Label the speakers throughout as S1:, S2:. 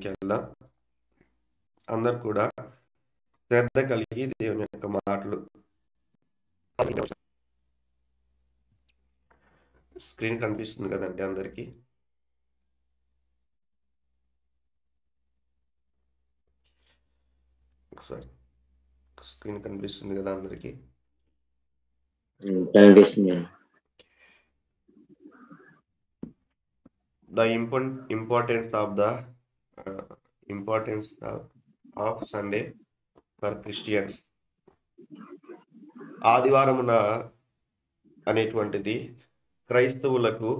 S1: వాక్యంలోనికి వెళ్దాం. అందరు కూడా శ్రద్ధ కలిగి దేవుని యొక్క మాటలు స్క్రీన్ కనిపిస్తుంది కదండి అందరికి. ఒకసారి స్క్రీన్ కనిపిస్తుంది కదా అందరికి. The importance of Sunday for Christians. ఆదివారమున అనేటువంటిది క్రైస్తవులకు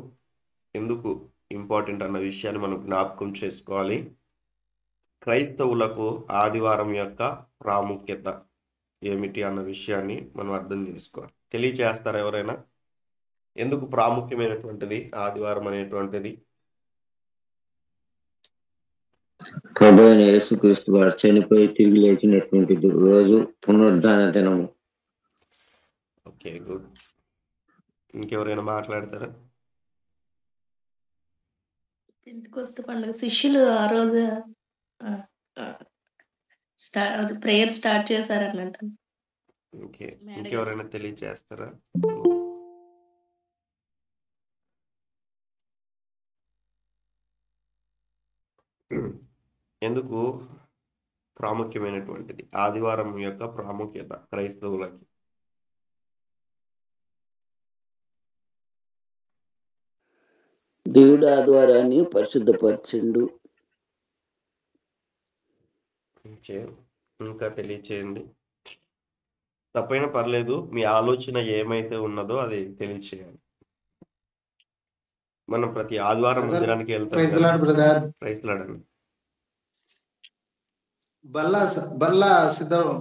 S1: ఎందుకు ఇంపార్టెంట్ అన్న విషయాన్ని మనం జ్ఞాపకం చేసుకోవాలి. క్రైస్తవులకు ఆదివారం యొక్క ప్రాముఖ్యత ఏమిటి అన్న విషయాన్ని మనం అర్థం చేసుకోవాలి. తెలియచేస్తారా ఎవరైనా? ఎందుకు ప్రాముఖ్యమైనటువంటిది ఆదివారం అనేటువంటిది?
S2: ప్రభువైన యేసుక్రీస్తు వారు చనిపోయి తిరిగి లేచినటువంటి రోజు పునరుద్ధాన దినము.
S1: Okay, good. ఇంకెవరైనా మాట్లాడతారా?
S3: పెంతెకొస్తు పండుగ శిష్యులు ఆ రోజు ప్రేయర్ స్టార్ట్ చేశారన్నమాట.
S1: ఓకే, ఇంకెవరైనా తెలియచేస్తారా? ఎందుకు ప్రాముఖ్యమైనటువంటిది ఆదివారం యొక్క ప్రాముఖ్యత క్రైస్తవులకి?
S4: దేవుడు ఆదివారాన్ని పరిశుద్ధపరిచిండు.
S1: ఓకే, ఇంకా తెలియచేయండి. తప్పైనా పర్లేదు, మీ ఆలోచన ఏమైతే ఉన్నదో అది తెలియచేయాలి. మనం ప్రతి ఆదివారం మందిరానికి వెళ్తాం. Praise lord.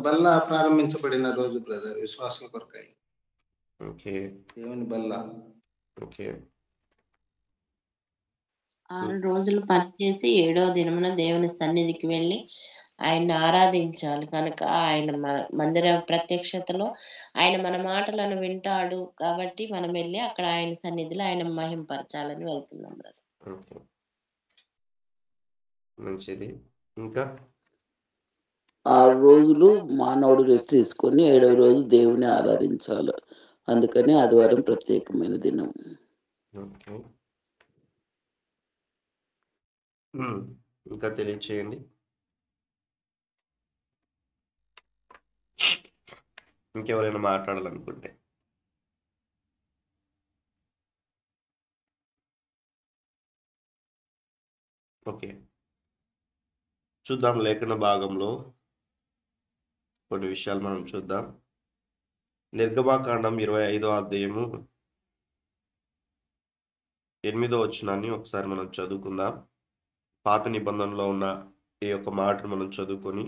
S5: బల్ల ప్రారంభించబడిన రోజు బ్రదర్, విశ్వాసుల కొరకై.
S1: ఓకే,
S5: దేవుని బల్ల.
S1: ఓకే.
S6: 6 రోజులు పనిచేసి 7వ దినమున దేవుని సన్నిధికి వెళ్ళి ఆయన ఆరాధించాలి. కనుక ఆయన మందిర ప్రత్యక్షతలో ఆయన మన మాటలను వింటాడు. కాబట్టి మనం వెళ్ళి అక్కడ ఆయన సన్నిధిలో ఆయన మహింపరచాలని వెళ్తున్నాం.
S1: మంచిది. ఇంకా
S4: 6 రోజులు మానవుడు రెస్ట్ తీసుకొని 7వ రోజు దేవుని ఆరాధించాలి. అందుకని ఆదివారం ప్రత్యేకమైన దినం.
S1: ఇంకా తెలియచేయండి. ఇంకెవరైనా మాట్లాడాలనుకుంటే? ఓకే, చూద్దాం. లేఖన భాగంలో కొన్ని విషయాలు మనం చూద్దాం. నిర్గమాకాండం 25వ అధ్యాయము 8వ వచనాన్ని ఒకసారి మనం చదువుకుందాం. పాత నిబంధనలో ఉన్న ఈ యొక్క మాటను మనం చదువుకొని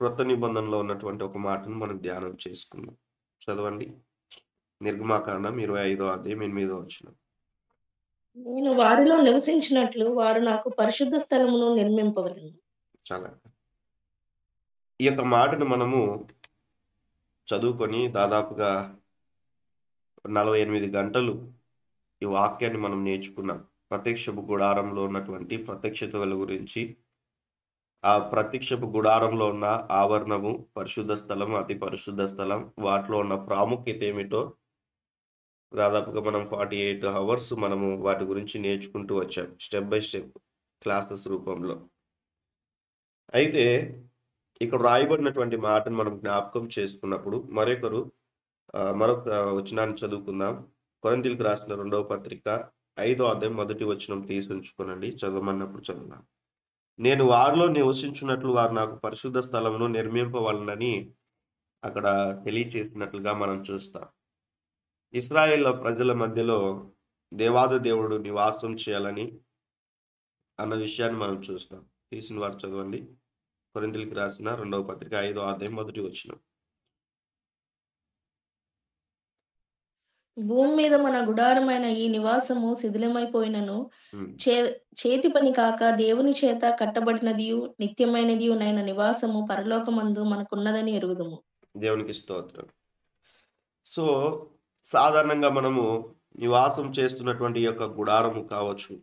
S1: క్రొత్త నిబంధనలో ఉన్నటువంటి ఒక మాటను మనం ధ్యానం చేసుకుందాం. చదవండి. నిర్గమాకాండం 25వ అధ్యాయం 8వ వచనం.
S3: నేను వారిలో నివసించినట్లు వారు నాకు పరిశుద్ధ స్థలమును నిర్మింపవలెను.
S1: చాలా ఈ యొక్క మాటను మనము చదువుకొని దాదాపుగా 48 గంటలు ఈ వాక్యాన్ని మనం నేర్చుకున్నాం. ప్రత్యక్షపు గుడారంలో ఉన్నటువంటి ప్రత్యక్షతల గురించి, ఆ ప్రత్యక్షపు గుడారంలో ఉన్న ఆవరణము, పరిశుద్ధ స్థలం, అతి పరిశుద్ధ స్థలం, వాటిలో ఉన్న ప్రాముఖ్యత ఏమిటో దాదాపుగా మనం 48 అవర్స్ మనము వాటి గురించి నేర్చుకుంటూ వచ్చాం, స్టెప్ బై స్టెప్ క్లాసెస్ రూపంలో. అయితే ఇక్కడ రాయబడినటువంటి మాటను మనం జ్ఞాపకం చేసుకున్నప్పుడు మరొక వచనాన్ని చదువుకుందాం. కొరింథీయులకు రాసిన 2వ పత్రిక 5వ అధ్యాయం 1వ వచనం తీసి ఉంచుకోనండి. చదవమన్నప్పుడు చదువుదాం. నేను వారిలో నివసించున్నట్లు వారు నాకు పరిశుద్ధ స్థలమును నిర్మింపవలనని అక్కడ తెలియచేసినట్లుగా మనం చూస్తాం. ఇశ్రాయేల్ ప్రజల మధ్యలో దేవాది దేవుడు నివాసం చేయాలని అన్న విషయాన్ని మనం చూస్తాం. తీసిన వారు చదవండి. కొరింథీయులకు రాసిన 2వ పత్రిక 5వ అధ్యాయం 1వ వచనం.
S3: భూమి మీద మన గుడారమైన ఈ నివాసము శిథిలమైపోయినను చేతి పని కాక దేవుని చేత కట్టబడినదియు నిత్యమైనదియు నైన నివాసము పరలోకమందు మనకున్నదని ఎరుగుదుము.
S1: దేవునికి స్తోత్రం. సో సాధారణంగా మనము నివాసం చేస్తున్నటువంటి ఈ యొక్క గుడారము కావచ్చు,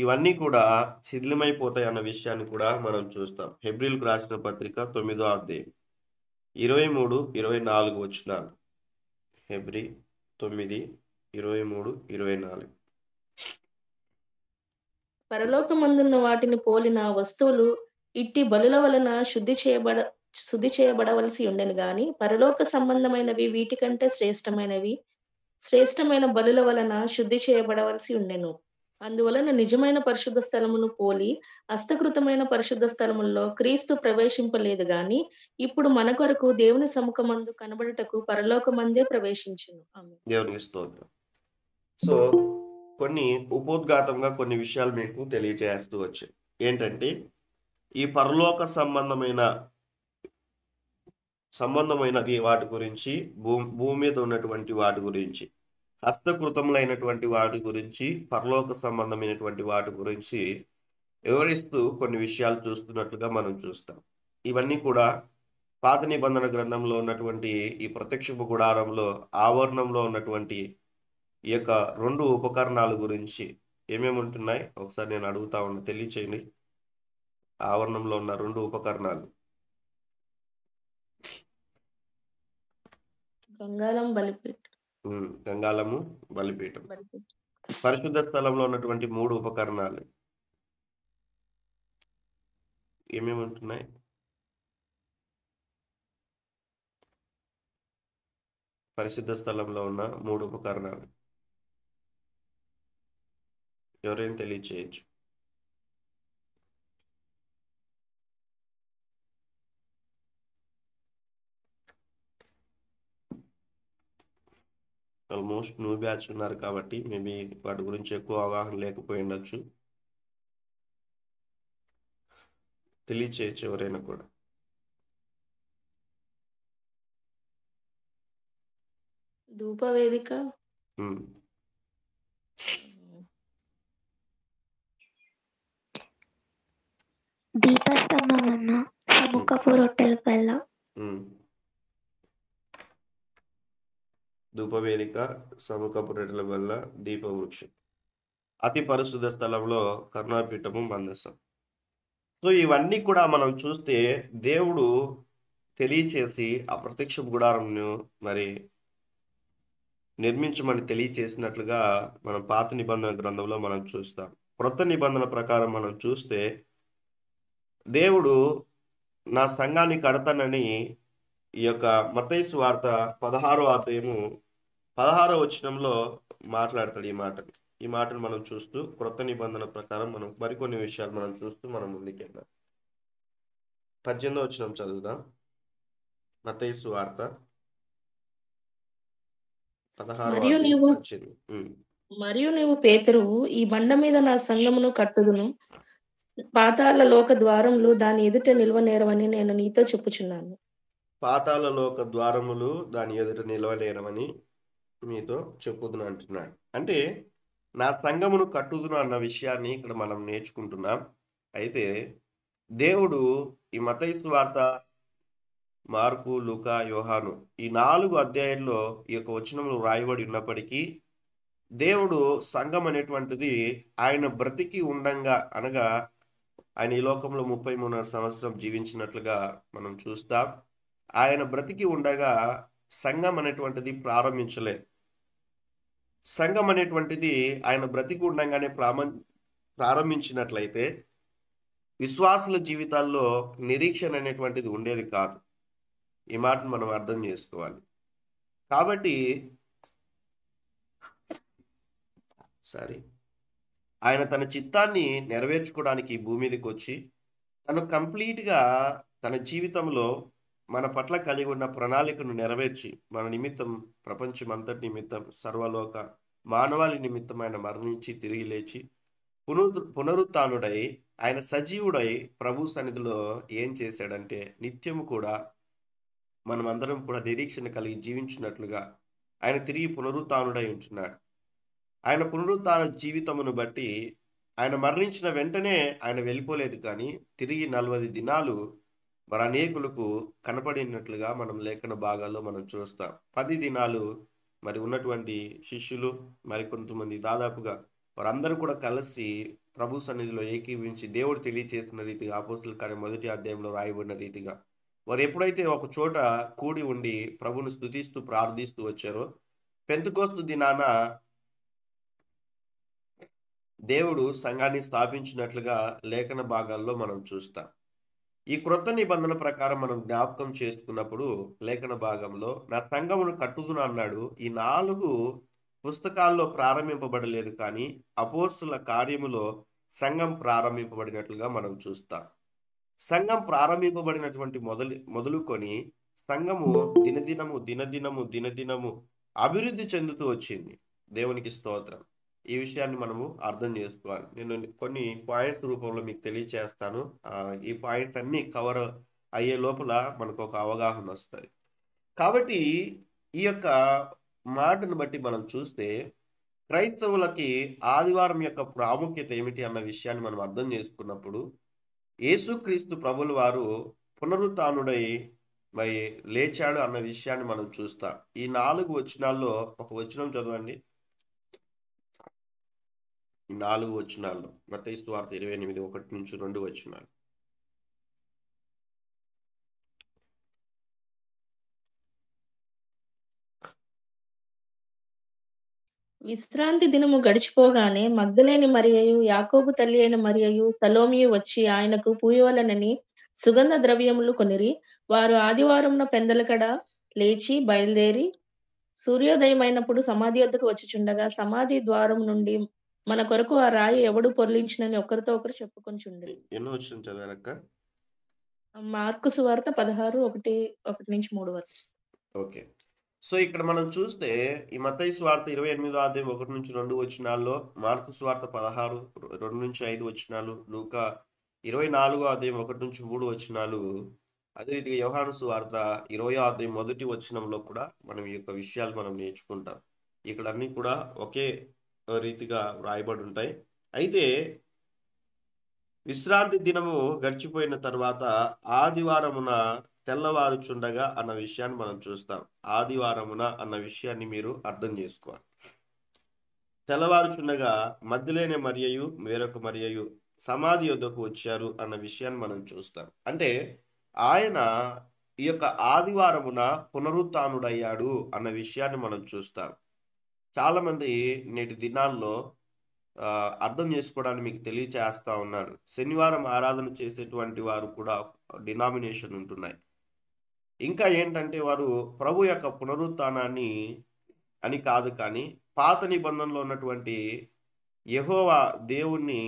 S1: ఇవన్నీ కూడా శిథిలమైపోతాయి అన్న విషయాన్ని కూడా మనం చూస్తాం. హెబ్రీలకు రాసిన పత్రిక 9వ అధ్యాయం 23, 24 వచనాలు. హెబ్రీ 9, 23, 24.
S3: పరలోకమందున్న వాటిని పోలిన వస్తువులు ఇట్టి బలుల వలన శుద్ధి చేయబడవలసి ఉండెను గాని పరలోక సంబంధమైనవి వీటికంటే శ్రేష్టమైన బలుల వలన శుద్ధి చేయబడవలసి ఉండెను. అందువలన నిజమైన పరిశుద్ధ స్థలమును పోలి హస్తకృతమైన పరిశుద్ధ స్థలముల్లో క్రీస్తు ప్రవేశింపలేదు గాని ఇప్పుడు మన కొరకు దేవుని సముఖమందు కనబడుటకు పరలోకమందే ప్రవేశించును. ఆమేన్.
S1: దేవునికి స్తోత్రం. సో కొన్ని ఉపోద్ఘాతంగా కొన్ని విషయాలు మీకు తెలియజేస్తూ వచ్చాయి. ఏంటంటే ఈ పరలోక సంబంధమైనది వాటి గురించి, భూమి మీద ఉన్నటువంటి వాటి గురించి, హస్తకృతములైనటువంటి వాటి గురించి, పరలోక సంబంధమైనటువంటి వాటి గురించి వివరిస్తూ కొన్ని విషయాలు చూస్తున్నట్లుగా మనం చూస్తాం. ఇవన్నీ కూడా పాత నిబంధన గ్రంథంలో ఉన్నటువంటి ఈ ప్రత్యక్షపు గుడారంలో ఆవరణంలో ఉన్నటువంటి ఈ యొక్క 2 ఉపకరణాల గురించి ఏమేమి ఉంటున్నాయి ఒకసారి నేను అడుగుతా ఉన్నా, తెలియచేయండి. ఆవరణంలో ఉన్న 2 ఉపకరణాలు.
S3: గంగాళం, బలిపీఠం.
S1: గంగాళము, బలిపీఠం. పరిశుద్ధ స్థలంలో ఉన్నటువంటి 3 ఉపకరణాలు ఏమేమి ఉంటున్నాయి? పరిశుద్ధ స్థలంలో ఉన్న 3 ఉపకరణాలు ఎవరైనా తెలియచేయచ్చు. ఆల్మోస్ట్ న్యూ బ్యాచ్ ఉన్నారు కాబట్టి మేబీ వాటి గురించి ఎక్కువ అవగాహన లేకపోయి ఉండొచ్చు. తెలియచేయచ్చు ఎవరైనా కూడా.
S3: ధూపవేదిక,
S7: దీపస్తంభమన్న సముఖపు రొట్టెల పల్ల.
S1: ధూపవేదిక, సముఖపు రొట్టెల వల్ల, దీపవృక్షం, అతి పరిశుద్ధ స్థలంలో కరుణాపీఠము, మందసం. సో ఇవన్నీ కూడా మనం చూస్తే దేవుడు తెలియచేసి ఆ ప్రత్యక్ష గుడారంను మరి నిర్మించమని తెలియచేసినట్లుగా మనం పాత నిబంధన గ్రంథంలో మనం చూస్తాం. క్రొత్త నిబంధన ప్రకారం మనం చూస్తే దేవుడు నా సంఘాన్ని కడతానని ఈ యొక్క మత్తయి సువార్త 16వ అధ్యాయము 16వ వచనంలో మాట్లాడతాడు ఈ మాటను మనం చూస్తూ క్రొత్త నిబంధన ప్రకారం మనం మరికొన్ని విషయాలు మనం చూస్తూ మనం ముందుకెళ్దాం. 18వ వచనం చదువుదాం. మత్తయి సువార్త 16.
S3: మరియు నీవు పేతురువు, ఈ బండ మీద నా సంఘమును కట్టుదును, పాతాళ లోక ద్వారములు దాని ఎదుట నిలవనేరవని నేను నీతో చెప్పుచున్నాను.
S1: పాతాళ లోక ద్వారములు దాని ఎదుట నిలవలేరవని మీతో చెప్పుదును అంటున్నాడు. అంటే నా సంఘమును కట్టుదును అన్న విషయాన్ని ఇక్కడ మనం నేర్చుకుంటున్నాం. అయితే దేవుడు ఈ మత్తయి సువార్త, మార్కు, లూకా, యోహాను ఈ 4 అధ్యాయాల్లో ఈ యొక్క వచనములు రాయబడి ఉన్నప్పటికీ దేవుడు సంఘం అనేటువంటిది ఆయన బ్రతికి ఉండంగా, అనగా ఆయన ఈ లోకంలో 33 సంవత్సరం జీవించినట్లుగా మనం చూస్తాం. ఆయన బ్రతికి ఉండగా సంఘం అనేటువంటిది ప్రారంభించలేదు. సంఘం అనేటువంటిది ఆయన బ్రతికి ఉండంగానే ప్రారంభించినట్లయితే విశ్వాసుల జీవితాల్లో నిరీక్షణ అనేటువంటిది ఉండేది కాదు. ఈ మాటను మనం అర్థం చేసుకోవాలి. కాబట్టి ఆయన తన చిత్తాన్ని నెరవేర్చుకోవడానికి భూమి మీదకి వచ్చి తను కంప్లీట్గా తన జీవితంలో మన పట్ల కలిగి ఉన్న ప్రణాళికను నెరవేర్చి మన నిమిత్తం, ప్రపంచం అంతటి నిమిత్తం, సర్వలోక మానవాళి నిమిత్తం ఆయన మరణించి తిరిగి లేచి పునరుత్థానుడై ఆయన సజీవుడై ప్రభు సన్నిధిలో ఏం చేశాడంటే నిత్యము కూడా మనమందరం కూడా నిరీక్షణ కలిగి జీవించినట్లుగా ఆయన తిరిగి పునరుత్థానుడై ఉంటున్నాడు. ఆయన పునరుత్థాన జీవితమును బట్టి ఆయన మరణించిన వెంటనే ఆయన వెళ్ళిపోలేదు, కానీ తిరిగి 40 దినాలు మరి అనేకులకు కనపడినట్లుగా మనం లేఖన భాగాల్లో మనం చూస్తాం. 10 దినాలు మరి ఉన్నటువంటి శిష్యులు మరి కొంతమంది దాదాపుగా వారందరూ కూడా కలిసి ప్రభు సన్నిధిలో ఏకీవించి దేవుడు తెలియచేసిన రీతిగా అపోస్తలుల కార్యం 1వ అధ్యాయంలో రాయబడిన రీతిగా వారు ఎప్పుడైతే ఒక చోట కూడి ఉండి ప్రభువును స్తుతిస్తూ ప్రార్థిస్తూ వచ్చారో పెంతెకోస్తు దినాన దేవుడు సంఘాన్ని స్థాపించినట్లుగా లేఖన భాగాల్లో మనం చూస్తాం. ఈ క్రొత్త నిబంధన ప్రకారం మనం జ్ఞాపకం చేసుకున్నప్పుడు లేఖన భాగంలో నా సంఘమును కట్టుదును అన్నాడు. ఈ 4 పుస్తకాల్లో ప్రారంభింపబడలేదు, కానీ అపోస్తలుల కార్యములో సంఘం ప్రారంభింపబడినట్లుగా మనం చూస్తాం. సంఘం ప్రారంభింపబడినటువంటి మొదలుకొని సంఘము దినదినము అభివృద్ధి చెందుతూ వచ్చింది. దేవునికి స్తోత్రం. ఈ విషయాన్ని మనము అర్థం చేసుకోవాలి. నేను కొన్ని పాయింట్స్ రూపంలో మీకు తెలియచేస్తాను. ఈ పాయింట్స్ అన్ని కవర్ అయ్యే లోపల మనకు ఒక అవగాహన వస్తుంది. కాబట్టి ఈ యొక్క మాటను బట్టి మనం చూస్తే క్రైస్తవులకి ఆదివారం యొక్క ప్రాముఖ్యత ఏమిటి అన్న విషయాన్ని మనం అర్థం చేసుకున్నప్పుడు యేసుక్రీస్తు ప్రభుల వారు పునరుత్థానుడై మరి లేచాడు అన్న విషయాన్ని మనం చూస్తాం. ఈ 4 వచనాల్లో ఒక వచనం చదవండి. ఈ 4 వచనాల్లో మత్తయి సువార్త 28 1-2 వచనాలు.
S3: విశ్రాంతి దినము గడిచిపోగానే మగ్దలేని మరియయు యాకోబు తల్లి అయిన మరియయు సలోమియు వచ్చి ఆయనకు పూయవలెనని సుగంధ ద్రవ్యములు కొనిరి. వారు ఆదివారమున పెందలకడ లేచి బయలుదేరి సూర్యోదయమైనప్పుడు సమాధి వద్దకు వచ్చుచుండగా సమాధి ద్వారం నుండి మన కొరకు ఆ రాయి ఎవడు పొర్లించినని ఒకరితో ఒకరు చెప్పుకొనిచుండిరి.
S1: ఎన్నో వచనం చదవాలక్క?
S3: మార్కు సువార్త 16:1-3 వరకు.
S1: ఓకే. సో ఇక్కడ మనం చూస్తే ఈ మత్తయి సువార్త 28వ అధ్యాయం 1-2 వచనాల్లో, మార్కు సువార్త 16 2-5 వచనాలు, లూకా 24వ అధ్యాయం 1-3 వచనాలు, అదే రీతిగా యోహాను సువార్త 20వ అధ్యాయం 1వ వచనంలో కూడా మనం ఈ యొక్క విషయాలు మనం నేర్చుకుంటాం. ఇక్కడ అన్ని కూడా ఒకే రీతిగా రాయబడి ఉంటాయి. అయితే విశ్రాంతి దినము గడిచిపోయిన తర్వాత ఆదివారమున తెల్లవారుచుండగా అన్న విషయాన్ని మనం చూస్తాం. ఆదివారమున అన్న విషయాన్ని మీరు అర్థం చేసుకోవాలి. తెల్లవారుచుండగా మగ్దలేనే మరియయు వేరొక మరియయు సమాధి యొద్దకు వచ్చారు అన్న విషయాన్ని మనం చూస్తాం. అంటే ఆయన ఈ యొక్క ఆదివారమున పునరుత్థానుడయ్యాడు అన్న విషయాన్ని మనం చూస్తాం. చాలా మంది నేటి దినాల్లో అర్థం చేసుకోవడానికి మీకు తెలియచేస్తా ఉన్నాను. శనివారం ఆరాధన చేసేటువంటి వారు కూడా డినామినేషన్ ఉంటున్నాయి. ఇంకా ఏంటంటే వారు ప్రభు యొక్క పునరుత్థానాన్ని అని కాదు, కానీ పాత నిబంధనలో ఉన్నటువంటి యెహోవా దేవుణ్ణి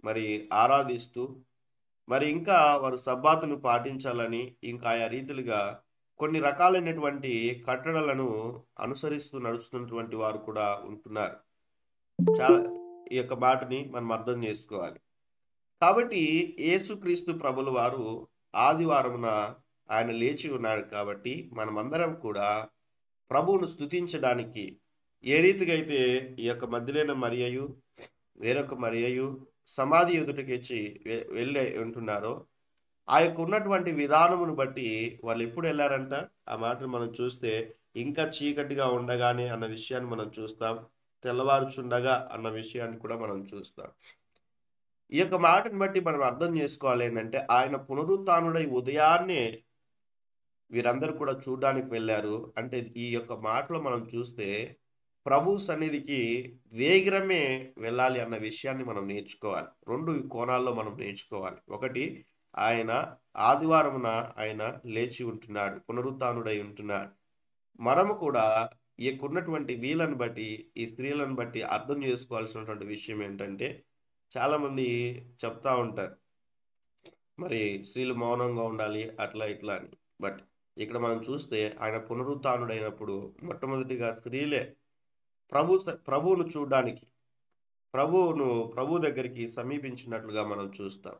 S1: మరి ఆరాధిస్తూ మరి ఇంకా వారు సబ్బాతును పాటించాలని ఇంకా ఆయా రీతిలుగా కొన్ని రకాలైనటువంటి కట్టడలను అనుసరిస్తూ నడుస్తున్నటువంటి వారు కూడా ఉంటున్నారు. చాలా ఈ యొక్క మాటని మనం అర్థం చేసుకోవాలి. కాబట్టి యేసుక్రీస్తు ప్రభుల వారు ఆదివారమున ఆయన లేచి ఉన్నాడు. కాబట్టి మనమందరం కూడా ప్రభువును స్తుతించడానికి ఏ రీతిగా అయితే ఈ యొక్క మగ్దలేనే మరియయు వేరొక మరియయు సమాధి ఎదుటకి వచ్చి వెళ్ళి ఉంటున్నారో ఆ యొక్క ఉన్నటువంటి విధానమును బట్టి వాళ్ళు ఎప్పుడు వెళ్ళారంట ఆ మాటను మనం చూస్తే ఇంకా చీకటిగా ఉండగానే అన్న విషయాన్ని మనం చూస్తాం. తెల్లవారుచుండగా అన్న విషయాన్ని కూడా మనం చూస్తాం. ఈ యొక్క మాటను బట్టి మనం అర్థం చేసుకోవాలి ఏంటంటే ఆయన పునరుత్థానుడై ఉదయాన్నే వీరందరూ కూడా చూడడానికి వెళ్ళారు. అంటే ఈ యొక్క మాటలో మనం చూస్తే ప్రభు సన్నిధికి వేగరమే వెళ్ళాలి అన్న విషయాన్ని మనం నేర్చుకోవాలి. 2 కోణాల్లో మనం నేర్చుకోవాలి. ఒకటి, ఆయన ఆదివారమున ఆయన లేచి ఉంటున్నాడు, పునరుత్థానుడై ఉంటున్నాడు. మనము కూడా ఈ ఉన్నటువంటి వీళ్ళని బట్టి ఈ స్త్రీలను బట్టి అర్థం చేసుకోవాల్సినటువంటి విషయం ఏంటంటే చాలా మంది చెప్తా ఉంటారు మరి స్త్రీలు మౌనంగా ఉండాలి అట్లా ఇట్లా అని. బట్ ఇక్కడ మనం చూస్తే ఆయన పునరుత్థానుడైనప్పుడు మొట్టమొదటిగా స్త్రీలే ప్రభువును చూడడానికి ప్రభు దగ్గరికి సమీపించినట్లుగా మనం చూస్తాం.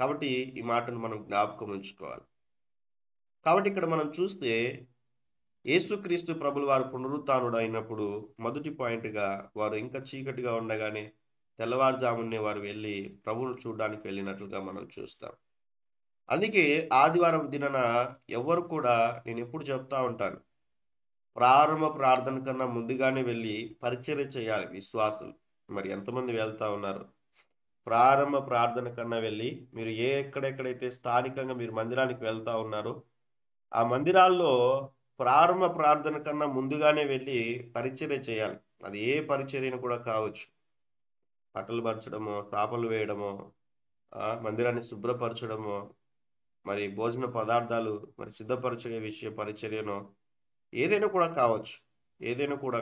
S1: కాబట్టి ఈ మాటను మనం జ్ఞాపకం ఉంచుకోవాలి. కాబట్టి ఇక్కడ మనం చూస్తే యేసుక్రీస్తు ప్రభుల వారు పునరుత్థానుడు అయినప్పుడు మొదటి పాయింట్గా వారు ఇంకా చీకటిగా ఉండగానే తెల్లవారుజామునే వారు వెళ్ళి ప్రభువును చూడడానికి వెళ్ళినట్లుగా మనం చూస్తాం. అందుకే ఆదివారం దినన ఎవరు కూడా, నేను ఎప్పుడు చెప్తా ఉంటాను, ప్రారంభ ప్రార్థన కన్నా ముందుగానే వెళ్ళి పరిచర్య చేయాలి విశ్వాసులు. మరి ఎంతమంది వెళ్తా ఉన్నారు? ప్రారంభ ప్రార్థన కన్నా వెళ్ళి మీరు ఎక్కడెక్కడైతే స్థానికంగా మీరు మందిరానికి వెళ్తా ఉన్నారో ఆ మందిరాల్లో ప్రారంభ ప్రార్థన కన్నా ముందుగానే వెళ్ళి పరిచర్య చేయాలి. అది ఏ పరిచర్యను కూడా కావచ్చు. బట్టలు పరచడమో, స్థాపలు వేయడమో, మందిరాన్ని శుభ్రపరచడమో, మరి భోజన పదార్థాలు మరి సిద్ధపరచే విషయ పరిచర్యనో ఏదైనా కూడా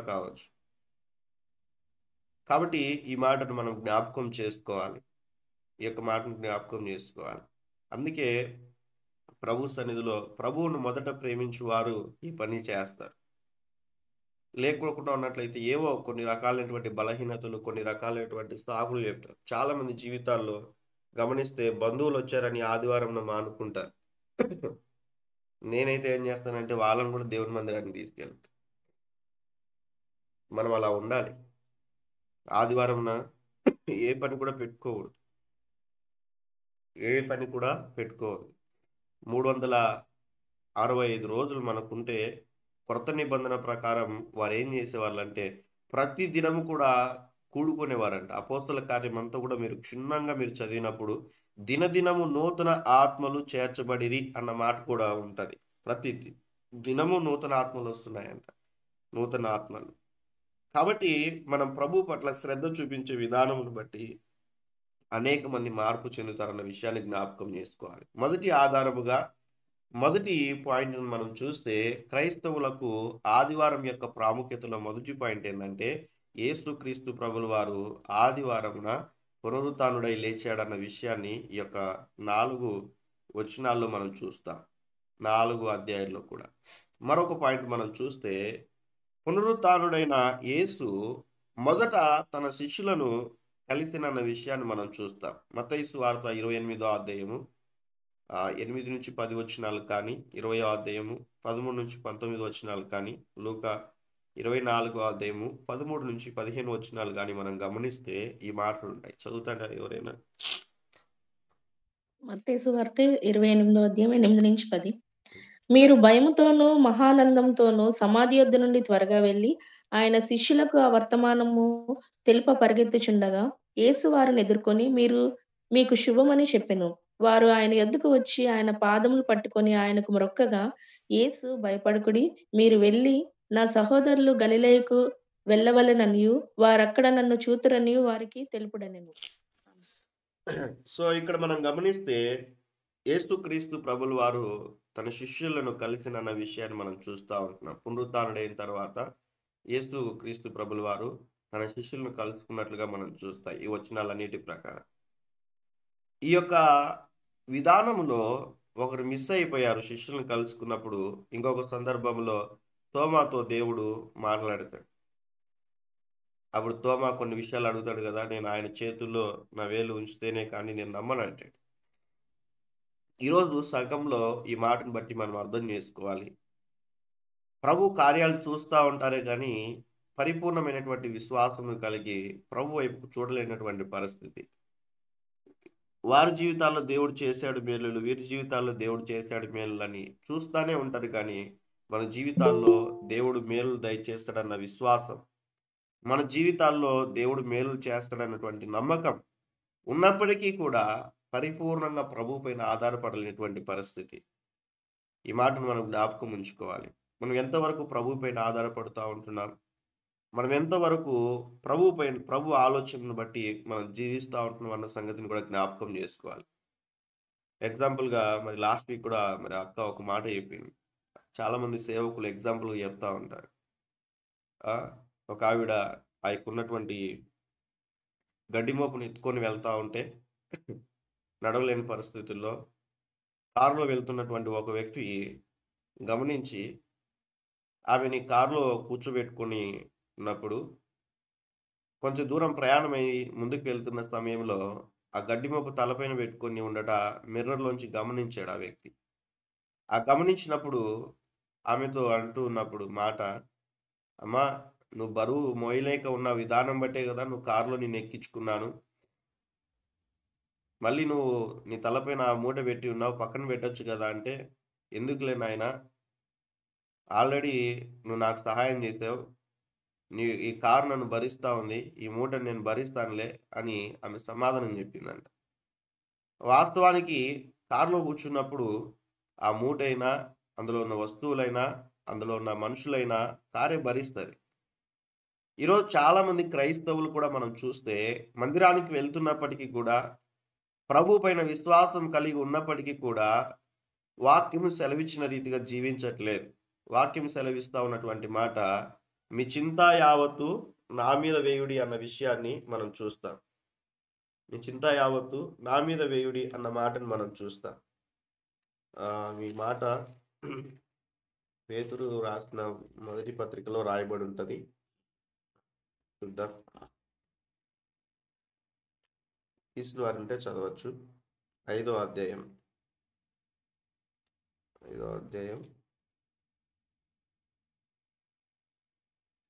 S1: కావచ్చు. కాబట్టి ఈ మాటను మనం జ్ఞాపకం చేసుకోవాలి. ఈ యొక్క మాటను జ్ఞాపకం చేసుకోవాలి. అందుకే ప్రభు సన్నిధిలో ప్రభువును మొదట ప్రేమించు వారు ఈ పని చేస్తారు. లేకుండా ఉన్నట్లయితే ఏవో కొన్ని రకాలైనటువంటి బలహీనతలు, కొన్ని రకాలైనటువంటి సాకులు చెప్తారు. చాలా మంది జీవితాల్లో గమనిస్తే బంధువులు వచ్చారని ఆదివారం మానుకుంటారు. నేనైతే ఏం చేస్తానంటే వాళ్ళని కూడా దేవుని మందిరానికి తీసుకెళ్తాను. మనం అలా ఉండాలి. ఆదివారం ఏ పని కూడా పెట్టుకోకూడదు. 365 రోజులు మనకుంటే కొత్త నిబంధన ప్రకారం వారు ఏం చేసేవాళ్ళంటే ప్రతి దినము కూడా కూడుకునేవారంట. అపోస్తల కార్యం అంతా కూడా మీరు క్షుణ్ణంగా మీరు చదివినప్పుడు దినదినము నూతన ఆత్మలు చేర్చబడిరి అన్న మాట కూడా ఉంటది. ప్రతి దినము నూతన ఆత్మలు వస్తున్నాయంట, నూతన ఆత్మలు. కాబట్టి మనం ప్రభు పట్ల శ్రద్ధ చూపించే విధానమును బట్టి అనేక మంది మార్పు చెందుతారన్న విషయాన్ని జ్ఞాపకం చేసుకోవాలి. మొదటి పాయింట్ మనం చూస్తే క్రైస్తవులకు ఆదివారం యొక్క ప్రాముఖ్యతలో మొదటి పాయింట్ ఏంటంటే యేసుక్రీస్తు ప్రభుల వారు ఆదివారమున పునరుత్థానుడై లేచాడన్న విషయాన్ని ఈ యొక్క 4 వచనాల్లో మనం చూస్తాం. 4 అధ్యాయాల్లో కూడా. మరొక పాయింట్ మనం చూస్తే పునరుత్థానుడైన యేసు మొదట తన శిష్యులను కలిసినన్న విషయాన్ని మనం చూస్తాం. మత్తయి సువార్త 28వ అధ్యాయము 8 నుంచి 10 వచనాలు కానీ, 20వ అధ్యాయము 13 నుంచి 19 వచనాలు కానీ, లూకా 24వ అధ్యాయము 13 నుంచి 15 వచనాలు కానీ మనం గమనిస్తే ఈ మాటలు ఉంటాయి. చదువుతాడా ఎవరైనా?
S3: మత్తయి సువార్త 28వ అధ్యాయం 8 నుంచి 10. మీరు భయముతోనూ మహానందంతోనూ సమాధి యొద్ద నుండి త్వరగా వెళ్ళి ఆయన శిష్యులకు ఆ వర్తమానము తెలుప పరిగెత్తుచుండగా యేసు వారిని ఎదుర్కొని మీకు శుభమని చెప్పెను. వారు ఆయన యొద్దకు వచ్చి ఆయన పాదములు పట్టుకొని ఆయనకు మ్రొక్కగా, యేసు భయపడకుడి, మీరు వెళ్ళి నా సహోదరులు గలిలయకు వెళ్ళవలెననియు వారక్కడ నన్ను చూతురనియు వారికి తెలుపుడనెను.
S1: సో ఇక్కడ మనం గమనిస్తే యేసుక్రీస్తు ప్రభుల వారు తన శిష్యులను కలిసినన్న విషయాన్ని మనం చూస్తూ ఉంటున్నాం. పునరుత్థానుడైన తర్వాత యేసుక్రీస్తు ప్రభుల వారు తన శిష్యులను కలుసుకున్నట్లుగా మనం చూస్తాం ఈ వచనాలన్నిటి ప్రకారం. ఈ యొక్క విధానంలో ఒకరు మిస్ అయిపోయారు. శిష్యులను కలుసుకున్నప్పుడు ఇంకొక సందర్భంలో తోమాతో దేవుడు మాట్లాడతాడు. అప్పుడు తోమా కొన్ని విషయాలు అడుగుతాడు కదా, నేను ఆయన చేతుల్లో నా వేలు ఉంచితేనే కానీ నేను నమ్మనంటాడు. ఈరోజు సంఘంలో ఈ మాటను బట్టి మనం అర్థం చేసుకోవాలి. ప్రభు కార్యాలు చూస్తూ ఉంటారే కానీ పరిపూర్ణమైనటువంటి విశ్వాసం కలిగి ప్రభు వైపుకు చూడలేనటువంటి పరిస్థితి. వారి జీవితాల్లో దేవుడు చేశాడు మేలులు, వీరి జీవితాల్లో దేవుడు చేశాడు మేలులు అని చూస్తూనే ఉంటారు కానీ మన జీవితాల్లో దేవుడు మేలులు దయచేస్తాడన్న విశ్వాసం, మన జీవితాల్లో దేవుడు మేలులు చేస్తాడన్నటువంటి నమ్మకం ఉన్నప్పటికీ కూడా పరిపూర్ణంగా ప్రభు పైన ఆధారపడలేనటువంటి పరిస్థితి. ఈ మాటను మనం జ్ఞాపకం ఉంచుకోవాలి. మనం ఎంతవరకు ప్రభు పైన ఆధారపడుతూ ఉంటున్నాం, మనం ఎంతవరకు ప్రభు ఆలోచనను బట్టి మనం జీవిస్తూ ఉంటున్నాం అన్న సంగతిని కూడా జ్ఞాపకం చేసుకోవాలి. ఎగ్జాంపుల్గా మరి లాస్ట్ వీక్ కూడా మరి అక్క ఒక మాట చెప్పింది. చాలామంది సేవకులు ఎగ్జాంపుల్ చెప్తా ఉంటారు. ఒక ఆవిడ ఆయనకున్నటువంటి గడ్డి మోపుని ఎత్తుకొని వెళ్తూ ఉంటే నడవలేని పరిస్థితుల్లో కారులో వెళ్తున్నటువంటి ఒక వ్యక్తి గమనించి ఆమెని కారులో కూర్చోబెట్టుకొని ఉన్నప్పుడు కొంచెం దూరం ప్రయాణమై ముందుకు వెళ్తున్న సమయంలో ఆ గడ్డి మోపు తలపైన పెట్టుకొని ఉండట మిర్రర్లోంచి గమనించాడు ఆ వ్యక్తి. ఆ గమనించినప్పుడు ఆమెతో అంటూ ఉన్నప్పుడు మాట, అమ్మా నువ్వు బరువు మోయలేక ఉన్న విధానం బట్టే కదా నువ్వు కారులో నేను ఎక్కించుకున్నాను, మళ్ళీ నువ్వు నీ తలపైన ఆ మూట పెట్టి ఉన్నావు, పక్కన పెట్టచ్చు కదా అంటే, ఎందుకులే నాయన, ఆల్రెడీ నువ్వు నాకు సహాయం చేసావు, ఈ కారు నన్ను భరిస్తా ఉంది, ఈ మూటను నేను భరిస్తానులే అని ఆమె సమాధానం చెప్పిందంట. వాస్తవానికి కారులో కూర్చున్నప్పుడు ఆ మూటైనా, అందులో ఉన్న వస్తువులైనా, అందులో ఉన్న మనుషులైనా కారే భరిస్తుంది. ఈరోజు చాలామంది క్రైస్తవులు కూడా మనం చూస్తే మందిరానికి వెళ్తున్నప్పటికీ కూడా, ప్రభు పైన విశ్వాసం కలిగి ఉన్నప్పటికీ కూడా వాక్యం సెలవిచ్చిన రీతిగా జీవించట్లేదు. వాక్యం సెలవిస్తా ఉన్నటువంటి మాట, మీ చింత యావత్తు నా మీద వేయుడి అన్న విషయాన్ని మనం చూస్తాం. మీ చింత యావత్తు నా మీద వేయుడి అన్న మాటను మనం చూస్తాం. ఈ మాట పేతురు రాసిన మొదటి పత్రికలో రాయబడి ఉంటుంది. చూద్దాం. తీసిన వారంటే చదవచ్చు. 5వ అధ్యాయం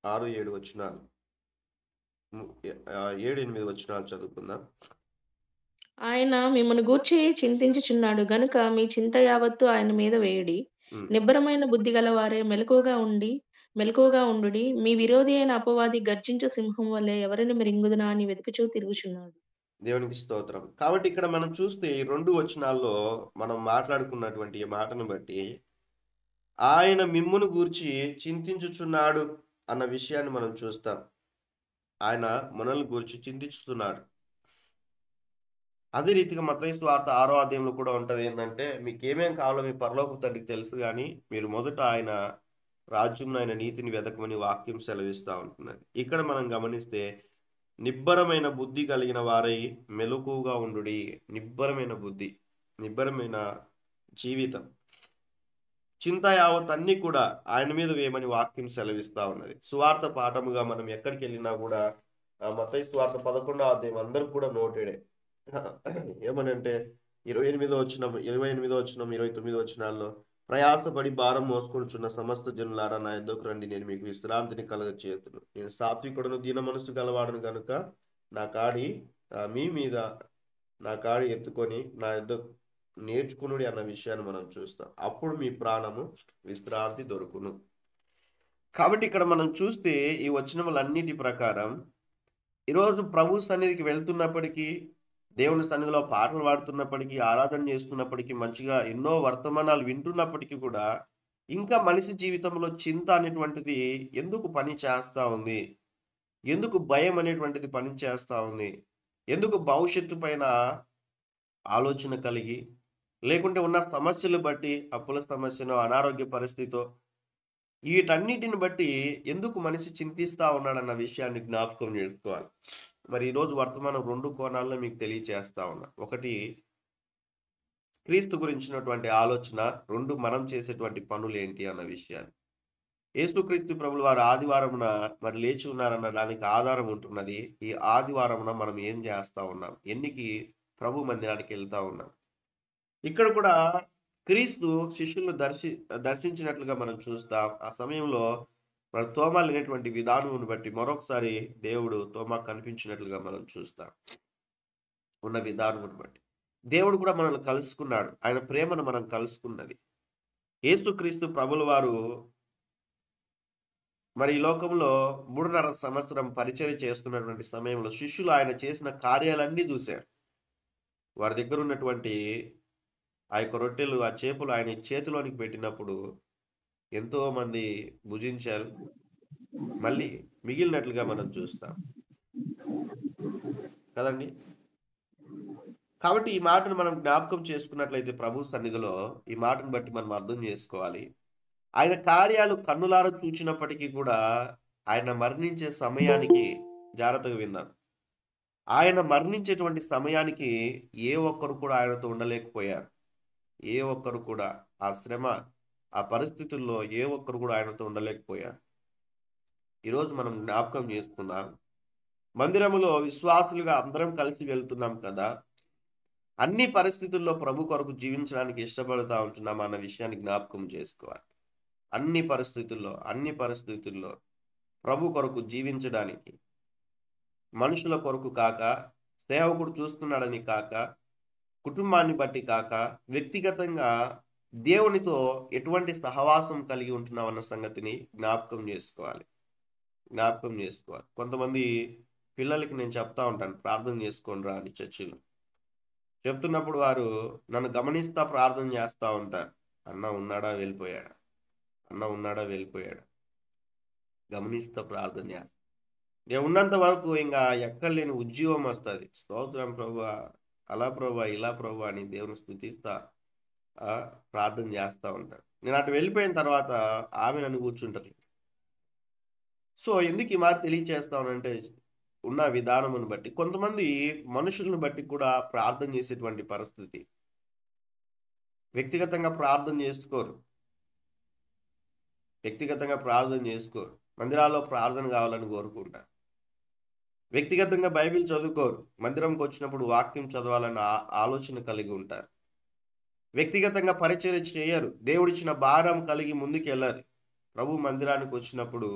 S1: 6-7 వచనాలు, 7-8 వచనాలు చదువుకుందాం.
S3: ఆయన మిమ్మల్ని గూర్చి చింతించుచున్నాడు గనుక మీ చింత యావత్తు ఆయన మీద వేయుడి. నిబ్బరమైన బుద్ధి గలవారే మెలకువగా ఉండుడి. మీ విరోధి అయిన అపవాది గర్జించు సింహం వలె ఎవరిని మృంగుదునా అని వెతుకుచూ తిరుగుచున్నాడు.
S1: దేవునికి స్తోత్రం. కాబట్టి ఇక్కడ మనం చూస్తే ఈ 2 వచనాల్లో మనం మాట్లాడుకున్నటువంటి ఈ మాటను బట్టి ఆయన మిమ్మును గూర్చి చింతించుచున్నాడు అన్న విషయాన్ని మనం చూస్తాం. ఆయన మనల్ని గూర్చి చింతిస్తున్నాడు. అదే రీతిగా మత్తయి సువార్త 6వ అధ్యాయంలో కూడా ఉంటుంది. ఏంటంటే, మీకు ఏమేం కావాలో మీ పరలోక తండ్రికి తెలుసు, కానీ మీరు మొదట ఆయన రాజ్యం, ఆయన నీతిని వెతకమని వాక్యం సెలవిస్తూ ఉంటున్నది. ఇక్కడ మనం గమనిస్తే నిబ్బరమైన బుద్ధి కలిగిన వారై మెలకువగా ఉండుడి. నిబ్బరమైన బుద్ధి, నిబ్బరమైన జీవితం, చింత యావత్ అన్ని కూడా ఆయన మీద వేయమని వాక్యం సెలవిస్తూ ఉన్నది. సువార్త పాఠముగా మనం ఎక్కడికి వెళ్ళినా కూడా మత్తయి సువార్త 11వ అధ్యాయం అందరూ కూడా నోటెడే. ఏమనంటే 28వ వచనం, 29వ వచనాల్లో, ప్రయాసపడి భారం మోసుకొనుచున్న సమస్త జనులారా నా యొద్దకు రండి, నేను మీకు విశ్రాంతిని కలుగచేయుదును. నేను సాత్వికుడను, దీన మనసు గలవాడను కనుక మీ మీద నా కాడి ఎత్తుకొని నా యొద్ద నేర్చుకునుడి అన్న విషయాన్ని మనం చూస్తాం. అప్పుడు మీ ప్రాణము విశ్రాంతి దొరుకును. కాబట్టి ఇక్కడ మనం చూస్తే ఈ వచనములన్నిటి ప్రకారం ఈరోజు ప్రభు సన్నిధికి వెళ్తున్నప్పటికీ, దేవుని సన్నిధిలో పాటలు పాడుతున్నప్పటికీ, ఆరాధన చేస్తున్నప్పటికీ, మంచిగా ఎన్నో వర్తమానాలు వింటున్నప్పటికీ కూడా ఇంకా మనిషి జీవితంలో చింత అనేటువంటిది ఎందుకు పని చేస్తూ ఉంది? ఎందుకు భయం అనేటువంటిది పని చేస్తూ ఉంది? ఎందుకు భవిష్యత్తు పైన ఆలోచన కలిగి, లేకుంటే ఉన్న సమస్యలు బట్టి, అప్పుల సమస్యనో, అనారోగ్య పరిస్థితితో, వీటన్నిటిని బట్టి ఎందుకు మనిషి చింతిస్తూ ఉన్నాడన్న విషయాన్ని జ్ఞాపకం చేసుకోవాలి. మరి ఈరోజు వర్తమానం 2 కోణాల్లో మీకు తెలియచేస్తా ఉన్నా. ఒకటి క్రీస్తు గురించినటువంటి ఆలోచన, 2 మనం చేసేటువంటి పనులు ఏంటి అన్న విషయాన్ని. యేసుక్రీస్తు ప్రభులు వారు ఆదివారమున మరి లేచి ఉన్నారన్న దానికి ఆధారం ఉంటున్నది. ఈ ఆదివారమున మనం ఏం చేస్తా ఉన్నాం, ఎన్నికి ప్రభు మందిరానికి వెళ్తా ఉన్నాం. ఇక్కడ కూడా క్రీస్తు శిష్యులను దర్శించినట్లుగా మనం చూస్తాం. ఆ సమయంలో మరి తోమా లేనటువంటి విధానమును బట్టి మరొకసారి దేవుడు తోమా కనిపించినట్లుగా మనం చూస్తాం. ఉన్న విధానమును బట్టి దేవుడు కూడా మనల్ని కలుసుకున్నాడు. ఆయన ప్రేమను మనం కలుసుకున్నది. యేసుక్రీస్తు ప్రభుల వారు మరి ఈ లోకంలో 3.5 సంవత్సరం పరిచర్య చేస్తున్నటువంటి సమయంలో శిష్యులు ఆయన చేసిన కార్యాలన్నీ చూశారు. వారి దగ్గర ఉన్నటువంటి ఆ యొక్క రొట్టెలు, ఆ చేపలు ఆయన చేతిలోనికి పెట్టినప్పుడు ఎంతో మంది భుజించారు. మళ్ళీ మిగిలినట్లుగా మనం చూస్తాం కదండి. కాబట్టి ఈ మాటను మనం జ్ఞాపకం చేసుకున్నట్లయితే ప్రభు సన్నిధిలో ఈ మాటను బట్టి మనం అర్థం చేసుకోవాలి. ఆయన కార్యాలు కన్నులారా చూచినప్పటికీ కూడా ఆయన మరణించే సమయానికి, జాగ్రత్తగా విన్నాం, ఆయన మరణించేటువంటి సమయానికి ఏ ఒక్కరు కూడా ఆయనతో ఉండలేకపోయారు. ఏ ఒక్కరు కూడా ఆ శ్రమ, ఆ పరిస్థితుల్లో ఏ ఒక్కరు కూడా ఆయనతో ఉండలేకపోయారు. ఈరోజు మనం జ్ఞాపకం చేసుకుందాం, మందిరములో విశ్వాసులుగా అందరం కలిసి వెళ్తున్నాం కదా, అన్ని పరిస్థితుల్లో ప్రభు కొరకు జీవించడానికి ఇష్టపడుతూ ఉంటున్నాం అన్న విషయాన్ని జ్ఞాపకం చేసుకోవాలి. అన్ని పరిస్థితుల్లో ప్రభు కొరకు జీవించడానికి, మనుషుల కొరకు కాక, సేవకుడు చూస్తున్నాడని కాక, కుటుంబాన్ని బట్టి కాక, వ్యక్తిగతంగా దేవునితో ఎటువంటి సహవాసం కలిగి ఉంటున్నాం అన్న సంగతిని జ్ఞాపకం చేసుకోవాలి. జ్ఞాపకం చేసుకోవాలి. కొంతమంది పిల్లలకి నేను చెప్తా ఉంటాను, ప్రార్థన చేసుకోండి రా అని చర్చిలో. చెప్తున్నప్పుడు వారు నన్ను గమనిస్తా ప్రార్థన చేస్తూ ఉంటారు. అన్న ఉన్నాడా వెళ్ళిపోయాడా, అన్న ఉన్నాడా వెళ్ళిపోయాడా, గమనిస్తా ప్రార్థన చేస్తా. నేను ఉన్నంత వరకు ఇంకా ఎక్కడ లేని ఉద్యోగం వస్తుంది. స్తోత్రం ప్రభువా, అలా ప్రభువా, ఇలా ప్రభువా అని దేవుని స్తుతిస్తా ప్రార్థన చేస్తూ ఉంటాను. నేను అటు వెళ్ళిపోయిన తర్వాత ఆమె నన్ను కూర్చుంటుంది. సో ఎందుకు ఈ మాట తెలియచేస్తానంటే, ఉన్న విధానమును బట్టి కొంతమంది మనుషులను బట్టి కూడా ప్రార్థన చేసేటువంటి పరిస్థితి. వ్యక్తిగతంగా ప్రార్థన చేసుకోరు, వ్యక్తిగతంగా ప్రార్థన చేసుకోరు. మందిరాల్లో ప్రార్థన కావాలని కోరుకుంటారు. వ్యక్తిగతంగా బైబిల్ చదువుకోరు, మందిరంకి వచ్చినప్పుడు వాక్యం చదవాలన్న ఆలోచన కలిగి ఉంటారు. వ్యక్తిగతంగా పరిచర్య చేయరు, దేవుడిచ్చిన భారం కలిగి ముందుకు వెళ్ళారు. ప్రభు మందిరానికి వచ్చినప్పుడు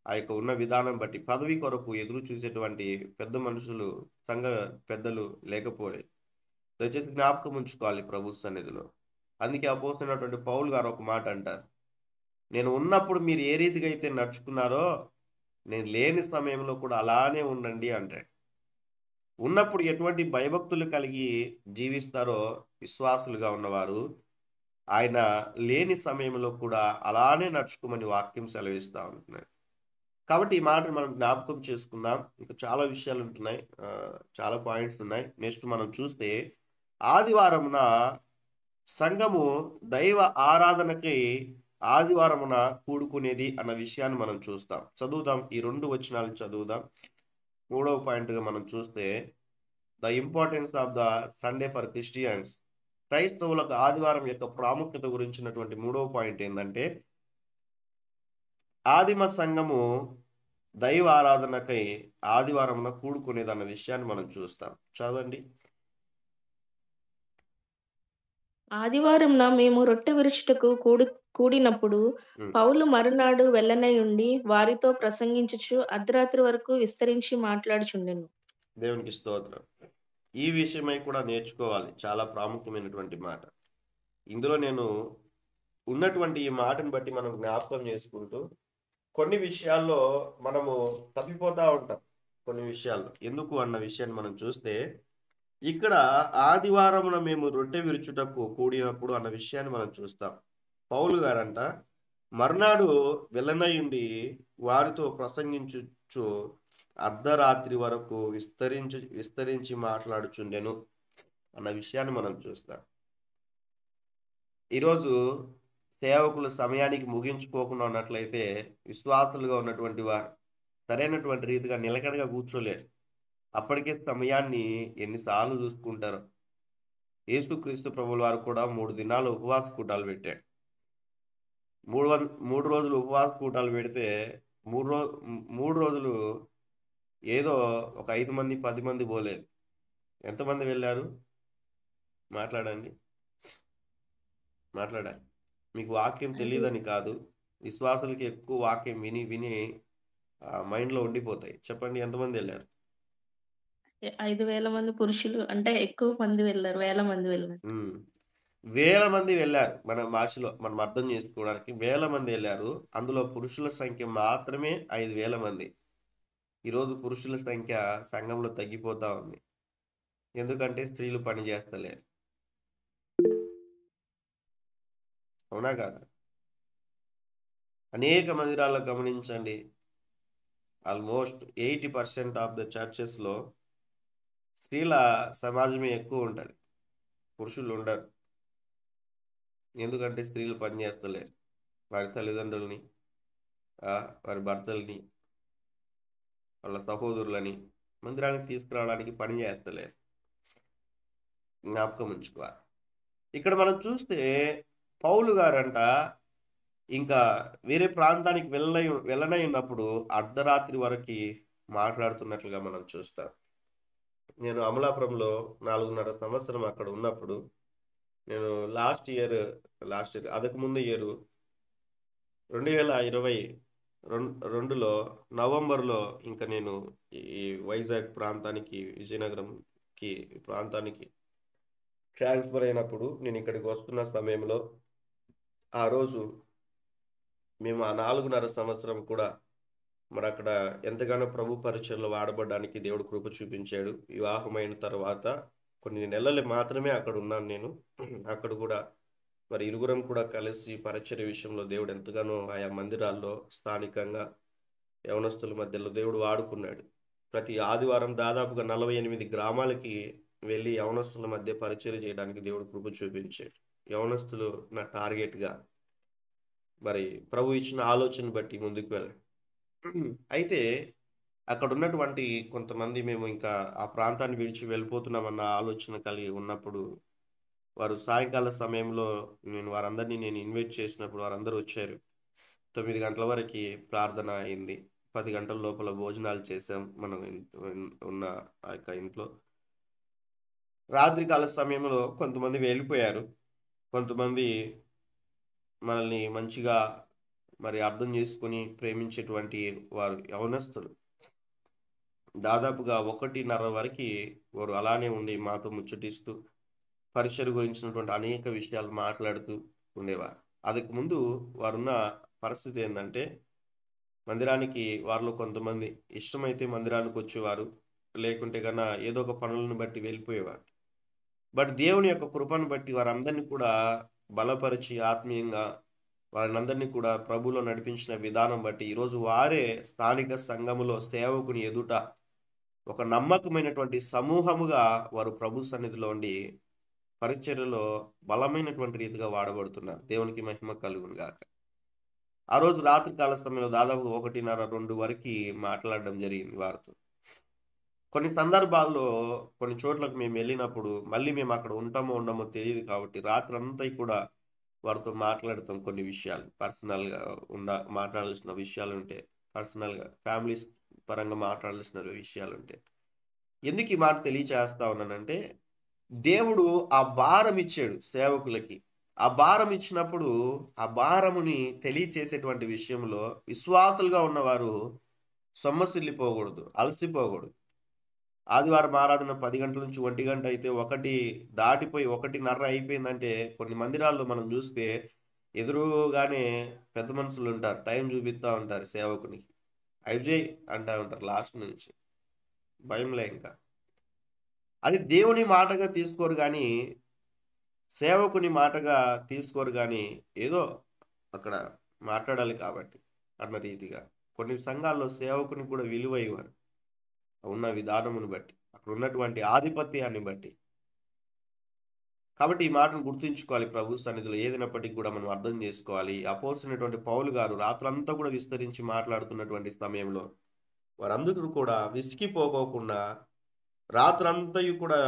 S1: ఆ యొక్క ఉన్న విధానం బట్టి పదవి కొరకు ఎదురు చూసేటువంటి పెద్ద మనుషులు, సంఘ పెద్దలు లేకపోలే. దయచేసి జ్ఞాపకం ఉంచుకోవాలి ప్రభు సన్నిధిలో. అందుకే అపోస్తున్నటువంటి పౌలు గారు ఒక మాట అంటారు, నేను ఉన్నప్పుడు మీరు ఏ రీతిగా అయితే నడుచుకున్నారో నేను లేని సమయంలో కూడా అలానే ఉండండి అంటాడు. ఉన్నప్పుడు ఎటువంటి భయభక్తులు కలిగి జీవిస్తారో విశ్వాసులుగా ఉన్నవారు, ఆయన లేని సమయంలో కూడా అలానే నడుచుకోమని వాక్యం సెలవిస్తూ ఉంటున్నాడు. కాబట్టి ఈ మాటను మనం జ్ఞాపకం చేసుకుందాం. ఇంకా చాలా విషయాలు ఉంటున్నాయి, చాలా పాయింట్స్ ఉన్నాయి. నెక్స్ట్ మనం చూస్తే ఆదివారమున సంఘము దైవ ఆరాధనకి ఆదివారమున కూడుకునేది అన్న విషయాన్ని మనం చూస్తాం. చదువుదాం, ఈ 2 వచనాలు చదువుదాం. 3వ పాయింట్గా మనం చూస్తే the importance of the Sunday for Christians. క్రైస్తవులకు ఆదివారం యొక్క ప్రాముఖ్యత గురించినటువంటి 3వ పాయింట్ ఏంటంటే, ఆదిమ సంఘము దైవ ఆరాధనకై ఆదివారమున కూడుకునేదన్న విషయాన్ని మనం చూస్తాం. చదవండి.
S3: ఆదివారంన మేము రొట్టె విరుచుటకు కూడినప్పుడు పౌలు మరునాడు వెళ్ళనై ఉండి వారితో ప్రసంగించుచు అర్ధరాత్రి వరకు విస్తరించి మాట్లాడుచుండెను.
S1: దేవునికి స్తోత్రం. ఈ విషయమై కూడా నేర్చుకోవాలి, చాలా ప్రాముఖ్యమైనటువంటి మాట. ఇందులో నేను ఉన్నటువంటి ఈ మాటను బట్టి మనం జ్ఞాపకం చేసుకుంటూ కొన్ని విషయాల్లో మనము తప్పిపోతూ ఉంటాం. కొన్ని విషయాల్లో ఎందుకు అన్న విషయాన్ని మనం చూస్తే, ఇక్కడ ఆదివారమున మేము రొట్టె విరుచుటకు కూడినప్పుడు అన్న విషయాన్ని మనం చూస్తాం. పౌలు గారంట మర్నాడు వెళ్ళనయుండి వారితో ప్రసంగించుచు అర్ధరాత్రి వరకు విస్తరించి మాట్లాడుచుండెను అన్న విషయాన్ని మనం చూస్తాం. ఈరోజు సేవకులు సమయానికి ముగించుకోకుండా ఉన్నట్లయితే విశ్వాసులుగా ఉన్నటువంటి వారు సరైనటువంటి రీతిగా నిలకడగా కూర్చోలేరు. అప్పటికే సమయాన్ని ఎన్నిసార్లు చూసుకుంటారు. యేసుక్రీస్తు ప్రభుల వారు కూడా 3 దినాలు ఉపవాస కూటాలు పెట్టాడు. 3 రోజులు ఉపవాస కూటాలు పెడితే 3 రోజులు ఏదో ఒక 5 మంది 10 మంది పోలేదు. ఎంతమంది వెళ్ళారు? మాట్లాడండి. మీకు వాక్యం తెలియదని కాదు, విశ్వాసులకి ఎక్కువ వాక్యం విని విని మైండ్లో ఉండిపోతాయి. చెప్పండి, ఎంతమంది వెళ్ళారు?
S3: 5,000 మంది పురుషులు, అంటే ఎక్కువ మంది వెళ్ళారు, 1,000 మంది వెళ్ళారు.
S1: 1,000 మంది వెళ్ళారు. మన భాషలో మనం అర్థం చేసుకోవడానికి 1,000 మంది వెళ్ళారు. అందులో పురుషుల సంఖ్య మాత్రమే 5,000 మంది. ఈరోజు పురుషుల సంఖ్య సంఘంలో తగ్గిపోతా ఉంది. ఎందుకంటే స్త్రీలు పని చేస్తలేరు. అవునా కాదా? అనేక మందిరాల్లో గమనించండి, ఆల్మోస్ట్ 80% ఆఫ్ ద చర్చెస్లో స్త్రీల సమాజమే ఎక్కువ ఉంటుంది, పురుషులు ఉండరు. ఎందుకంటే స్త్రీలు పని చేస్తలేరు. వారి తల్లిదండ్రులని, వారి భర్తల్ని, వాళ్ళ సహోదరులని మందిరానికి తీసుకురావడానికి పని చేస్తలేరు. జ్ఞాపకం ఉంచుకోవాలి. ఇక్కడ మనం చూస్తే పౌలు గారంట ఇంకా వేరే ప్రాంతానికి వెళ్ళనై ఉన్నప్పుడు అర్ధరాత్రి వరకు మాట్లాడుతున్నట్లుగా మనం చూస్తాం. నేను అమలాపురంలో 4.5 సంవత్సరం అక్కడ ఉన్నప్పుడు, నేను లాస్ట్ ఇయర్ అదకు ముందు ఇయర్ 2022లో నవంబర్లో ఇంకా నేను ఈ వైజాగ్ ప్రాంతానికి, విజయనగరంకి ప్రాంతానికి ట్రాన్స్ఫర్ అయినప్పుడు నేను ఇక్కడికి వస్తున్న సమయంలో ఆ రోజు మేము ఆ 4.5 సంవత్సరం కూడా మరి అక్కడ ఎంతగానో ప్రభు పరిచయలో వాడబడడానికి దేవుడు కృప చూపించాడు. వివాహమైన తర్వాత కొన్ని నెలలు మాత్రమే అక్కడ ఉన్నాను నేను. అక్కడ కూడా మరి ఇరుగురం కూడా కలిసి పరిచర్య విషయంలో దేవుడు ఎంతగానో ఆయా మందిరాల్లో స్థానికంగా యవనస్తుల మధ్యలో దేవుడు వాడుకున్నాడు. ప్రతి ఆదివారం దాదాపుగా 48 గ్రామాలకి వెళ్ళి యవనస్తుల మధ్య పరిచర్య చేయడానికి దేవుడు కృప చూపించాడు. యవనస్తులు నా టార్గెట్గా మరి ప్రభు ఇచ్చిన ఆలోచన బట్టి ముందుకు వెళ్ళాడు. అయితే అక్కడ ఉన్నటువంటి కొంతమంది మేము ఇంకా ఆ ప్రాంతాన్ని విడిచి వెళ్ళిపోతున్నామన్న ఆలోచన కలిగి ఉన్నప్పుడు వారు సాయంకాల సమయంలో వారందరినీ నేను ఇన్వైట్ చేసినప్పుడు వారందరూ వచ్చారు. 9 గంటల వరకు ప్రార్థన అయింది. 10 గంటల లోపల భోజనాలు చేసాం మనం ఉన్న ఆ యొక్క ఇంట్లో. రాత్రికాల సమయంలో కొంతమంది వెళ్ళిపోయారు. కొంతమంది మనల్ని మంచిగా మరి అర్థం చేసుకుని ప్రేమించేటువంటి వారు యవనస్తులు దాదాపుగా 1:30 వరకు వారు అలానే ఉండి మాతో ముచ్చటిస్తూ పరిచయం గురించినటువంటి అనేక విషయాలు మాట్లాడుతూ ఉండేవారు. అందుకు ముందు వారున్న పరిస్థితి ఏంటంటే మందిరానికి వారిలో కొంతమంది ఇష్టమైతే మందిరానికి వచ్చేవారు, లేకుంటే కన్నా ఏదో ఒక పనులను బట్టి వెళ్ళిపోయేవారు. బట్ దేవుని యొక్క కృపను బట్టి వారందరినీ కూడా బలపరిచి ఆత్మీయంగా వారందరినీ కూడా ప్రభువులో నడిపించిన విధానం బట్టి ఈరోజు వారే స్థానిక సంఘములో సేవకుని ఎదుట ఒక నమ్మకమైనటువంటి సమూహముగా వారు ప్రభు సన్నిధిలో ఉండి పరిచర్యలో బలమైనటువంటి రీతిగా వాడబడుతున్నారు. దేవునికి మహిమ కలుగును గాక. ఆ రోజు రాత్రికాల సమయంలో దాదాపు 1:30-2 వరకు మాట్లాడడం జరిగింది వారితో. కొన్ని సందర్భాల్లో కొన్ని చోట్లకు మేము వెళ్ళినప్పుడు మళ్ళీ మేము అక్కడ ఉంటామో ఉండమో తెలియదు కాబట్టి రాత్రి అంతా కూడా వారితో మాట్లాడతాం. కొన్ని విషయాలు పర్సనల్గా మాట్లాడాల్సిన విషయాలు ఉంటే, పర్సనల్గా ఫ్యామిలీస్ పరంగా మాట్లాడాల్సిన విషయాలు ఉంటే. ఎందుకు ఈ మాట తెలియచేస్తా ఉన్నానంటే దేవుడు ఆ భారం ఇచ్చాడు సేవకులకి. ఆ భారం ఇచ్చినప్పుడు ఆ భారముని తెలియచేసేటువంటి విషయంలో విశ్వాసులుగా ఉన్నవారు సొమ్మసిల్లిపోకూడదు, అలసిపోకూడదు. ఆదివారం ఆరాధన 10 గంటల నుంచి 1 గంట అయితే 1 దాటిపోయి 1:30 అయిపోయిందంటే కొన్ని మందిరాల్లో మనం చూస్తే ఎదురుగానే పెద్ద మనుషులు ఉంటారు, టైం చూపిస్తూ ఉంటారు సేవకునికి. అయిజయ్ అంటూ ఉంటారు లాస్ట్ నుంచి. భయంలే ఇంకా. అది దేవుని మాటగా తీసుకోరు కానీ, సేవకుని మాటగా తీసుకోరు కానీ, ఏదో అక్కడ మాట్లాడాలి కాబట్టి అన్న రీతిగా కొన్ని సంఘాల్లో సేవకుని కూడా విలువ ఇవ్వరు. ఉన్న విధానమును బట్టి, అక్కడ ఉన్నటువంటి ఆధిపత్యాన్ని బట్టి. కాబట్టి ఈ మాటను గుర్తుంచుకోవాలి. ప్రభు సన్నిధిలో ఏదైనప్పటికీ కూడా మనం అర్థం చేసుకోవాలి. అపోస్తలుడైనటువంటి పౌలు గారు రాత్రంతా కూడా విస్తరించి మాట్లాడుతున్నటువంటి సమయంలో వారందరూ కూడా విసిగిపోకోకుండా రాత్రంతయు కూడా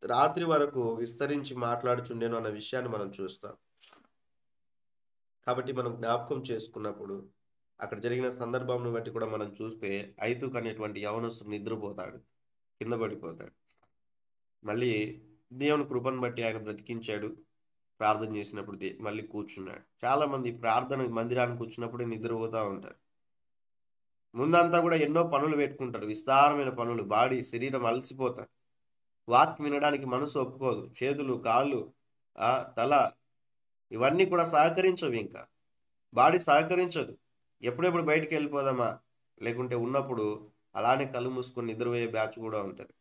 S1: రాత్రి వరకు విస్తరించి మాట్లాడుచుండేను అన్న విషయాన్ని మనం చూస్తాం. కాబట్టి మనం జ్ఞాపకం చేసుకున్నప్పుడు అక్కడ జరిగిన సందర్భంను బట్టి కూడా మనం చూస్తే ఐతుకు అనేటువంటి యవనస్తుడు నిద్రపోతాడు, కింద పడిపోతాడు. మళ్ళీ దేవుని కృపను బట్టి ఆయన బ్రతికించాడు. ప్రార్థన చేసినప్పుడు మళ్ళీ కూర్చున్నాడు. చాలా మంది ప్రార్థన మందిరానికి వచ్చినప్పుడే నిద్రపోతూ ఉంటారు. ముందంతా కూడా ఎన్నో పనులు పెట్టుకుంటారు, విస్తారమైన పనులు. శరీరం అలసిపోతారు. వాక్ వినడానికి మనసు ఒప్పుకోదు. చేతులు, కాళ్ళు, తల ఇవన్నీ కూడా సహకరించవు. ఇంకా బాడీ సహకరించదు. ఎప్పుడెప్పుడు బయటికి వెళ్ళిపోదామా, లేకుంటే ఉన్నప్పుడు అలానే కళ్ళు మూసుకొని నిద్రపోయే బ్యాచ్ కూడా ఉంటుంది.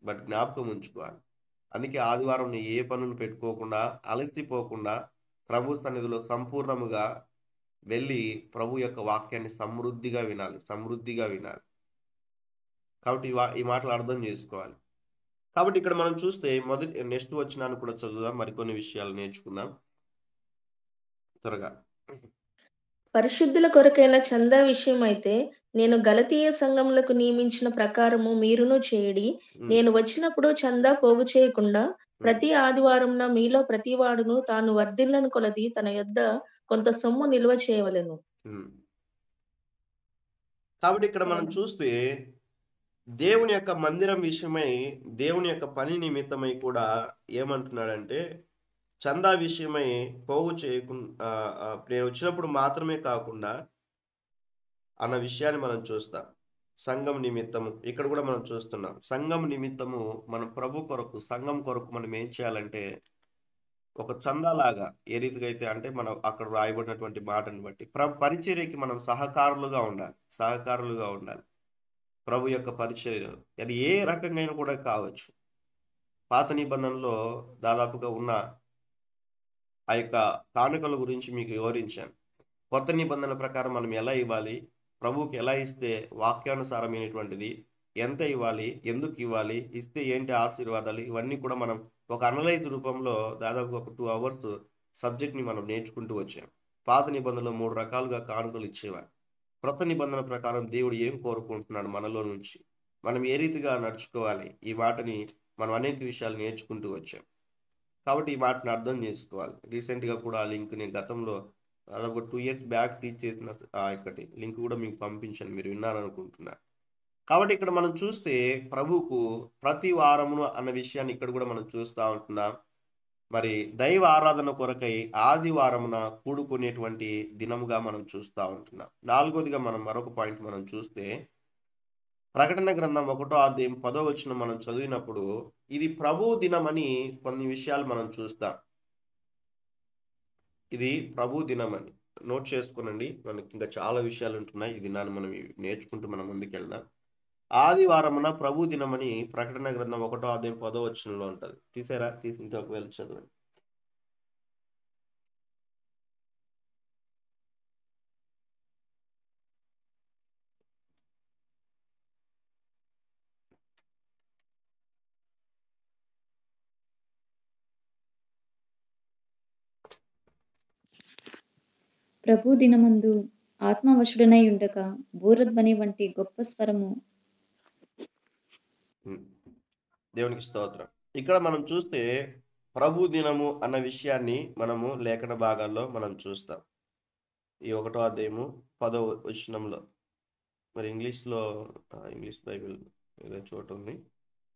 S1: బట్ జ్ఞాపకం ఉంచుకోవాలి. అందుకే ఆదివారం ఏ పనులు పెట్టుకోకుండా, అలసిపోకుండా ప్రభు సన్నిధిలో సంపూర్ణముగా వెళ్ళి ప్రభు యొక్క వాక్యాన్ని సమృద్ధిగా వినాలి. కాబట్టి ఈ మాటలు అర్థం చేసుకోవాలి. కాబట్టి ఇక్కడ మనం చూస్తే నెక్స్ట్ వచనాన్ని కూడా చదువుదాం. మరికొన్ని విషయాలు నేర్చుకుందాం త్వరగా.
S3: పరిశుద్ధుల కొరకైన చందా విషయం అయితే నేను గలతీయ సంఘములకు నియమించిన ప్రకారము మీరును చేయడి. నేను వచ్చినప్పుడు చందా పోగు చేయకుండా ప్రతి ఆదివారంన మీలో ప్రతివాడును తాను వర్ధిల్లను కొలది తన యొద్ద కొంత సొమ్ము నిల్వ చేయవలెను.
S1: కాబట్టి ఇక్కడ మనం చూస్తే దేవుని యొక్క మందిరం విషయమై, దేవుని యొక్క పని నిమిత్తమై కూడా ఏమంటున్నాడంటే చందా విషయమై పోగు చేయకుండా నేను వచ్చినప్పుడు మాత్రమే కాకుండా అన్న విషయాన్ని మనం చూస్తాం. సంఘం నిమిత్తము ఇక్కడ కూడా మనం చూస్తున్నాం. సంఘం నిమిత్తము మనం ప్రభు కొరకు, సంఘం కొరకు మనం ఏం చేయాలంటే ఒక చందాలాగా ఏ రీతిగా అయితే అంటే మనం అక్కడ రాయబడినటువంటి మాటను బట్టి పరిచర్యకి మనం సహకారులుగా ఉండాలి. ప్రభు యొక్క పరిచర్య అది ఏ రకంగా కూడా కావచ్చు. పాత నిబంధనలో దాదాపుగా ఉన్న ఆ యొక్క కానుకల గురించి మీకు వివరించాను. కొత్త నిబంధన ప్రకారం మనం ఎలా ఇవ్వాలి, ప్రభువుకి ఎలా ఇస్తే వాక్యానుసారమైనటువంటిది, ఎంత ఇవ్వాలి, ఎందుకు ఇవ్వాలి, ఇస్తే ఏంటి ఆశీర్వాదాలు, ఇవన్నీ కూడా మనం ఒక అనలైజ్ రూపంలో దాదాపు ఒక 2 అవర్స్ సబ్జెక్ట్ని మనం నేర్చుకుంటూ వచ్చాం. పాత నిబంధనలో 3 రకాలుగా కానుకలు ఇచ్చేవారు. క్రొత్త నిబంధన ప్రకారం దేవుడు ఏం కోరుకుంటున్నాడు మనలో నుంచి, మనం ఏ రీతిగా నడుచుకోవాలి, ఈ మాటని మనం అనేక విషయాలు నేర్చుకుంటూ వచ్చాం. కాబట్టి ఈ మాటను అర్థం చేసుకోవాలి. రీసెంట్గా కూడా ఆ లింక్ నేను గతంలో దాదాపు 2 years బ్యాక్ టీచ్ చేసిన ఇక్కడి లింక్ కూడా మీకు పంపించాను, మీరు విన్నారనుకుంటున్నా. కాబట్టి ఇక్కడ మనం చూస్తే ప్రభువుకు ప్రతి వారమును అన్న విషయాన్ని ఇక్కడ కూడా మనం చూస్తూ ఉంటున్నాం. మరి దైవ ఆరాధన కొరకై ఆదివారమున కూడుకునేటువంటి దినముగా మనం చూస్తూ ఉంటున్నాం. 4వదిగా మనం మరొక పాయింట్ మనం చూస్తే ప్రకటన గ్రంథం 1వ అధ్యాయం 10వ వచనం మనం చదివినప్పుడు ఇది ప్రభు దినమని కొన్ని విషయాలు మనం చూస్తాం. ఇది ప్రభు దినమని నోట్ చేసుకునండి. మనకి ఇంకా చాలా విషయాలు ఉంటున్నాయి. ఈ దినాన్ని మనం నేర్చుకుంటూ మనం ముందుకెళ్దాం. ఆదివారమున ప్రభు దినమని ప్రకటన గ్రంథం 1వ అధ్యాయం 10వ వచనంలో ఉంటుంది. తీసారా? తీసింటే ఒకవేళ చదవండి.
S8: ప్రభు దినమందు ఆత్మవశుడనై ఉండగా బూరధ్వని వంటి గొప్ప స్వరము.
S1: దేవునికి స్తోత్రం. ఇక్కడ మనం చూస్తే ప్రభు దినము అన్న విషయాన్ని మనము లేఖన భాగాల్లో మనం చూస్తాం. ఈ 1వ అధ్యాయము 10వ వచనంలో, మరి ఇంగ్లీష్ బైబిల్ ఏదో చోట ఉంది.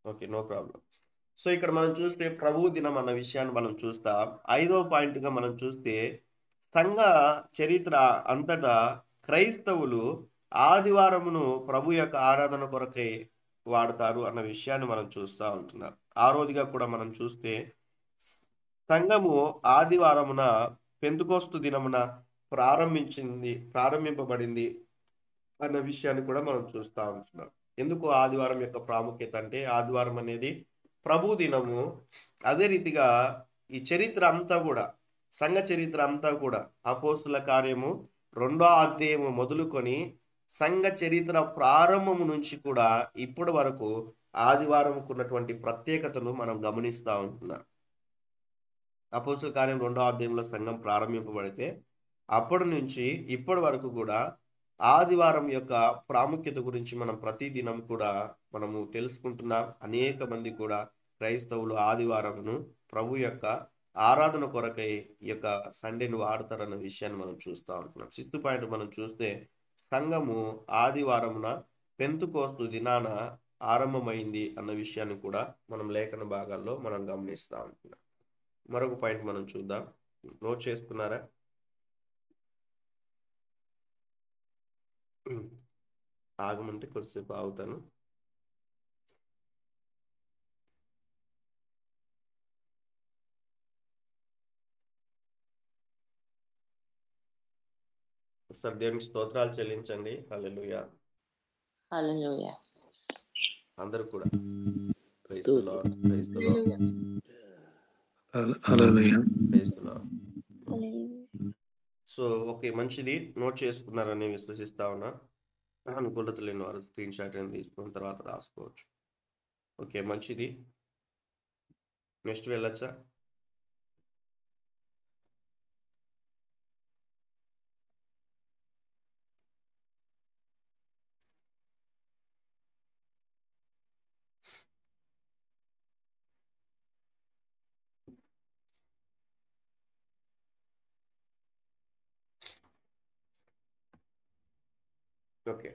S1: Okay, no problem. సో ఇక్కడ మనం చూస్తే ప్రభు దినం అన్న విషయాన్ని మనం చూస్తాం. 5వ పాయింట్గా మనం చూస్తే సంఘ చరిత్ర అంతటా క్రైస్తవులు ఆదివారమును ప్రభు యొక్క ఆరాధన కొరకై వాడతారు అన్న విషయాన్ని మనం చూస్తూ ఉంటున్నాం. 6వదిగా కూడా మనం చూస్తే సంఘము ఆదివారమున పెంతుకోస్తు దినమున ప్రారంభింపబడింది అన్న విషయాన్ని కూడా మనం చూస్తూ ఉంటున్నాం. ఎందుకు ఆదివారం యొక్క ప్రాముఖ్యత అంటే ఆదివారం అనేది ప్రభు దినము. అదే రీతిగా ఈ చరిత్ర అంతా కూడా, సంఘ చరిత్ర అంతా కూడా అపోస్తుల కార్యము 2వ అధ్యాయము మొదలుకొని సంఘ చరిత్ర ప్రారంభము నుంచి కూడా ఇప్పటి వరకు ఆదివారంకు ఉన్నటువంటి ప్రత్యేకతను మనం గమనిస్తూ ఉంటున్నాం. అపోస్తుల కార్యం 2వ అధ్యాయంలో సంఘం ప్రారంభింపబడితే అప్పటి నుంచి ఇప్పటి వరకు కూడా ఆదివారం యొక్క ప్రాముఖ్యత గురించి మనం ప్రతి దినం కూడా మనము తెలుసుకుంటున్నాం. అనేక మంది కూడా క్రైస్తవులు ఆదివారంను ప్రభు యొక్క ఆరాధన కొరకై ఈ యొక్క సండేను వాడతారన్న విషయాన్ని మనం చూస్తూ ఉంటున్నాం. 6th పాయింట్ మనం చూస్తే సంఘము ఆదివారమున పెంతుకోస్తు దినాన ఆరంభమైంది అన్న విషయాన్ని కూడా మనం లేఖన భాగాల్లో మనం గమనిస్తూ ఉంటున్నాం. మరొక పాయింట్ మనం చూద్దాం. నోట్ చేసుకున్నారా? ఆగమంటే కొద్దిసేపు ఆగుతాను. సార్ దేవునికి స్తోత్రాలు చెల్లించండి. హల్లెలూయా,
S6: హల్లెలూయా.
S1: అందరూ కూడా praise the lord, praise the lord,
S5: hallelujah.
S1: Praise the lord. So okay, మంచిది. నోట్ చేసుకున్నారని విశ్వసిస్తా ఉన్నా. అనుకూలత లేని వారు స్క్రీన్ షాట్ అని తీసుకున్న తర్వాత రాసుకోవచ్చు. ఓకే, మంచిది. నెక్స్ట్ వెళ్ళొచ్చా? ఓకే,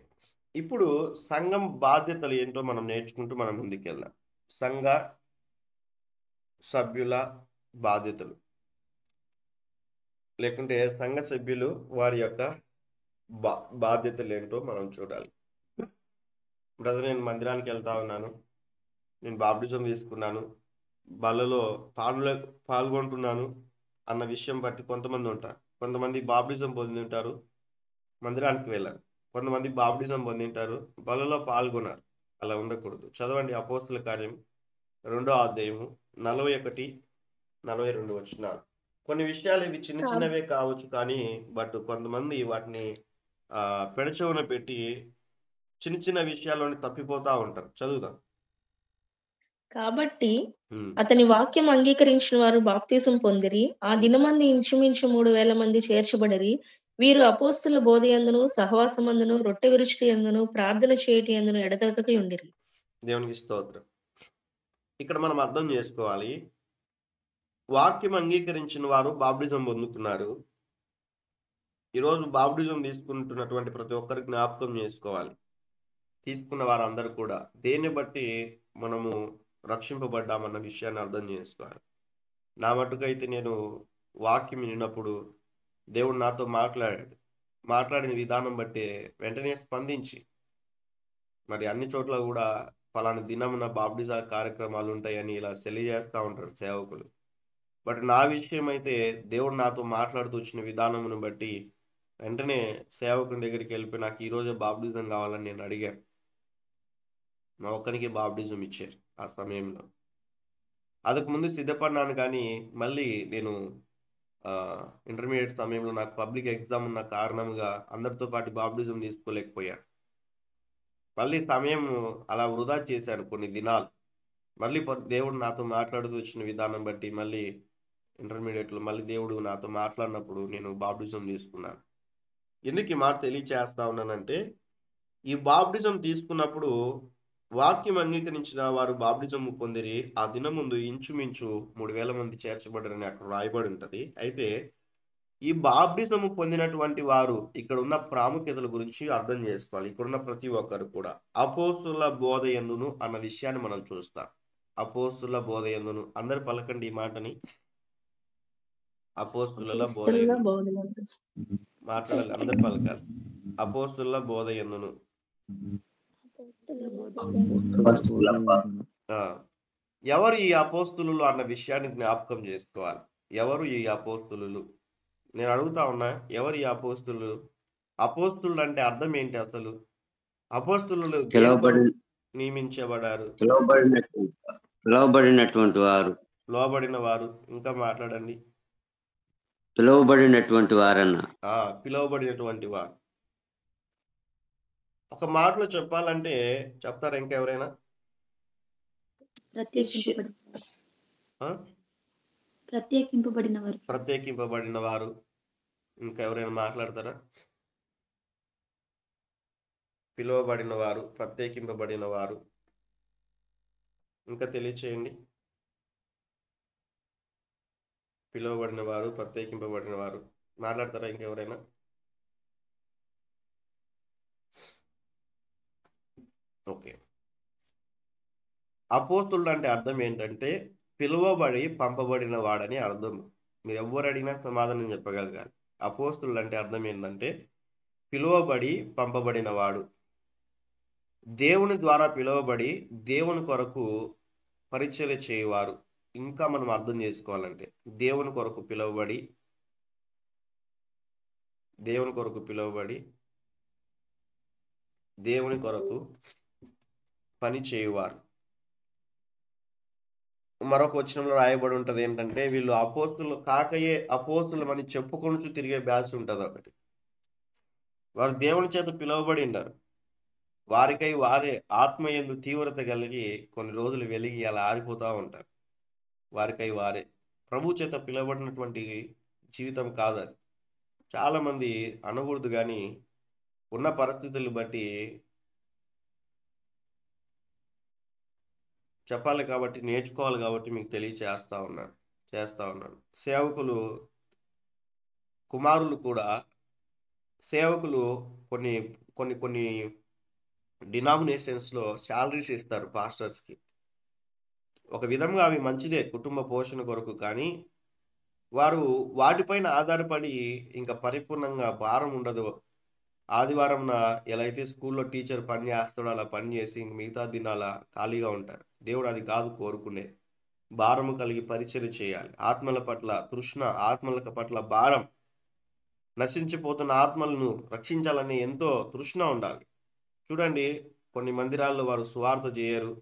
S1: ఇప్పుడు సంఘం బాధ్యతలు ఏంటో మనం నేర్చుకుంటూ మనం ముందుకెళ్దాం. సంఘ సభ్యుల బాధ్యతలు, లేకుంటే సంఘ సభ్యులు వారి యొక్క బాధ్యతలు ఏంటో మనం చూడాలి. బ్రదర్, నేను మందిరానికి వెళ్తా ఉన్నాను, నేను బాప్టిజం తీసుకున్నాను, బలలో పాల్గొంటున్నాను అన్న విషయం బట్టి కొంతమంది ఉంటారు. కొంతమంది బాప్టిజం పొంది ఉంటారు, మందిరానికి వెళ్ళారు. కొంతమంది బాప్టిజం పొంది ఉంటారు, బలలో పాల్గొన్నారు. అలా ఉండకూడదు. చదవండి అపోస్తుల కార్యం 2వ అధ్యాయము 41, 42 వచనాలు. కొన్ని విషయాలు ఇవి చిన్న చిన్నవే కావచ్చు, కానీ బట్ కొంతమంది వాటిని పెడచెవున పెట్టి చిన్న చిన్న విషయాల్లోనే తప్పిపోతా ఉంటారు. చదువుదాం.
S3: కాబట్టి అతని వాక్యం అంగీకరించిన వారు బాప్తిసం పొందిరి. ఆ దినమందు ఇంచుమించు 3000 మంది చేర్చబడిరి. వీరు అపోస్తుల బోధయందును, సహవాసమందును, రొట్టె విరుచుట యందును, ప్రార్థన చేయుట యందును ఎడతెగక ఉండిరి.
S1: దేవునికి స్తోత్రం. ఇక్కడ మనం అర్థం చేసుకోవాలి, వాక్యం అంగీకరించిన వారు బాప్టిజం పొందుతున్నారు. ఈరోజు బాప్టిజం తీసుకుంటున్నటువంటి ప్రతి ఒక్కరికి జ్ఞాపకం చేసుకోవాలి, తీసుకున్న వారందరూ కూడా దేన్ని బట్టి మనము రక్షింపబడ్డామన్న విషయాన్ని అర్థం చేసుకోవాలి. నా మటుకైతే నేను వాక్యం విన్నప్పుడు దేవుడు నాతో మాట్లాడిన విధానం బట్టి వెంటనే స్పందించి, మరి అన్ని చోట్ల కూడా ఫలానా దినమున బాప్టిజా కార్యక్రమాలు ఉంటాయని ఇలా తెలియజేస్తూ ఉంటారు సేవకులు. బట్ నా విషయం అయితే దేవుడు నాతో మాట్లాడుతూ వచ్చిన విధానమును బట్టి వెంటనే సేవకుని దగ్గరికి వెళ్ళిపోయి నాకు ఈరోజే బాప్టిజం కావాలని నేను అడిగాను. నా ఒక్కరికి బాప్టిజం ఇచ్చారు ఆ సమయంలో. అందుకు ముందు సిద్ధపడినాను, కానీ మళ్ళీ నేను ఇంటర్మీడియట్ సమయంలో నాకు పబ్లిక్ ఎగ్జామ్ ఉన్న కారణంగా అందరితో పాటు బాప్టిజం తీసుకోలేకపోయాను. మళ్ళీ సమయం అలా వృధా చేశాను కొన్ని దినాలు. మళ్ళీ దేవుడు నాతో మాట్లాడుతూ వచ్చిన విధానం బట్టి మళ్ళీ ఇంటర్మీడియట్లో మళ్ళీ దేవుడు నాతో మాట్లాడినప్పుడు నేను బాప్టిజం తీసుకున్నాను. ఎందుకు ఈ మాట తెలియచేస్తా ఉన్నానంటే, ఈ బాప్టిజం తీసుకున్నప్పుడు వాక్యం అంగీకరించిన వారు బాప్టిజం పొందిరి. ఆ దినం ముందు ఇంచుమించు 3000 మంది చేర్చబడరని అక్కడ రాయబడి ఉంటుంది. అయితే ఈ బాప్టిజము పొందినటువంటి వారు ఇక్కడ ఉన్న ప్రాముఖ్యతల గురించి అర్థం చేసుకోవాలి. ఇక్కడున్న ప్రతి ఒక్కరు కూడా అపోస్తుల బోధ యందును అన్న విషయాన్ని మనం చూస్తాం. అపోస్తుల బోధ యందును, అందరు పలకండి ఈ మాటని, అపోస్తుల బోధ యందును. మాట్లాడాలి, అందరు పలకాలి. అపోస్తుల బోధ యందును. ఎవరు ఈ అపోస్తులు అన్న విషయాన్ని జ్ఞాపకం చేసుకోవాలి. ఎవరు ఈ అపోస్తులు? నేను అడుగుతా ఉన్నా, ఎవరు ఈ అపోస్తులు? అపోస్తులు అంటే అర్థం ఏంటి అసలు? అపోస్తులు నియమించబడారు,
S2: పిలువబడినటువంటి వారు,
S1: లోబడిన వారు. ఇంకా మాట్లాడండి.
S2: పిలువబడినటువంటి వారన్న,
S1: పిలువబడినటువంటి వారు. ఒక మాటలో చెప్పాలంటే చెప్తారా ఇంకెవరైనా? ప్రత్యేకింపబడిన వారు. ఇంకెవరైనా మాట్లాడతారా? పిలువబడిన వారు, ప్రత్యేకింపబడిన వారు. ఇంకా తెలియచేయండి. పిలువబడిన వారు, ప్రత్యేకింపబడిన వారు. మాట్లాడతారా ఇంకెవరైనా? ఓకే. అపోస్తులు అంటే అర్థం ఏంటంటే పిలువబడి పంపబడిన వాడని అర్థం. మీరు ఎవరు అడిగినా సమాధానం చెప్పగలగాలి. అపోస్తులు అంటే అర్థం ఏంటంటే పిలువబడి పంపబడిన వాడు, దేవుని ద్వారా పిలువబడి దేవుని కొరకు పరిచర్య చేయవారు. ఇంకా మనం అర్థం చేసుకోవాలంటే దేవుని కొరకు పిలువబడి దేవుని కొరకు పని చేయువారు. మరొక వచనంలో రాయబడి ఉంటది ఏంటంటే వీళ్ళు అపోస్తులు కాకయే అపోస్తులు అని చెప్పుకొనుచు తిరిగే బ్యాచ్ ఉంటుంది ఒకటి. వారు దేవుని చేత పిలువబడి ఉంటారు. వారికై వారే ఆత్మయందు తీవ్రత కలిగి కొన్ని రోజులు వెలిగి అలా ఆరిపోతూ ఉంటారు. వారికై వారే ప్రభు చేత పిలువబడినటువంటి జీవితం కాదు అది. చాలా మంది అనకూడదు, కానీ ఉన్న పరిస్థితులు బట్టి చెప్పాలి కాబట్టి, నేర్చుకోవాలి కాబట్టి మీకు చేస్తా ఉన్నాను. సేవకులు కుమారులు కూడా సేవకులు కొన్ని కొన్ని కొన్ని డినామినేషన్స్లో శాలరీస్ ఇస్తారు పాస్టర్స్కి. ఒక విధంగా అవి మంచిదే కుటుంబ పోషణ కొరకు, కానీ వారు వాటిపైన ఆధారపడి ఇంకా పరిపూర్ణంగా భారం ఉండదు. ఆదివారం ఎలా అయితే స్కూల్లో టీచర్ పని చేస్తాడో అలా పని చేసి మిగతా దినాల ఖాళీగా ఉంటారు. దేవుడు అది కాదు కోరుకునే. భారము కలిగి పరిచర్య చేయాలి. ఆత్మల పట్ల తృష్ణ, ఆత్మల పట్ల భారం, నశించిపోతున్న ఆత్మలను రక్షించాలని ఎంతో తృష్ణ ఉండాలి. చూడండి, కొన్ని మందిరాల్లో వారు సువార్త చేయరు,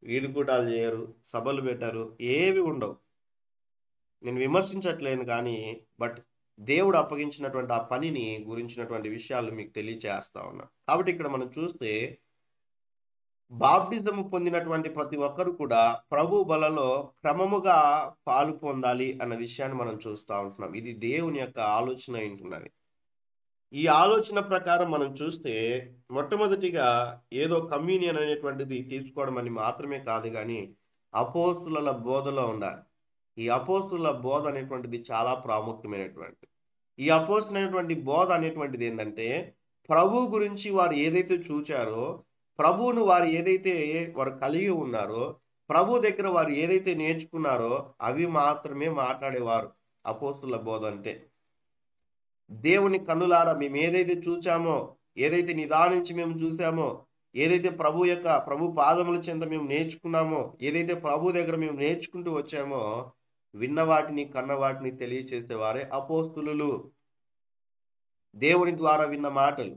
S1: వీధికూటాలు చేయరు, సభలు పెట్టరు, ఏవి ఉండవు. నేను విమర్శించట్లేదు, కానీ దేవుడు అప్పగించినటువంటి ఆ పనిని గురించినటువంటి విషయాలు మీకు తెలియచేస్తా ఉన్నా. కాబట్టి ఇక్కడ మనం చూస్తే బాప్టిజం పొందినటువంటి ప్రతి ఒక్కరు కూడా ప్రభు బలలో క్రమముగా పాలు పొందాలి అన్న విషయాన్ని మనం చూస్తూ ఉంటున్నాం. ఇది దేవుని యొక్క ఆలోచన ఉంటున్నది. ఈ ఆలోచన ప్రకారం మనం చూస్తే మొట్టమొదటిగా ఏదో కమ్యూనియన్ అనేటువంటిది తీసుకోవడం అని మాత్రమే కాదు, కానీ అపోస్తుల బోధలో ఉండాలి. ఈ అపోస్తుల బోధ అనేటువంటిది చాలా ప్రాముఖ్యమైనటువంటిది. ఈ అపోస్తులైనటువంటి బోధ అనేటువంటిది ఏంటంటే, ప్రభు గురించి వారు ఏదైతే చూచారో, ప్రభువును వారు ఏదైతే వారు కలిగి ఉన్నారో, ప్రభు దగ్గర వారు ఏదైతే నేర్చుకున్నారో అవి మాత్రమే మాట్లాడేవారు. అపోస్తుల బోధ అంటే దేవుని కన్నులారా మేము ఏదైతే చూచామో, ఏదైతే నిదానించి మేము చూసామో, ఏదైతే ప్రభు పాదముల చెంత మేము నేర్చుకున్నామో, ఏదైతే ప్రభు దగ్గర మేము నేర్చుకుంటూ వచ్చామో, విన్న వాటిని కన్న వాటిని తెలియచేసేవారే అపోస్తులు. దేవుని ద్వారా విన్న మాటలు,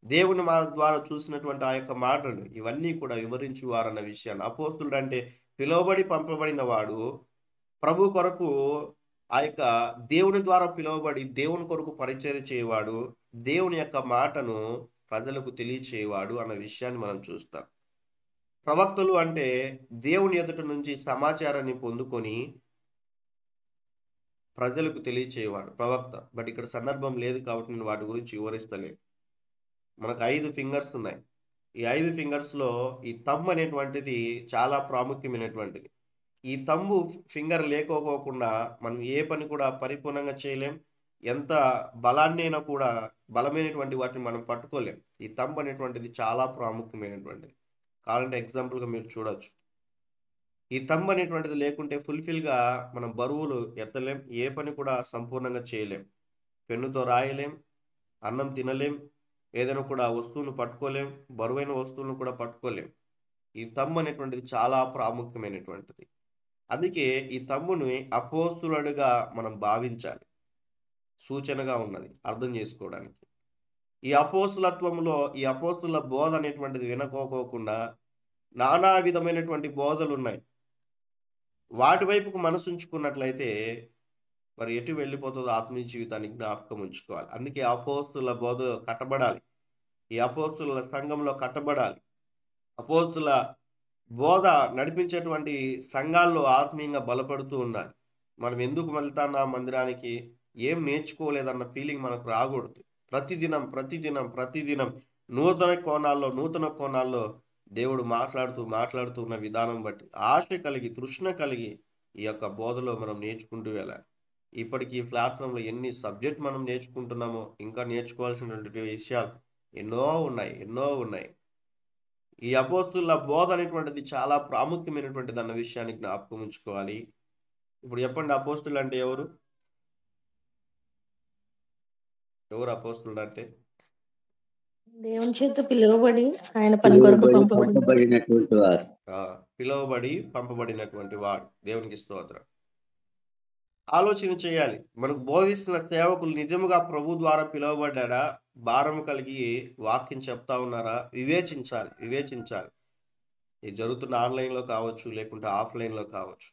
S1: దేవుని ద్వారా చూసినటువంటి ఆ యొక్క మాటలు, ఇవన్నీ కూడా వివరించువారన్న విషయాన్ని. అపోస్తులుడు అంటే పిలువబడి పంపబడిన వాడు, ప్రభు కొరకు ఆ యొక్క దేవుని ద్వారా పిలువబడి దేవుని కొరకు పరిచర్య చేయవాడు, దేవుని యొక్క మాటను ప్రజలకు తెలియచేయవాడు అన్న విషయాన్ని మనం చూస్తాం. ప్రవక్తలు అంటే దేవుని ఎదుట నుంచి సమాచారాన్ని పొందుకొని ప్రజలకు తెలియచేయవాడు ప్రవక్త. బట్ ఇక్కడ సందర్భం లేదు కాబట్టి నేను వాటి గురించి వివరిస్తలేదు. మనకు 5 ఫింగర్స్ ఉన్నాయి. ఈ 5 ఫింగర్స్లో ఈ థంబ్ అనేటువంటిది చాలా ప్రాముఖ్యమైనటువంటిది. ఈ థంబు ఫింగర్ లేకోకుండా మనం ఏ పని కూడా పరిపూర్ణంగా చేయలేం. ఎంత బలాన్ని అయినా కూడా బలమైనటువంటి వాటిని మనం పట్టుకోలేం. ఈ థంబ్ అనేటువంటిది చాలా ప్రాముఖ్యమైనటువంటిది. కావాలంటే ఎగ్జాంపుల్గా మీరు చూడొచ్చు. ఈ థంబ్ అనేటువంటిది లేకుంటే ఫుల్ఫిల్గా మనం బరువులు ఎత్తలేం, ఏ పని కూడా సంపూర్ణంగా చేయలేం. పెన్నుతో రాయలేం, అన్నం తినలేం, ఏదైనా కూడా వస్తువును పట్టుకోలేం, బరువైన వస్తువులను కూడా పట్టుకోలేం. ఈ థంబ్ అనేటువంటిది చాలా ప్రాముఖ్యమైనటువంటిది. అందుకే ఈ థంబుని అపోస్తులుడుగా మనం భావించాలి. సూచనగా ఉన్నది అర్థం చేసుకోవడానికి. ఈ అపోస్తులత్వంలో ఈ అపోస్తుల బోధ అనేటువంటిది వినకోకుండా నానా విధమైనటువంటి బోధలు ఉన్నాయి. వాటి వైపుకు మనసు ఉంచుకున్నట్లయితే మరి ఎటు వెళ్ళిపోతుందో ఆత్మీయ జీవితానికి జ్ఞాపకం ఉంచుకోవాలి. అందుకే అపోస్తుల బోధ కట్టబడాలి, ఈ అపోస్తుల సంఘంలో కట్టబడాలి. అపోస్తుల బోధ నడిపించేటువంటి సంఘాల్లో ఆత్మీయంగా బలపడుతూ ఉండాలి. మనం ఎందుకు వెళ్తాం ఆ మందిరానికి, ఏం నేర్చుకోలేదన్న ఫీలింగ్ మనకు రాకూడదు. ప్రతిదినం నూతన కోణాల్లో దేవుడు మాట్లాడుతూ ఉన్న విధానం బట్టి ఆశ కలిగి, తృష్ణ కలిగి ఈ యొక్క బోధలో మనం నేర్చుకుంటూ వెళ్ళాలి. ఇప్పటికీ ఈ ప్లాట్ఫామ్లో ఎన్ని సబ్జెక్ట్ మనం నేర్చుకుంటున్నామో, ఇంకా నేర్చుకోవాల్సినటువంటి విషయాలు ఎన్నో ఉన్నాయి. ఈ అపోస్తుల బోధ అనేటువంటిది చాలా ప్రాముఖ్యమైనటువంటిది అన్న విషయాన్ని జ్ఞాపకం ఉంచుకోవాలి. ఇప్పుడు చెప్పండి, అపోస్తులు అంటే ఎవరు అపోస్తులు అంటే?
S3: దేవుని చేత పిలువబడి ఆయన పని కొరకు
S2: పంపబడినటువంటి వారు.
S1: పిలువబడి పంపబడినటువంటి వాడు. దేవునికి స్తోత్రం. ఆలోచన చేయాలి. మనకు బోధిస్తున్న సేవకులు నిజముగా ప్రభు ద్వారా పిలువబడ్డా, భారం కలిగి వాక్యం చెప్తా ఉన్నారా? వివేచించాలి. ఇది జరుగుతున్న ఆన్లైన్లో కావచ్చు, లేకుంటే ఆఫ్లైన్లో కావచ్చు,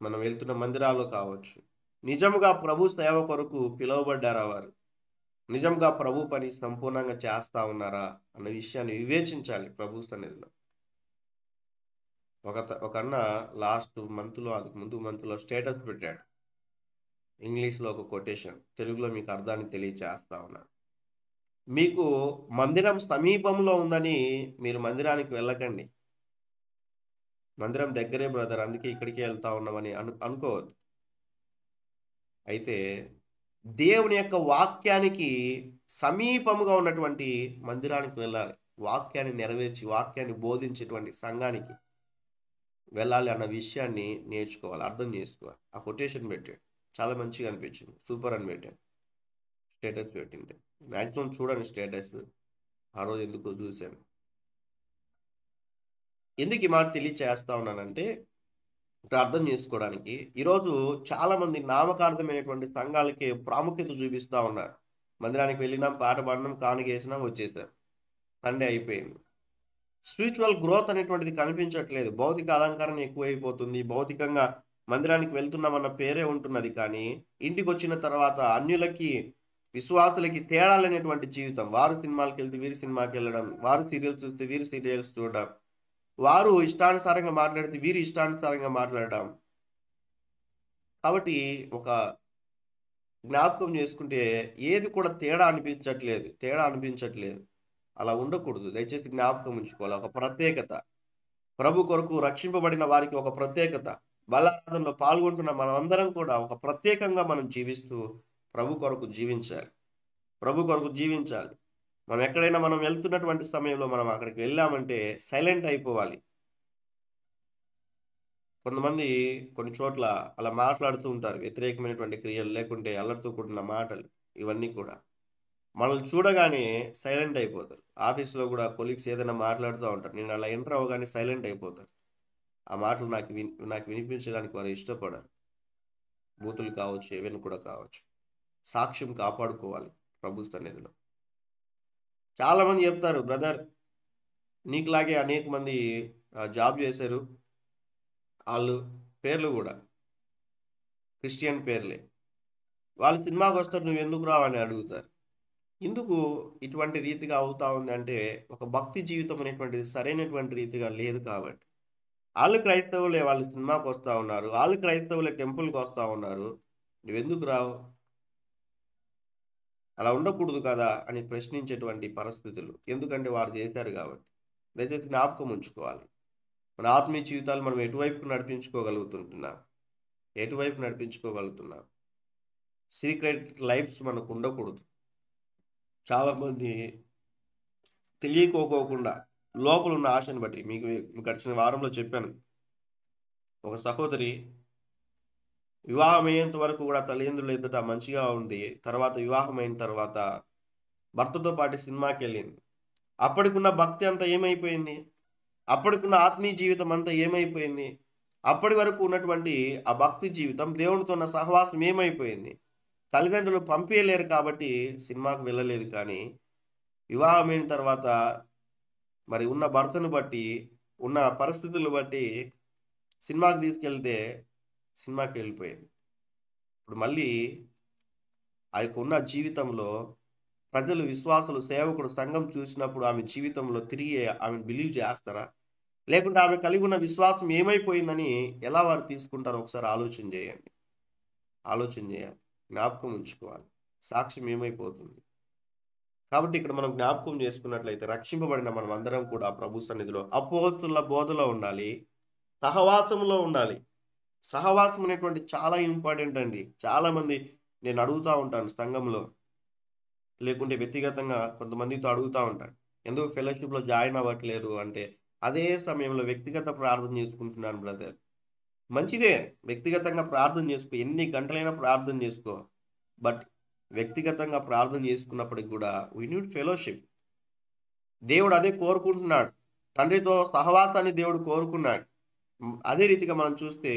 S1: మనం వెళ్తున్న మందిరాల్లో కావచ్చు. నిజముగా ప్రభు సేవ కొరకు పిలువబడ్డారా? వారు నిజంగా ప్రభు పని సంపూర్ణంగా చేస్తా ఉన్నారా అన్న విషయాన్ని వివేచించాలి ప్రభు సన్నిధిలో. ఒక అన్న లాస్ట్ మంత్లో, అందుకు ముందు మంత్లో స్టేటస్ పెట్టాడు. ఇంగ్లీష్లో ఒక కొటేషన్, తెలుగులో మీకు అర్థాన్ని తెలియచేస్తా ఉన్నాను. మీకు మందిరం సమీపంలో ఉందని మీరు మందిరానికి వెళ్ళకండి. మందిరం దగ్గరే బ్రదర్, అందుకే ఇక్కడికి వెళ్తా ఉన్నామని అనుకోవద్దు. అయితే దేవుని యొక్క వాక్యానికి సమీపముగా ఉన్నటువంటి మందిరానికి వెళ్ళాలి. వాక్యాన్ని నెరవేర్చి, వాక్యాన్ని బోధించేటువంటి సంఘానికి వెళ్ళాలి అన్న విషయాన్ని నేర్చుకోవాలి, అర్థం చేసుకోవాలి. ఆ కొటేషన్ పెట్టాడు, చాలా మంచిగా అనిపించింది, సూపర్ అని పెట్టాను. స్టేటస్ పెట్టింటే మ్యాక్సిమం చూడండి స్టేటస్. ఆ రోజు ఎందుకో చూశాను. ఎందుకు ఈ మాట తెలియచేస్తా ఉన్నానంటే, ఇక్కడ అర్థం చేసుకోవడానికి ఈరోజు చాలా మంది నామకార్థమైనటువంటి సంఘాలకి ప్రాముఖ్యత చూపిస్తూ ఉన్నారు. మందిరానికి వెళ్ళినాం, పాట పాడినాం, కానుక వేసినాం, వచ్చేసాం, సండే అయిపోయింది. స్పిరిచువల్ గ్రోత్ అనేటువంటిది కనిపించట్లేదు. భౌతిక అలంకరణ ఎక్కువైపోతుంది. భౌతికంగా మందిరానికి వెళ్తున్నామన్న పేరే ఉంటున్నది, కానీ ఇంటికి వచ్చిన తర్వాత అన్యులకి విశ్వాసులకి తేడాలనేటువంటి జీవితం. వారు సినిమాలకు వెళ్తే వీరి సినిమాకి వెళ్ళడం, వారు సీరియల్స్ చూస్తే వీరి సీరియల్స్ చూడడం, వారు ఇష్టానుసారంగా మాట్లాడితే వీరి ఇష్టానుసారంగా మాట్లాడడం. కాబట్టి ఒక జ్ఞాపకం చేసుకుంటే ఏది కూడా తేడా అనిపించట్లేదు. అలా ఉండకూడదు. దయచేసి జ్ఞాపకం ఉంచుకోవాలి. ఒక ప్రత్యేకత, ప్రభు కొరకు రక్షింపబడిన వారికి ఒక ప్రత్యేకత, బలారాధనలో పాల్గొంటున్న మనమందరం కూడా ఒక ప్రత్యేకంగా మనం జీవిస్తూ ప్రభు కొరకు జీవించాలి. మనం ఎక్కడైనా మనం వెళ్తున్నటువంటి సమయంలో మనం అక్కడికి వెళ్ళామంటే సైలెంట్ అయిపోవాలి. కొంతమంది కొన్ని చోట్ల అలా మాట్లాడుతూ ఉంటారు, వ్యతిరేకమైనటువంటి క్రియలు, లేకుంటే అల్లరితో కూడిన మాటలు. ఇవన్నీ కూడా మనల్ని చూడగానే సైలెంట్ అయిపోతారు. ఆఫీస్లో కూడా కొలీగ్స్ ఏదైనా మాట్లాడుతూ ఉంటారు, నేను అలా ఎంటర్ అవ్వగానే సైలెంట్ అయిపోతారు. ఆ మాటలు నాకు వినిపించడానికి వారు ఇష్టపడరు. బూతులు కావచ్చు, ఏవైనా కూడా కావచ్చు. సాక్ష్యం కాపాడుకోవాలి ప్రభు సన్నిధిలో. చాలా మంది చెప్తారు, బ్రదర్ నీకులాగే అనేక మంది జాబ్ చేశారు, వాళ్ళు పేర్లు కూడా క్రిస్టియన్ పేర్లే, వాళ్ళు సినిమాకి వస్తారు, నువ్వు ఎందుకు రావని అడుగుతారు. ఎందుకు ఇటువంటి రీతిగా అవుతా ఉంది అంటే ఒక భక్తి జీవితం అనేటువంటిది సరైనటువంటి రీతిగా లేదు కాబట్టి. వాళ్ళు క్రైస్తవులే, వాళ్ళు సినిమాకి వస్తూ ఉన్నారు, వాళ్ళు క్రైస్తవులే టెంపుల్కి వస్తూ ఉన్నారు, నువ్వెందుకు రావు? అలా ఉండకూడదు కదా అని ప్రశ్నించేటువంటి పరిస్థితులు. ఎందుకంటే వారు చేశారు కాబట్టి. దయచేసి జ్ఞాపకం ఉంచుకోవాలి. మన ఆత్మీయ జీవితాలు మనం ఎటువైపు నడిపించుకోగలుగుతున్నాం. సీక్రెట్ లైఫ్స్ మనకు ఉండకూడదు. చాలామంది తెలియకోకుండా లోపల ఉన్న ఆశను బట్టి, మీకు గడిచిన వారంలో చెప్పాను, ఒక సహోదరి వివాహం అయ్యేంత వరకు కూడా తల్లిదండ్రుల ఎదుట మంచిగా ఉంది. తర్వాత వివాహం అయిన తర్వాత భర్తతో పాటు సినిమాకి వెళ్ళింది. అప్పటికున్న భక్తి అంతా ఏమైపోయింది? అప్పటికున్న ఆత్మీయ జీవితం అంతా ఏమైపోయింది? అప్పటి వరకు ఉన్నటువంటి ఆ భక్తి జీవితం, దేవునితో ఉన్న సహవాసం ఏమైపోయింది? తల్లిదండ్రులు పంపించలేరు కాబట్టి సినిమాకు వెళ్ళలేదు, కానీ వివాహం అయిన తర్వాత మరి ఉన్న భర్తను బట్టి, ఉన్న పరిస్థితులను బట్టి సినిమాకి తీసుకెళ్తే సినిమాకి వెళ్ళిపోయింది. ఇప్పుడు మళ్ళీ ఆ యొక్క ఉన్న జీవితంలో ప్రజలు, విశ్వాసులు, సేవకుడు, సంఘం చూసినప్పుడు ఆమె జీవితంలో తిరిగి ఆమెను బిలీవ్ చేస్తారా? లేకుంటే ఆమె కలిగి ఉన్న విశ్వాసం ఏమైపోయిందని ఎలా వారు తీసుకుంటారో ఒకసారి ఆలోచన చేయాలి. జ్ఞాపకం ఉంచుకోవాలి. సాక్ష్యం ఏమైపోతుంది? కాబట్టి ఇక్కడ మనం జ్ఞాపకం చేసుకున్నట్లయితే రక్షింపబడిన మనం అందరం కూడా ప్రభు సన్నిధిలో అపోస్తుల బోధలో ఉండాలి, సహవాసంలో ఉండాలి. సహవాసం అనేటువంటి చాలా ఇంపార్టెంట్ అండి. చాలా మంది, నేను అడుగుతూ ఉంటాను సంఘంలో, లేకుంటే వ్యక్తిగతంగా కొంతమందితో అడుగుతూ ఉంటాను, ఎందుకు ఫెలోషిప్లో జాయిన్ అవ్వట్లేరు అంటే, అదే సమయంలో వ్యక్తిగత ప్రార్థన చేసుకుంటున్నాను బ్రదర్. మంచిదే, వ్యక్తిగతంగా ప్రార్థన చేసుకో, ఎన్ని గంటలైనా ప్రార్థన చేసుకో. బట్ వ్యక్తిగతంగా ప్రార్థన చేసుకున్నప్పటికి కూడా వీ నీడ్ ఫెలోషిప్. దేవుడు అదే కోరుకుంటున్నాడు. తండ్రితో సహవాసాన్ని దేవుడు కోరుకున్నాడు. అదే రీతిగా మనం చూస్తే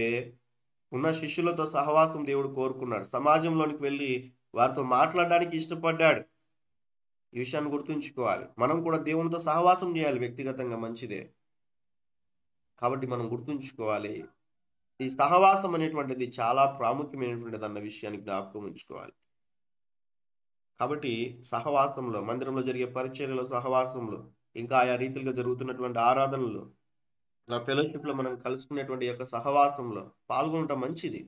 S1: ఉన్న శిష్యులతో సహవాసం దేవుడు కోరుకున్నాడు. సమాజంలోనికి వెళ్ళి వారితో మాట్లాడడానికి ఇష్టపడ్డాడు. ఈ విషయాన్ని గుర్తుంచుకోవాలి. మనం కూడా దేవునితో సహవాసం చేయాలి వ్యక్తిగతంగా, మంచిదే. కాబట్టి మనం గుర్తుంచుకోవాలి, ఈ సహవాసం అనేటువంటిది చాలా ప్రాముఖ్యమైనటువంటిది అన్న విషయాన్ని జ్ఞాపకం ఉంచుకోవాలి. కాబట్టి సహవాసంలో, మందిరంలో జరిగే పరిచర్యలో, సహవాసంలో, ఇంకా ఆయా రీతిగా జరుగుతున్నటువంటి ఆరాధనలో, నా ఫెలోషిప్లో మనం కలుసుకునేటువంటి యొక్క సహవాసంలో పాల్గొనటం మంచిది.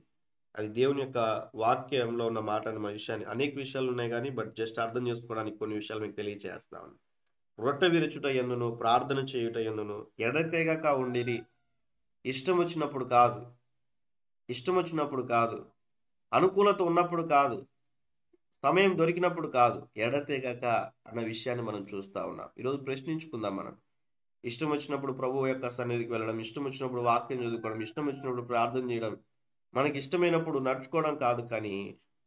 S1: అది దేవుని యొక్క వాక్యంలో ఉన్న మాట అనే విషయాన్ని, అనేక విషయాలు ఉన్నాయి కానీ బట్ జస్ట్ అర్థం చేసుకోవడానికి కొన్ని విషయాలు మీకు తెలియజేస్తాను. రొట్టె విరుచుట యందును ప్రార్థన చేయుట యందును ఎడతెగక ఉండిరి. ఇష్టం వచ్చినప్పుడు కాదు, అనుకూలత ఉన్నప్పుడు కాదు, సమయం దొరికినప్పుడు కాదు, ఎడతెగక అన్న విషయాన్ని మనం చూస్తూ ఉన్నాం. ఈరోజు ప్రశ్నించుకుందాం. మనం ఇష్టం వచ్చినప్పుడు ప్రభువు యొక్క సన్నిధికి వెళ్ళడం, ఇష్టం వచ్చినప్పుడు వాక్యం చదువుకోవడం, ఇష్టం వచ్చినప్పుడు ప్రార్థన చేయడం, మనకి ఇష్టమైనప్పుడు నడుచుకోవడం కాదు, కానీ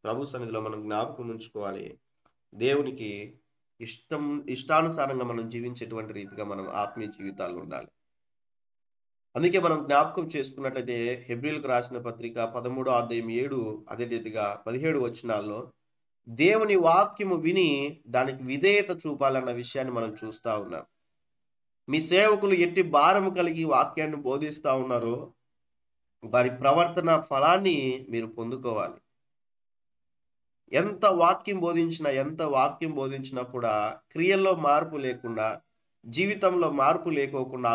S1: ప్రభు సన్నిధిలో మనం జ్ఞాపకం ఉంచుకోవాలి, దేవునికి ఇష్టానుసారంగా మనం జీవించేటువంటి రీతిగా మనం ఆత్మీయ జీవితాలు ఉండాలి. అందుకే మనం జ్ఞాపకం చేసుకున్నట్లయితే హెబ్రీలకు రాసిన పత్రిక 13:7 అదే రీతిగా 17 వచనాల్లో దేవుని వాక్యము విని దానికి విధేయత చూపాలన్న విషయాన్ని మనం చూస్తా ఉన్నాం. మీ సేవకులు ఎట్టి భారము కలిగి వాక్యాన్ని బోధిస్తా ఉన్నారో వారి ప్రవర్తన ఫలాన్ని మీరు పొందుకోవాలి. ఎంత వాక్యం బోధించినా కూడా క్రియల్లో మార్పు లేకుండా, జీవితంలో మార్పు లేకోకుండా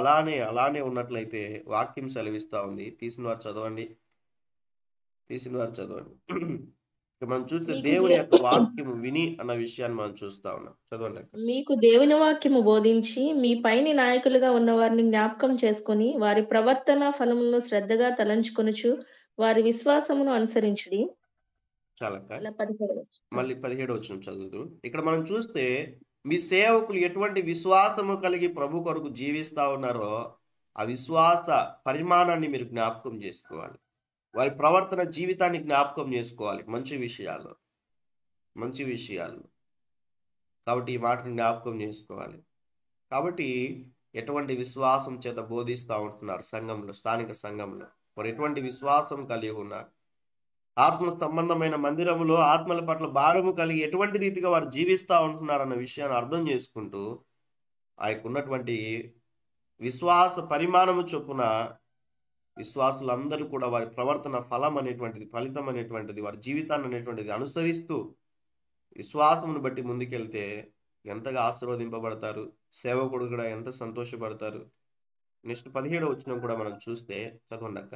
S1: అలానే ఉన్నట్లయితే వాక్యం సెలవిస్తా ఉంది. తీసిన వారు చదవండి. మనం చూస్తే
S3: మీకు
S1: దేవుని యొక్క వాక్యము విని అన్న విషయాన్ని మనం చూస్తా ఉన్నాం. చదవండి అక్క.
S3: మీకు దేవుని వాక్యము బోధించి మీ పైని నాయకులుగా ఉన్న వారిని జ్ఞాపకం చేసుకొని వారి ప్రవర్తన ఫలములను శ్రద్ధగా తలంచుకొనుచు వారి విశ్వాసమును అనుసరించుడి.
S1: చాలక్క.
S3: ఇలా 17
S1: మళ్ళీ 17 వచనం చదువుతూ ఇక్కడ మనం చూస్తే మీ సేవకులు ఎటువంటి విశ్వాసము కలిగి ప్రభు కొరకు జీవిస్తా ఉన్నారో ఆ విశ్వాస పరిమాణాన్ని మీరు జ్ఞాపకం చేసుకోవాలి. వారి ప్రవర్తన జీవితాన్ని జ్ఞాపకం చేసుకోవాలి. మంచి విషయాలు కాబట్టి ఈ మాటను జ్ఞాపకం చేసుకోవాలి. కాబట్టి ఎటువంటి విశ్వాసం చేత బోధిస్తూ ఉంటున్నారు సంఘంలో, స్థానిక సంఘంలో వారు ఎటువంటి విశ్వాసం కలిగి ఉన్నారు, ఆత్మ సంబంధమైన మందిరములో ఆత్మల పట్ల భారము కలిగి ఎటువంటి రీతిగా వారు జీవిస్తూ ఉంటున్నారు అన్న విషయాన్ని అర్థం చేసుకుంటూ ఆ యొక్క ఉన్నటువంటి విశ్వాస పరిమాణము చొప్పున విశ్వాసులందరూ కూడా వారి ప్రవర్తన ఫలితం అనేటువంటిది వారి జీవితాన్ని అనేటువంటిది అనుసరిస్తూ విశ్వాసమును బట్టి ముందుకెళ్తే ఎంతగా ఆశీర్వదింపబడతారు, సేవకుడు కూడా ఎంత సంతోషపడతారు. నెక్స్ట్ 17 వచనం కూడా మనం చూస్తే చదవండి అక్క.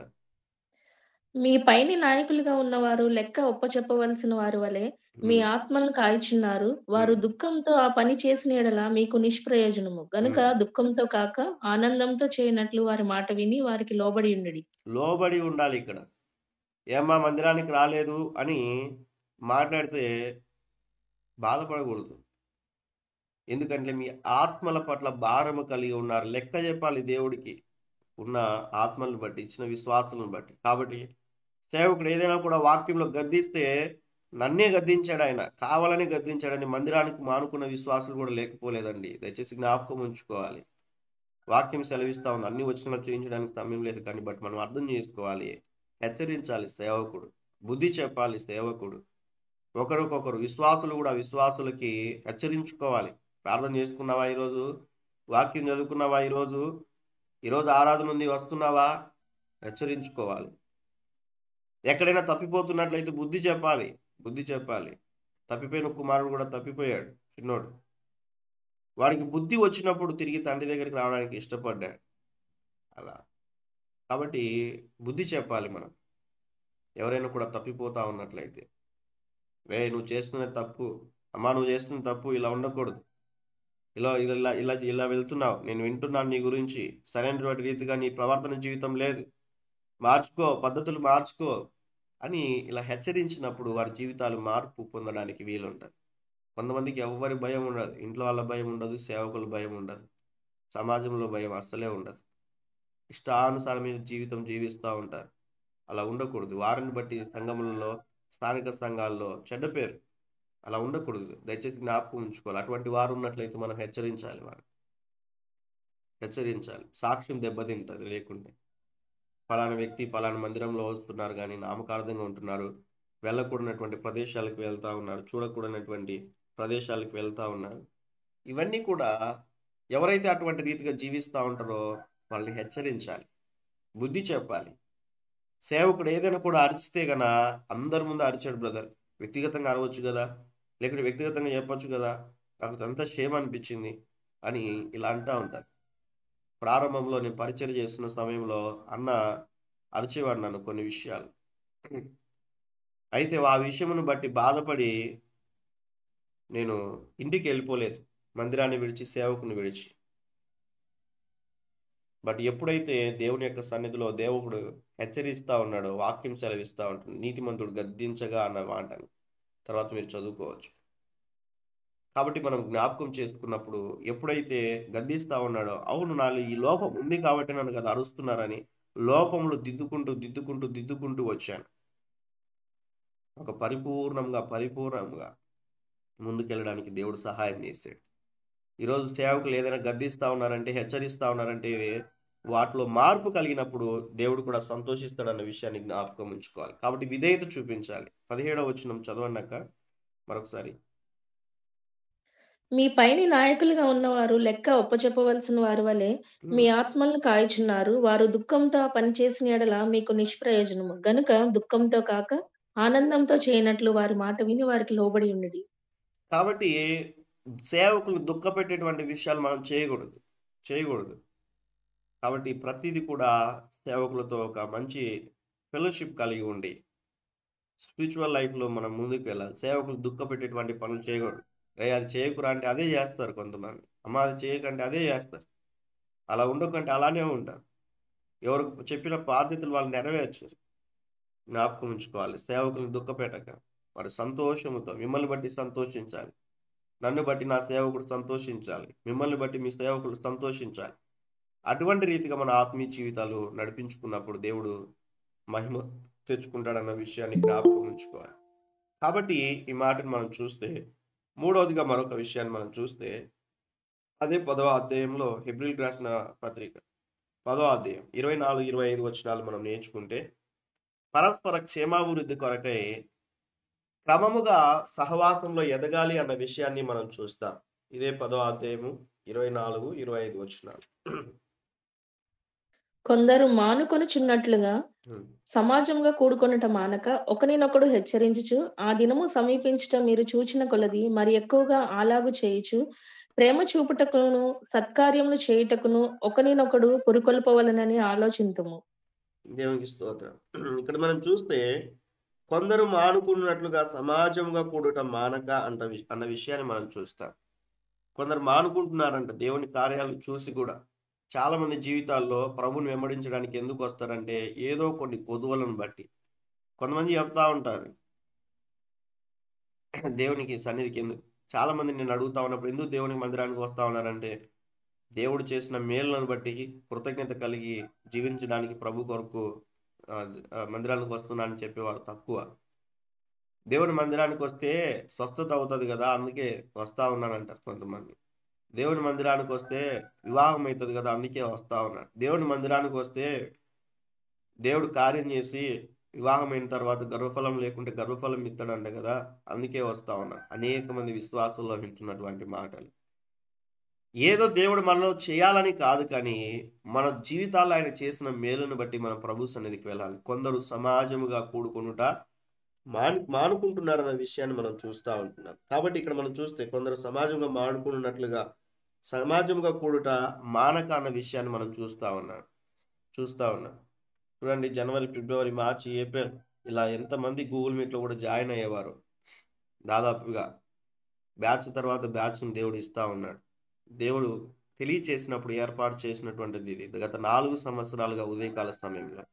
S3: మీ పైని నాయకులుగా ఉన్నవారు లెక్క ఒప్పచెప్పవలసిన వారు వలె మీ ఆత్మలను కాయిచున్నారు. వారు దుఃఖంతో ఆ పని చేసిన యెడల మీకు నిష్ప్రయోజనము గనుక దుఃఖంతో కాక ఆనందంతో చేయనట్లు వారి మాట విని వారికి లోబడి ఉండుడి.
S1: లోబడి ఉండాలి. ఇక్కడ ఏమ్మా మందిరానికి రాలేదు అని మాట్లాడితే బాధపడకూడదు. ఎందుకంటే మీ ఆత్మల పట్ల భారము కలిగి ఉన్నారు. లెక్క చెప్పాలి దేవుడికి ఉన్న ఆత్మలను బట్టి, ఇచ్చిన విశ్వాసాలను బట్టి. కాబట్టి సేవకుడు ఏదైనా కూడా వాక్యంలో గద్దిస్తే నన్నే గద్దించాడు, ఆయన కావాలని గద్దించాడని మందిరానికి మానుకున్న విశ్వాసులు కూడా లేకపోలేదండి. దయచేసి జ్ఞాపకం ఉంచుకోవాలి. వాక్యం సెలవిస్తా ఉంది. అన్ని వచనాలు చూపించడానికి సమయం లేదు కానీ బట్ మనం అర్థం చేసుకోవాలి. హెచ్చరించాలి సేవకుడు, బుద్ధి చెప్పాలి సేవకుడు. ఒకరికొకరు విశ్వాసులు కూడా విశ్వాసులకి హెచ్చరించుకోవాలి. ప్రార్థన చేసుకున్నావా, ఈరోజు వాక్యం చదువుకున్నావా, ఈరోజు ఆరాధన ఉంది వస్తున్నావా, హెచ్చరించుకోవాలి. ఎక్కడైనా తప్పిపోతున్నట్లయితే బుద్ధి చెప్పాలి. తప్పిపోయిన కుమారుడు కూడా తప్పిపోయాడు, చిన్నోడు. వాడికి బుద్ధి వచ్చినప్పుడు తిరిగి తండ్రి దగ్గరికి రావడానికి ఇష్టపడ్డాడు. అలా కాబట్టి బుద్ధి చెప్పాలి. మనం ఎవరైనా కూడా తప్పిపోతా ఉన్నట్లయితే, నువ్వు చేస్తున్న తప్పు, అమ్మా నువ్వు చేస్తున్న తప్పు, ఇలా ఉండకూడదు, ఇలా వెళ్తున్నావు, నేను వింటున్నాను నీ గురించి, సరైన రీతిగా నీ ప్రవర్తన జీవితం లేదు, మార్చుకో, పద్ధతులు మార్చుకో అని ఇలా హెచ్చరించినప్పుడు వారి జీవితాలు మార్పు పొందడానికి వీలుంటుంది. కొంతమందికి ఎవరి భయం ఉండదు, ఇంట్లో వాళ్ళ భయం ఉండదు, సేవకుల భయం ఉండదు, సమాజంలో భయం అస్సలే ఉండదు. ఇష్టానుసారమైన జీవితం జీవిస్తూ ఉంటారు. అలా ఉండకూడదు. వారిని బట్టి సంఘములలో, స్థానిక సంఘాల్లో చెడ్డ పేరు, అలా ఉండకూడదు. దయచేసి జ్ఞాపకం ఉంచుకోవాలి. అటువంటి వారు ఉన్నట్లయితే మనం హెచ్చరించాలి. సాక్ష్యం దెబ్బతింటుంది. లేకుంటే ఫలానా వ్యక్తి ఫలానా మందిరంలో వస్తున్నారు కానీ నామకార్థంగా ఉంటున్నారు, వెళ్ళకూడనటువంటి ప్రదేశాలకు వెళ్తూ ఉన్నారు, చూడకూడనటువంటి ప్రదేశాలకు వెళ్తూ ఉన్నారు. ఇవన్నీ కూడా ఎవరైతే అటువంటి రీతిగా జీవిస్తూ ఉంటారో వాళ్ళని హెచ్చరించాలి, బుద్ధి చెప్పాలి. సేవకుడు ఏదైనా కూడా అరిచితే గన అందరి ముందు అరిచాడు బ్రదర్, వ్యక్తిగతంగా అరవచ్చు కదా, లేకుంటే వ్యక్తిగతంగా చెప్పొచ్చు కదా, నాకు అంత షేమ్ అనిపించింది అని ఇలా అంటూ ఉంటారు. ప్రారంభంలో నేను పరిచయం చేస్తున్న సమయంలో అన్న అరిచేవాడు నన్ను కొన్ని విషయాలు. అయితే ఆ విషయమును బట్టి బాధపడి నేను ఇంటికి వెళ్ళిపోలేదు, మందిరాన్ని విడిచి, సేవకుని విడిచి. బట్ ఎప్పుడైతే దేవుని యొక్క సన్నిధిలో దేవుడు హెచ్చరిస్తూ ఉన్నాడో, వాక్యం సెలవిస్తూ ఉంటుంది, నీతిమంతుడు గద్దించగా అన్న మాటను తర్వాత మీరు చదువుకోవచ్చు. కాబట్టి మనం జ్ఞాపకం చేసుకున్నప్పుడు ఎప్పుడైతే గద్దిస్తూ ఉన్నాడో, అవును నాలో ఈ లోపం ఉంది కాబట్టి నన్ను కదా అరుస్తున్నారని లోపంలో దిద్దుకుంటూ వచ్చాను. ఒక పరిపూర్ణంగా ముందుకెళ్ళడానికి దేవుడు సహాయం చేశాడు. ఈరోజు సేవకులు ఏదైనా గద్దిస్తూ ఉన్నారంటే, హెచ్చరిస్తూ ఉన్నారంటే వాటిలో మార్పు కలిగినప్పుడు దేవుడు కూడా సంతోషిస్తాడన్న విషయాన్ని జ్ఞాపకం ఉంచుకోవాలి. కాబట్టి విధేయత చూపించాలి. 17వ వచనం చదవండాక మరొకసారి.
S3: మీ పైని నాయకులుగా ఉన్నవారు లెక్క ఒప్పచెప్పవలసిన వారి వలె మీ ఆత్మలను కాయుచున్నారు. వారు దుఃఖంతో పనిచేసిన యెడల మీకు నిష్ప్రయోజనము. గనుక దుఃఖంతో కాక ఆనందంతో చేయనట్లు వారి మాట విని వారికి లోబడి ఉండుడి.
S1: కాబట్టి సేవకులు దుఃఖపెట్టేటువంటి విషయాలు మనం చేయకూడదు. కాబట్టి ప్రతిదీ కూడా సేవకులతో ఒక మంచి ఫెలోషిప్ కలిగి ఉండి స్పిరిచువల్ లైఫ్లో మనం ముందుకు వెళ్ళాలి. సేవకులు దుఃఖపెట్టేటువంటి పనులు చేయకూడదు. అది చేయకురా అంటే అదే చేస్తారు కొంతమంది. అమ్మ అది చేయకంటే అదే చేస్తారు. అలా ఉండకంటే అలానే ఉంటారు. ఎవరు చెప్పిన బాధ్యతలు వాళ్ళు నెరవేర్చరు. జ్ఞాపకం ఉంచుకోవాలి. సేవకులను దుఃఖపెట్టక వారు సంతోషముతో మిమ్మల్ని బట్టి సంతోషించాలి. నన్ను బట్టి నా సేవకుడు సంతోషించాలి. మిమ్మల్ని బట్టి మీ సేవకులు సంతోషించాలి. అటువంటి రీతిగా మన ఆత్మీయ జీవితాలు నడిపించుకున్నప్పుడు దేవుడు మహిమ తెచ్చుకుంటాడన్న విషయాన్ని జ్ఞాపకం ఉంచుకోవాలి. కాబట్టి ఈ మాటను మనం చూస్తే మూడవదిగా మరొక విషయాన్ని మనం చూస్తే అదే 10వ అధ్యాయంలో హెబ్రీయులకు రాసిన పత్రిక 10వ అధ్యాయం 24-25 వచనాలు మనం నేర్చుకుంటే పరస్పర క్షేమాభివృద్ధి కొరకై క్రమముగా సహవాసంలో ఎదగాలి అన్న విషయాన్ని మనం చూస్తాం. ఇదే 10వ అధ్యాయము 24-25 వచనాలు.
S3: కొందరు మానుకొనుచున్నట్లుగా సమాజంగా కూడుకొనుట మానక ఒకరినొకడు హెచ్చరించుచు ఆ దినము సమీపించుట మీరు చూచిన కొలది మరి ఎక్కువగా అలాగు చేయుచు ప్రేమ చూపుటకును సత్కార్యములు చేయుటకును ఒకరినొకడు పురుకొల్పవలనని ఆలోచింతుము.
S1: దేవునికి స్తోత్రం. ఇక్కడ మనం చూస్తే కొందరు మానుకున్నట్లుగా సమాజంగా కూడుట మానక అన్న విషయాన్ని మనం చూస్తాం. కొందరు మానుకుంటున్నారంట దేవుని కార్యాలు చూసి కూడా. చాలా మంది జీవితాల్లో ప్రభుని వెంబడించడానికి ఎందుకు వస్తారంటే ఏదో కొన్ని కొదువలను బట్టి. కొంతమంది చెప్తా ఉంటారు దేవునికి సన్నిధికి ఎందుకు. చాలా మంది నేను అడుగుతా ఉన్నప్పుడు ఎందుకు దేవునికి మందిరానికి వస్తా ఉన్నారంటే దేవుడు చేసిన మేలులను బట్టి కృతజ్ఞత కలిగి జీవించడానికి ప్రభు కొరకు మందిరానికి వస్తున్నానని చెప్పేవారు తక్కువ. దేవుని మందిరానికి వస్తే స్వస్థత అవుతుంది కదా అందుకే వస్తా ఉన్నానంటారు కొంతమంది. దేవుని మందిరానికి వస్తే వివాహం అవుతుంది కదా అందుకే వస్తా ఉన్నాడు. దేవుని మందిరానికి వస్తే దేవుడు కార్యం చేసి వివాహం అయిన తర్వాత గర్భఫలం లేకుంటే గర్భఫలం ఇస్తాడంట కదా అందుకే వస్తా ఉన్నాడు. అనేక మంది విశ్వాసుల్లో వింటున్నటువంటి మాటలు. ఏదో దేవుడు మనలో చేయాలని కాదు, కానీ మన జీవితాల్లో ఆయన చేసిన మేలును బట్టి మనం ప్రభు సన్నిధికి వెళ్ళాలి. కొందరు సమాజముగా కూడుకొనుట మానుకుంటున్నారన్న విషయాన్ని మనం చూస్తూ ఉంటున్నాం. కాబట్టి ఇక్కడ మనం చూస్తే కొందరు సమాజంగా మానుకున్నట్లుగా సమాజంగా కూడుట మానక అన్న విషయాన్ని మనం చూస్తూ ఉన్నాం. చూడండి, జనవరి, ఫిబ్రవరి, మార్చి, ఏప్రిల్ ఇలా ఎంతమంది గూగుల్ మీట్లో కూడా జాయిన్ అయ్యేవారు. దాదాపుగా బ్యాచ్ తర్వాత బ్యాచ్ను దేవుడు ఇస్తూ ఉన్నాడు. దేవుడు తెలియచేసినప్పుడు ఏర్పాటు చేసినటువంటిది ఇది. గత 4 సంవత్సరాలుగా ఉదయకాల సమయంలో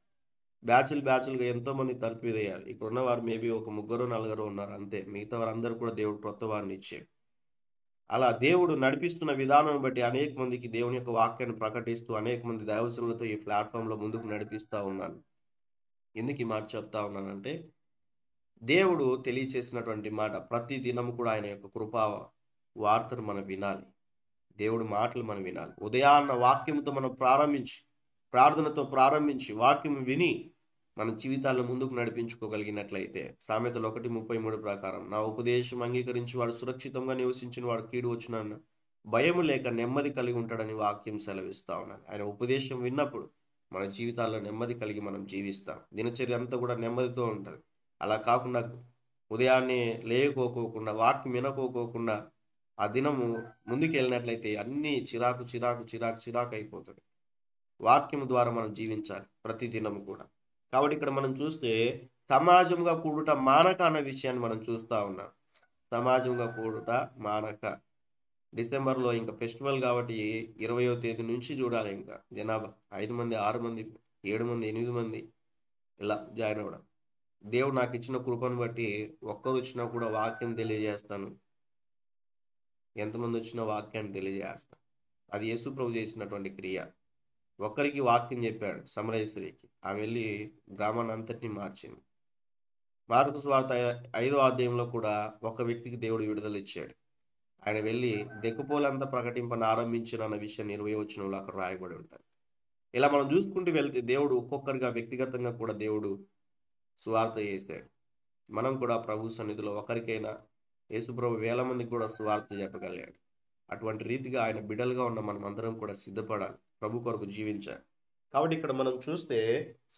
S1: బ్యాచ్లుగా ఎంతోమంది తలుపుదయ్యారు. ఇక్కడ ఉన్నవారు మేబీ ఒక 3-4 ఉన్నారు అంతే. మిగతా వారందరూ కూడా దేవుడు కొత్త వారిని ఇచ్చాడు. అలా దేవుడు నడిపిస్తున్న విధానం బట్టి అనేక మందికి దేవుని యొక్క వాక్యాన్ని ప్రకటిస్తూ అనేక మంది దైవజనులతో ఈ ప్లాట్ఫామ్లో ముందుకు నడిపిస్తూ ఉన్నాను. ఎందుకు ఈ మాట చెప్తా ఉన్నానంటే దేవుడు తెలియచేసినటువంటి మాట ప్రతి దినము కూడా ఆయన యొక్క కృపా వార్తను మనం వినాలి. దేవుడి మాటలు మనం వినాలి. ఉదయాన్న వాక్యంతో మనం ప్రార్థనతో ప్రారంభించి వాక్యం విని మన జీవితాలను ముందుకు నడిపించుకోగలిగినట్లయితే సామెతలు 1:33 ప్రకారం నా ఉపదేశం అంగీకరించి వాడు సురక్షితంగా నివసించిన వాడు కీడు వచ్చిన భయము లేక నెమ్మది కలిగి ఉంటాడని వాక్యం సెలవిస్తా ఉన్నాను. ఆయన ఉపదేశం విన్నప్పుడు మన జీవితాల్లో నెమ్మది కలిగి మనం జీవిస్తాం. దినచర్య అంతా కూడా నెమ్మదితో ఉంటుంది. అలా కాకుండా ఉదయాన్నే లేకపోకుండా వాక్యం వినకోకుండా ఆ దినము ముందుకు వెళ్ళినట్లయితే అన్నీ చిరాకు అయిపోతుంది. వాక్యం ద్వారా మనం జీవించాలి ప్రతి దినము కూడా. కాబట్టి ఇక్కడ మనం చూస్తే సమాజంగా కూడుట మానక అన్న విషయాన్ని మనం చూస్తూ ఉన్నాం. సమాజంగా కూడుట మానక. డిసెంబర్లో ఇంకా ఫెస్టివల్ కాబట్టి 20వ తేదీ నుంచి చూడాలి. ఇంకా జనాభా 5 మంది, 6 మంది, 7 మంది, 8 మంది ఇలా జాయిన్ అవ్వడం. దేవుడు నాకు ఇచ్చిన కృపను బట్టి ఒక్కరు వచ్చినా కూడా వాక్యం తెలియజేస్తాను. ఎంతమంది వచ్చినా వాక్యాన్ని తెలియజేస్తాను. అది యేసు ప్రభు చేసినటువంటి క్రియ. ఒక్కరికి వాక్యం చెప్పాడు సమరయ స్త్రీకి, ఆమె వెళ్ళి గ్రామాన్ని అంతటిని మార్చింది. మార్కు సువార్త 5వ అధ్యాయంలో కూడా ఒక వ్యక్తికి దేవుడు విడుదల ఇచ్చాడు. ఆయన వెళ్ళి దెక్కుపోలంతా ప్రకటింపని ఆరంభించిన అన్న విషయాన్ని 20వ వచనంలో అక్కడ రాయబడి ఉంటారు. ఇలా మనం చూసుకుంటూ వెళ్తే దేవుడు ఒక్కొక్కరిగా వ్యక్తిగతంగా కూడా దేవుడు సువార్త చేశాడు. మనం కూడా ప్రభు సన్నిధిలో ఒకరికైనా యేసుప్రభు వేల మందికి కూడా సువార్త చెప్పగలిగాడు. అటువంటి రీతిగా ఆయన బిడ్డలుగా ఉన్న మనం అందరం కూడా సిద్ధపడాలి, ప్రభు కొరకు జీవించాలి. కాబట్టి ఇక్కడ మనం చూస్తే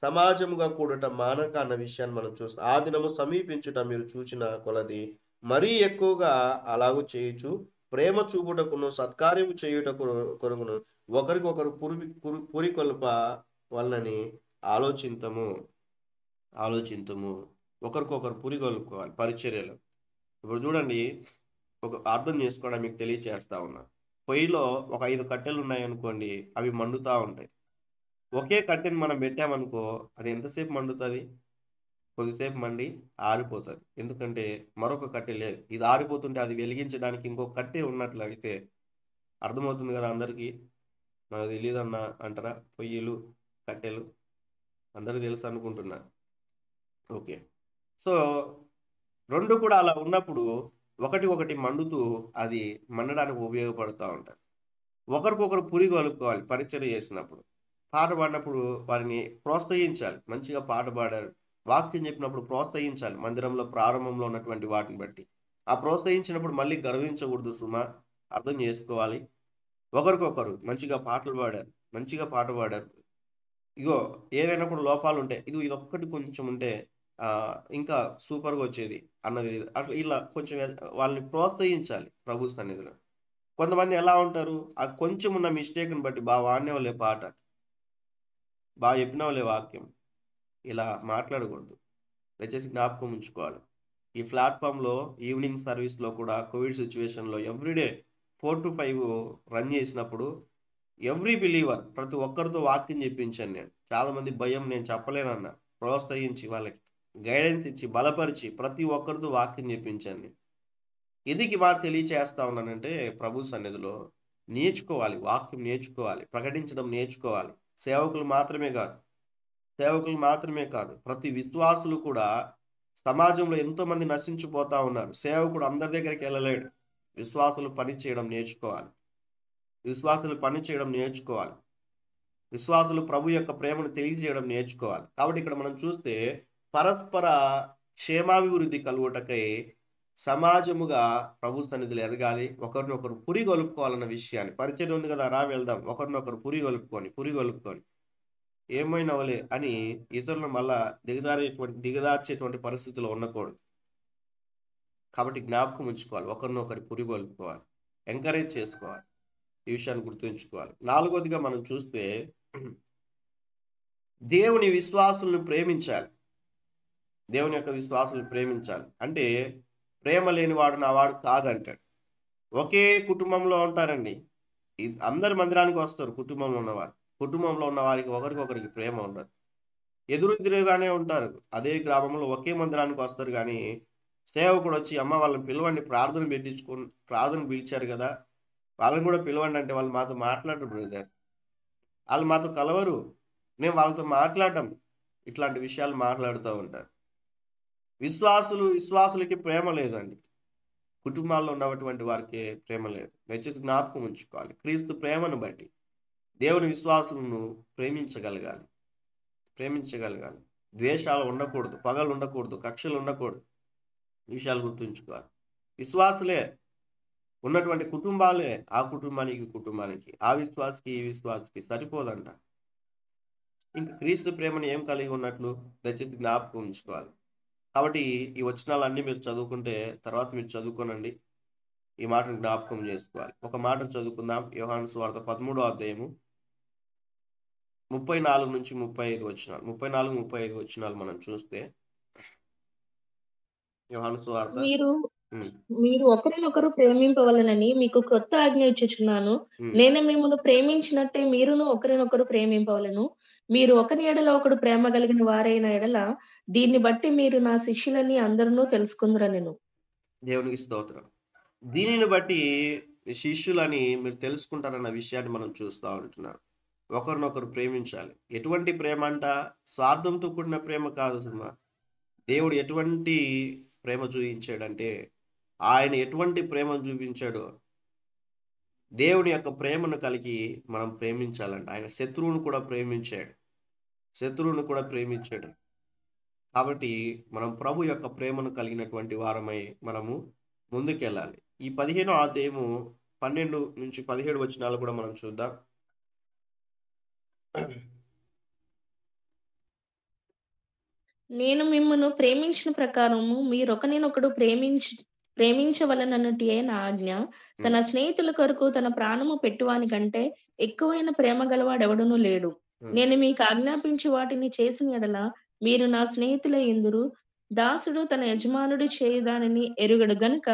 S1: సమాజముగా కూడట మానక అన్న విషయాన్ని మనం చూస్తాం. ఆ దినము సమీపించుట మీరు చూచిన కొలది మరీ ఎక్కువగా అలాగూ చేయుచు ప్రేమ చూపుటకును సత్కార్యము చేయుట కొరకును ఒకరికొకరు పురికొల్ప వలనని ఆలోచింతము ఒకరికొకరు పురికొల్పుకోవాలి పరిచర్యలు. ఇప్పుడు చూడండి, ఒక అర్థం చేసుకోవడం మీకు తెలియచేస్తా ఉన్నా. పొయ్యిలో ఒక 5 కట్టెలు ఉన్నాయి అనుకోండి, అవి మండుతూ ఉంటాయి. ఒకే కట్టెని మనం పెట్టామనుకో, అది ఎంతసేపు మండుతుంది? కొద్దిసేపు మండి ఆరిపోతుంది. ఎందుకంటే మరొక కట్టె లేదు. ఇది ఆరిపోతుంటే అది వెలిగించడానికి ఇంకొక కట్టె ఉన్నట్లు అయితే అర్థమవుతుంది కదా అందరికీ. నాకు తెలియదన్న అంటారా? పొయ్యిలు కట్టెలు అందరికీ తెలుసు అనుకుంటున్నా. ఓకే, సో 2 కూడా అలా ఉన్నప్పుడు ఒకటి మండుతూ అది మండడానికి ఉపయోగపడుతూ ఉంటుంది. ఒకరికొకరు పురిగొలుపుకోవాలి పరిచర్య చేసినప్పుడు. పాట పాడినప్పుడు వారిని ప్రోత్సహించాలి. మంచిగా పాట పాడారు, వాక్యం చెప్పినప్పుడు ప్రోత్సహించాలి. మందిరంలో ప్రారంభంలో ఉన్నటువంటి వాటిని బట్టి ఆ ప్రోత్సహించినప్పుడు మళ్ళీ గర్వించకూడదు సుమా, అర్థం చేసుకోవాలి. ఒకరికొకరు మంచిగా పాటలు పాడారు, మంచిగా పాట పాడారు, ఇగో ఏదైనా కూడా లోపాలు ఉంటాయి, ఇదొక్కటి కొంచెం ఉంటే ఇంకా సూపర్గా వచ్చేది అన్నది అట్లా ఇలా కొంచెం వాళ్ళని ప్రోత్సహించాలి ప్రభు సన్నిధిలో. కొంతమంది ఎలా ఉంటారు, అది కొంచెం ఉన్న మిస్టేక్ని బట్టి బాగా వాడినేవాళ్ళే పాట, బాగా చెప్పినవాళ్ళే వాక్యం, ఇలా మాట్లాడకూడదు. దయచేసి జ్ఞాపకం ఉంచుకోవాలి. ఈ ప్లాట్ఫామ్లో ఈవినింగ్ సర్వీస్లో కూడా కోవిడ్ సిచ్యువేషన్లో ఎవ్రీడే 4 to 5 రన్ చేసినప్పుడు ఎవ్రీ బిలీవర్ ప్రతి ఒక్కరితో వాక్యం చెప్పించాను నేను. చాలామంది భయం, నేను చెప్పలేనన్నా, ప్రోత్సహించి వాళ్ళకి గైడెన్స్ ఇచ్చి బలపరిచి ప్రతి ఒక్కరితో వాక్యం చెప్పించాను నేను. ఇదికి మాట తెలియచేస్తా ఉన్నానంటే ప్రభు సన్నిధిలో నేర్చుకోవాలి, వాక్యం నేర్చుకోవాలి, ప్రకటించడం నేర్చుకోవాలి. సేవకులు మాత్రమే కాదు ప్రతి విశ్వాసులు కూడా. సమాజంలో ఎంతో మంది నశించిపోతా ఉన్నారు. సేవకుడు అందరి దగ్గరికి వెళ్ళలేడు. విశ్వాసులు పని చేయడం నేర్చుకోవాలి. విశ్వాసులు ప్రభు యొక్క ప్రేమను తెలియజేయడం నేర్చుకోవాలి. కాబట్టి ఇక్కడ మనం చూస్తే పరస్పర క్షేమాభివృద్ధి కలుగుటకై సమాజముగా ప్రభు సన్నిధిలో ఎదగాలి, ఒకరినొకరు పురిగొలుపుకోవాలన్న విషయాన్ని. పరిచయం ఉంది కదా, రా వెళ్దాం, ఒకరినొకరు పురిగొలుపుకొని ఏమైనవలే అని ఇతరులను మళ్ళా దిగదార్చేటువంటి పరిస్థితిలో ఉండకూడదు. కాబట్టి జ్ఞాపకం ఉంచుకోవాలి, ఒకరినొకరు పురిగొలుపుకోవాలి, ఎంకరేజ్ చేసుకోవాలి, ఈ విషయాన్ని గుర్తుంచుకోవాలి. 4వదిగా మనం చూస్తే దేవుని విశ్వాసులను ప్రేమించాలి. దేవుని యొక్క విశ్వాసులను ప్రేమించాలి అంటే ప్రేమ లేనివాడు నా వాడు కాదంటాడు. ఒకే కుటుంబంలో ఉంటారండి, అందరు మందిరానికి వస్తారు. కుటుంబంలో ఉన్న వారికి ఒకరికొకరికి ప్రేమ ఉండదు. ఎదురుగానే ఉంటారు, అదే గ్రామంలో ఒకే మందిరానికి వస్తారు. కానీ సేవకుడు వచ్చి అమ్మ వాళ్ళని పిలవండి, ప్రార్థన పిలిచారు కదా, వాళ్ళని కూడా పిలవండి అంటే వాళ్ళు మాతో మాట్లాడరు బ్రదర్, వాళ్ళు మాతో కలవరు, మేము వాళ్ళతో మాట్లాడటం, ఇట్లాంటి విషయాలు మాట్లాడుతూ ఉంటారు. విశ్వాసులకి ప్రేమ లేదండి. కుటుంబాల్లో ఉన్నటువంటి వారికి ప్రేమ లేదు. దయచేసి జ్ఞాపకం ఉంచుకోవాలి. క్రీస్తు ప్రేమను బట్టి దేవుని విశ్వాసులను ప్రేమించగలగాలి. ద్వేషాలు ఉండకూడదు, పగలు ఉండకూడదు, కక్షలు ఉండకూడదు. ఈ విషయాలు గుర్తుంచుకోవాలి. విశ్వాసులే ఉన్నటువంటి కుటుంబాలే ఆ కుటుంబానికి ఆ విశ్వాసకి ఈ విశ్వాసకి సరిపోదంట. ఇంకా క్రీస్తు ప్రేమను ఏం కలిగి ఉన్నట్లు దయచేసి జ్ఞాపకం ఉంచుకోవాలి. కాబట్టి ఈ వచనాలన్నీ మీరు చదువుకుంటే తర్వాత మీరు చదువుకోనండి, ఈ మాటను జ్ఞాపకం చేసుకోవాలి. ఒక మాటను చదువుకుందాం. యోహాను సువార్త 13వ అధ్యాయము 34 నుంచి 35 వచనాలు. 34-35 వచనాలు మనం చూస్తే యోహాను సువార్త
S3: మీరు ఒకరినొకరు ప్రేమింపవలనని మీకు క్రొత్త ఆజ్ఞ ఇచ్చుచున్నాను. నేను మిమ్మల్ని ప్రేమించినట్టే మీరును ఒకరినొకరు ప్రేమింపవలను. మీరు ఒకరి ఎడల ఒకడు ప్రేమ కలిగిన వారైన ఎడల దీన్ని బట్టి మీరు నా శిష్యులని అందరూ తెలుసుకుందరనెను.
S1: దేవునికి స్తోత్రం. దీనిని బట్టి శిష్యులని మీరు తెలుసుకుంటారన్న విషయాన్ని మనం చూస్తూ ఉంటున్నాం. ఒకరినొకరు ప్రేమించాలి. ఎటువంటి ప్రేమ అంట? స్వార్థంతో కూడిన ప్రేమ కాదు సుమా. దేవుడు ఎటువంటి ప్రేమ చూపించాడంటే, ఆయన ఎటువంటి ప్రేమను చూపించాడు, దేవుని యొక్క ప్రేమను కలిగి మనం ప్రేమించాలంట. ఆయన శత్రువును కూడా ప్రేమించాడు. కాబట్టి మనం ప్రభు యొక్క ప్రేమను కలిగినటువంటి వారమై మనము ముందుకెళ్ళాలి. ఈ 15వ అధ్యాయము 12-17 వచనాలు కూడా మనం చూద్దాం.
S3: నేను మిమ్మును ప్రేమించిన ప్రకారము మీరొకనినొకడు ప్రేమించవలనన్నటియే నా ఆజ్ఞ. తన స్నేహితుల కొరకు తన ప్రాణము పెట్టువాని కంటే ఎక్కువైన ప్రేమ గలవాడెవడునూ లేడు. నేను మీకు ఆజ్ఞాపించి వాటిని చేసిన యెడల మీరు నా స్నేహితులయ్యుందురు. దాసుడు తన యజమానుడు చేయు దానిని ఎరుగడు గనుక